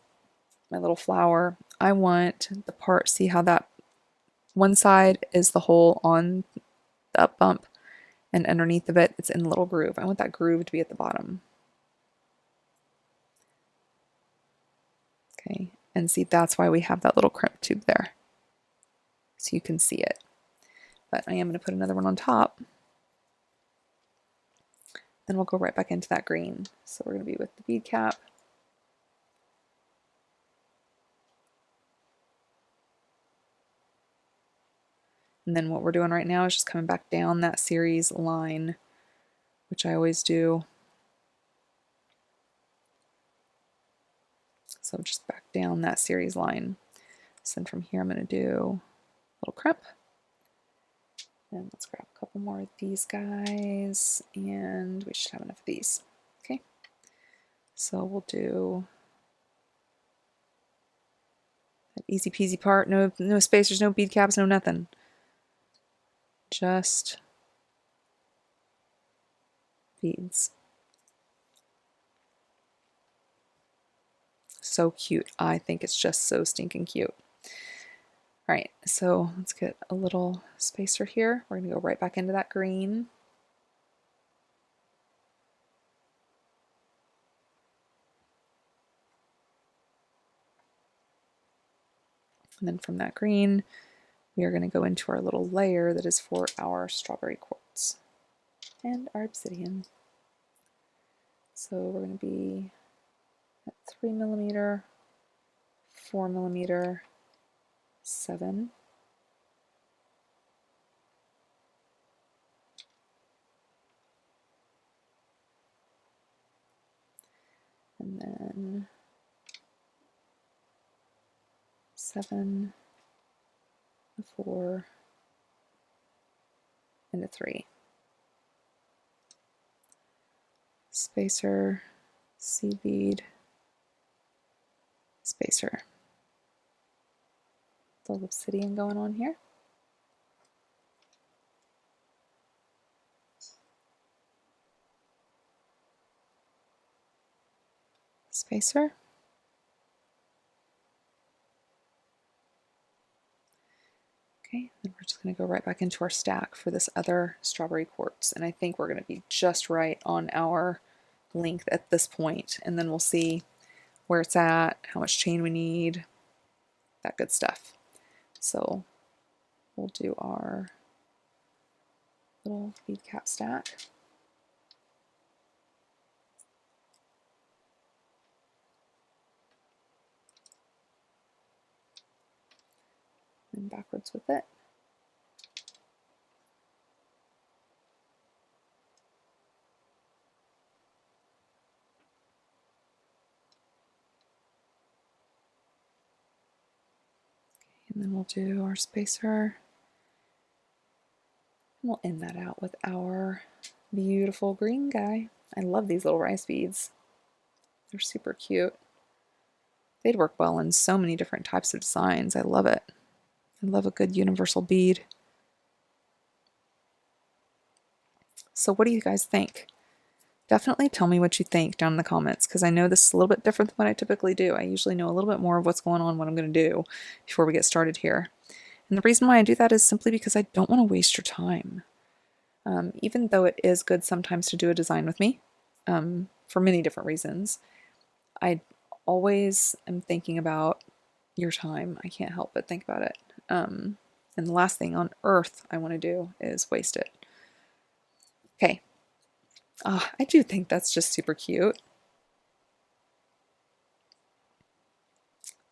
my little flower, I want the part, see how that one side is the hole on the up bump, and underneath of it, it's in a little groove. I want that groove to be at the bottom. Okay, and see, that's why we have that little crimp tube there. So you can see it. But I am going to put another one on top. Then we'll go right back into that green. So we're going to be with the bead cap. And then what we're doing right now is just coming back down that series line, which I always do. So just back down that series line. So then from here I'm going to do a little crimp. And let's grab a couple more of these guys, and we should have enough of these. Okay, so we'll do an easy peasy part, no spacers, no bead caps, no nothing. Just beads. So cute. I think it's just so stinking cute. All right, so let's get a little spacer here. We're going to go right back into that green. And then from that green, we are going to go into our little layer that is for our strawberry quartz and our obsidian. So we're going to be at 3mm, 4mm, 7. And then 7, a 4, and a 3. Spacer, seed bead, spacer. A little obsidian going on here. Spacer. Okay, then we're just going to go right back into our stack for this other strawberry quartz, and I think we're going to be just right on our length at this point, and then we'll see where it's at, how much chain we need, that good stuff. So we'll do our little bead cap stack. And backwards with it. And then we'll do our spacer. And we'll end that out with our beautiful green guy. I love these little rice beads. They're super cute. They'd work well in so many different types of designs. I love it. I love a good universal bead. So what do you guys think? Definitely tell me what you think down in the comments, because I know this is a little bit different than what I typically do. I usually know a little bit more of what's going on, what I'm going to do before we get started here. And the reason why I do that is simply because I don't want to waste your time. Even though it is good sometimes to do a design with me, for many different reasons, I always am thinking about your time. I can't help but think about it. And the last thing on earth I want to do is waste it. Okay. I do think that's just super cute.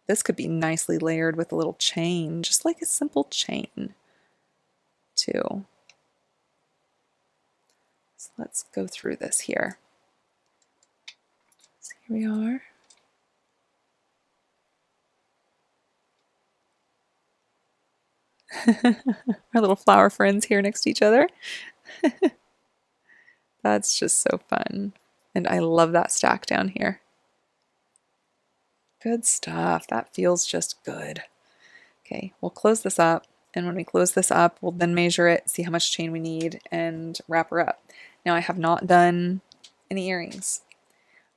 This could be nicely layered with a little chain, just like a simple chain, too. So let's go through this here. So here we are. Our little flower friends here next to each other. That's just so fun. And I love that stack down here. Good stuff. That feels just good. Okay, we'll close this up. And when we close this up, we'll then measure it, see how much chain we need, and wrap her up. Now, I have not done any earrings.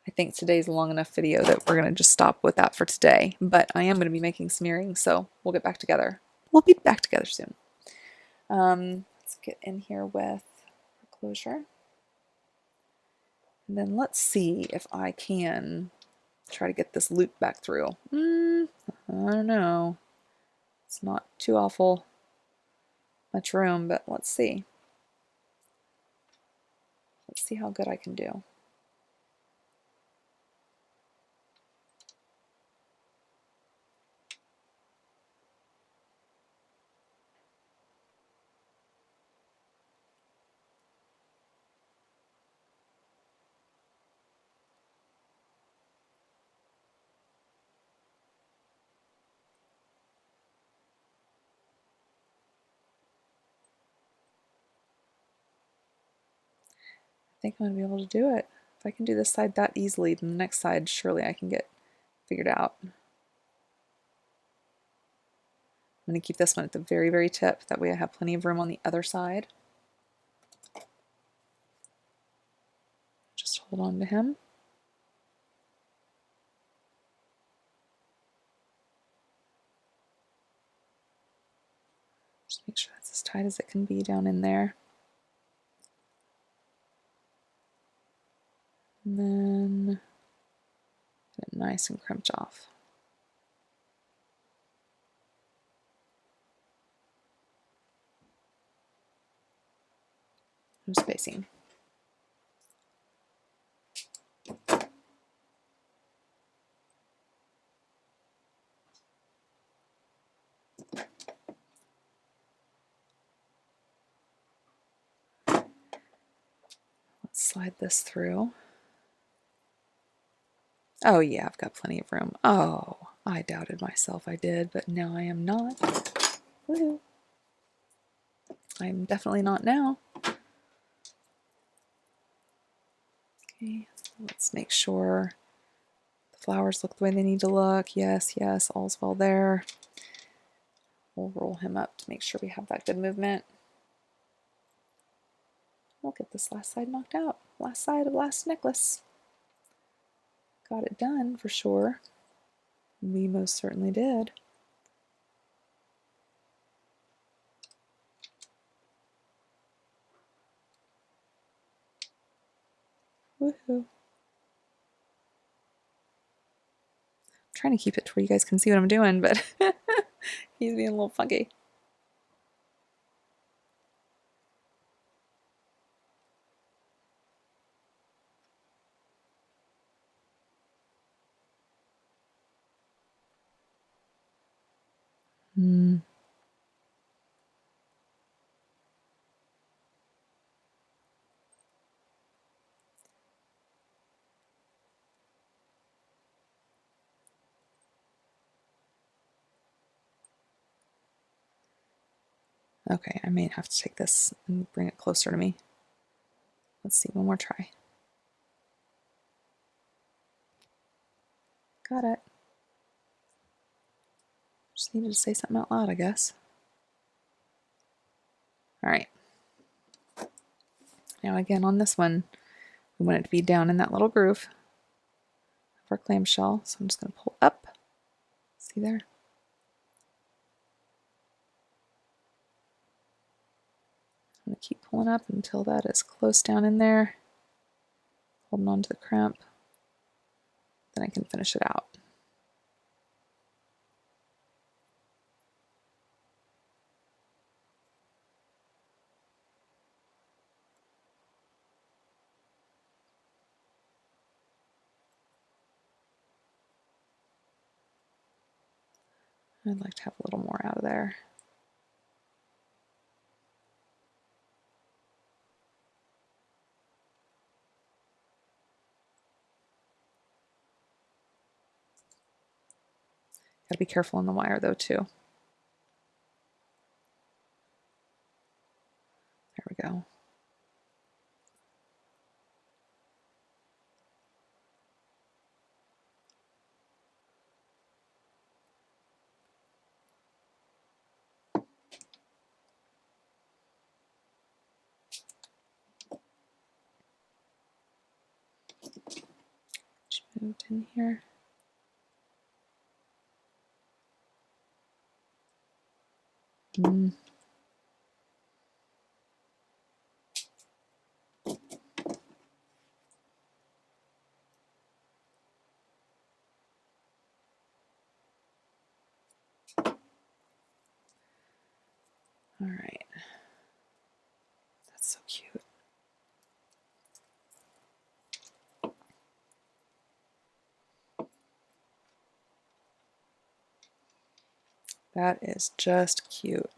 I think today's a long enough video that we're going to just stop with that for today. But I am going to be making some earrings, so we'll get back together. We'll be back together soon. Let's get in here with closure. And then let's see if I can try to get this loop back through. I don't know. It's not too awful much room, but let's see. Let's see how good I can do. I think I'm going to be able to do it. If I can do this side that easily, then the next side surely I can get figured out. I'm going to keep this one at the very, very tip. That way I have plenty of room on the other side. Just hold on to him. Just make sure that's as tight as it can be down in there. And then get it nice and crimped off. No spacing. Let's slide this through. Oh yeah, I've got plenty of room. Oh, I doubted myself I did, but now I am not. Woohoo. I'm definitely not now. Okay, let's make sure the flowers look the way they need to look. Yes, yes, all's well there. We'll roll him up to make sure we have that good movement. We'll get this last side knocked out. Last side of last necklace. Got it done for sure. We most certainly did. Woohoo. I'm trying to keep it to where you guys can see what I'm doing, but he's being a little funky. Hmm. Okay, I may have to take this and bring it closer to me. Let's see, one more try. Got it. Just needed to say something out loud, I guess. All right. Now again on this one, we want it to be down in that little groove of our clamshell. So I'm just going to pull up. See there? I'm going to keep pulling up until that is close down in there. Holding on to the crimp. Then I can finish it out. I'd like to have a little more out of there. Gotta be careful on the wire though too. There we go. Just moved in here. All right. That's so cute. That is just cute.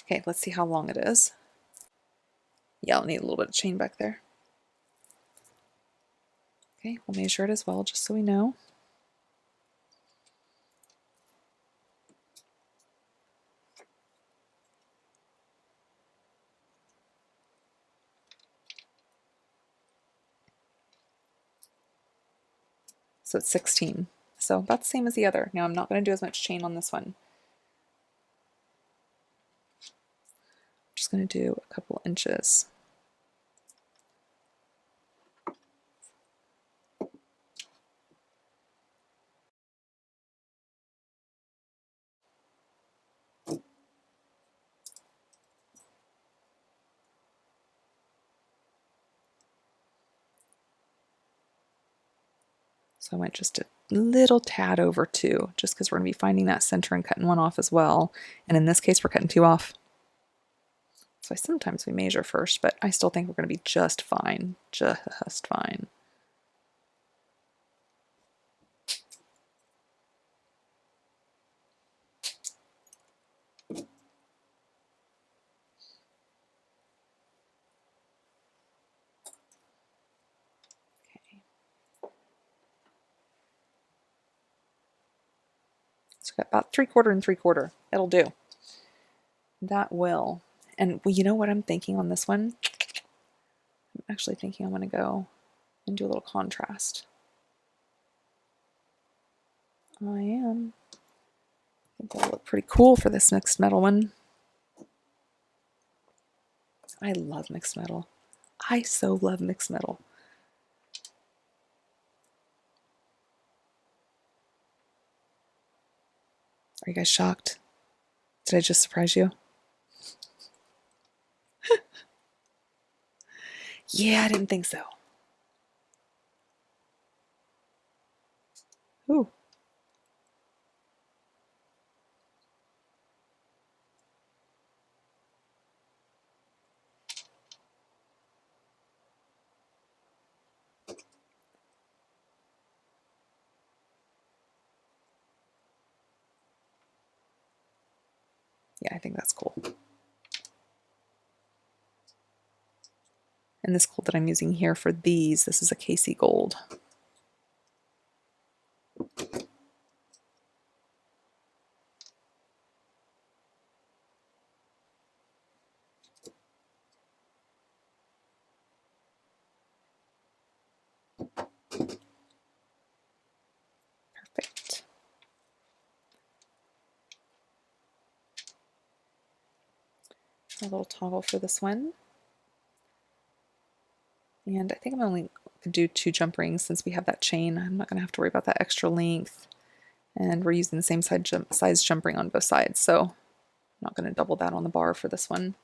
Okay, let's see how long it is. Yeah, I'll need a little bit of chain back there. Okay, we'll measure it as well, just so we know. So it's 16. So about the same as the other. Now I'm not going to do as much chain on this one. I'm just going to do a couple inches. So I went just a little tad over 2, just because we're going to be finding that center and cutting one off as well. And in this case, we're cutting 2 off. So sometimes we measure first, but I still think we're going to be just fine. Just fine. So got about 3/4 and 3/4. It'll do. That will. And well, you know what I'm thinking on this one? I'm actually thinking I'm going to go and do a little contrast. I am. I think that'll look pretty cool for this mixed metal one. I love mixed metal. I so love mixed metal. Are you guys shocked? Did I just surprise you? Yeah, I didn't think so. Yeah, I think that's cool. And this gold that I'm using here for these, this is a Casey gold. Perfect. A little toggle for this one. And I think I'm only going to do 2 jump rings since we have that chain. I'm not going to have to worry about that extra length. And we're using the same size jump ring on both sides, so I'm not going to double that on the bar for this one.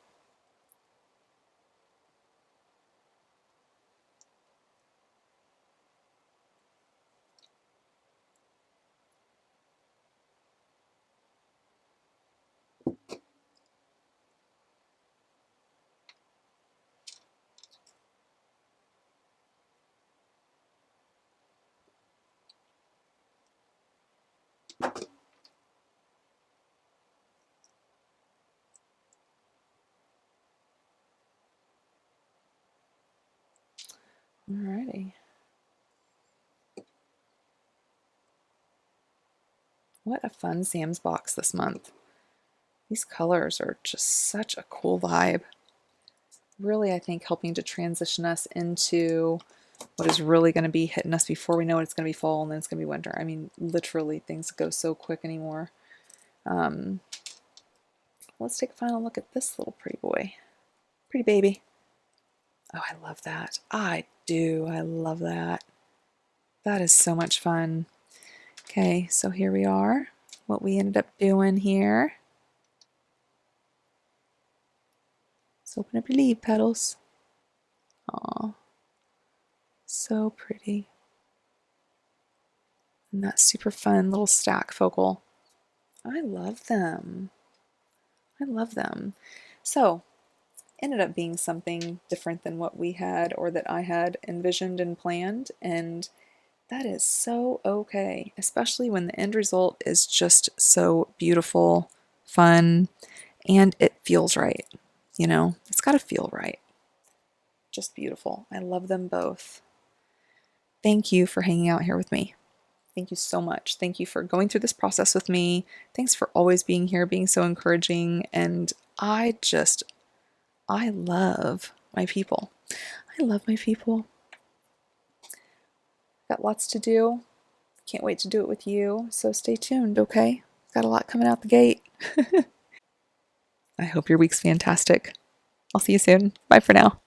Alrighty. What a fun Sam's box this month. These colors are just such a cool vibe. Really, I think helping to transition us into what is really going to be hitting us before we know it. It's going to be fall and then it's going to be winter. I mean, literally, things go so quick anymore. Let's take a final look at this little pretty boy. Pretty baby. Oh, I love that. I do. I love that. That is so much fun. Okay, so here we are. What we ended up doing here. Let's open up your leaf petals. Aw, so pretty. And that super fun little stack focal. I love them. I love them. So, ended up being something different than what we had or that I had envisioned and planned, and that is so okay, especially when the end result is just so beautiful, fun, and it feels right. You know, it's got to feel right. Just beautiful. I love them both. Thank you for hanging out here with me. Thank you so much. Thank you for going through this process with me. Thanks for always being here, being so encouraging, and I love my people. I love my people. Got lots to do. Can't wait to do it with you. So stay tuned, okay? Got a lot coming out the gate. I hope your week's fantastic. I'll see you soon. Bye for now.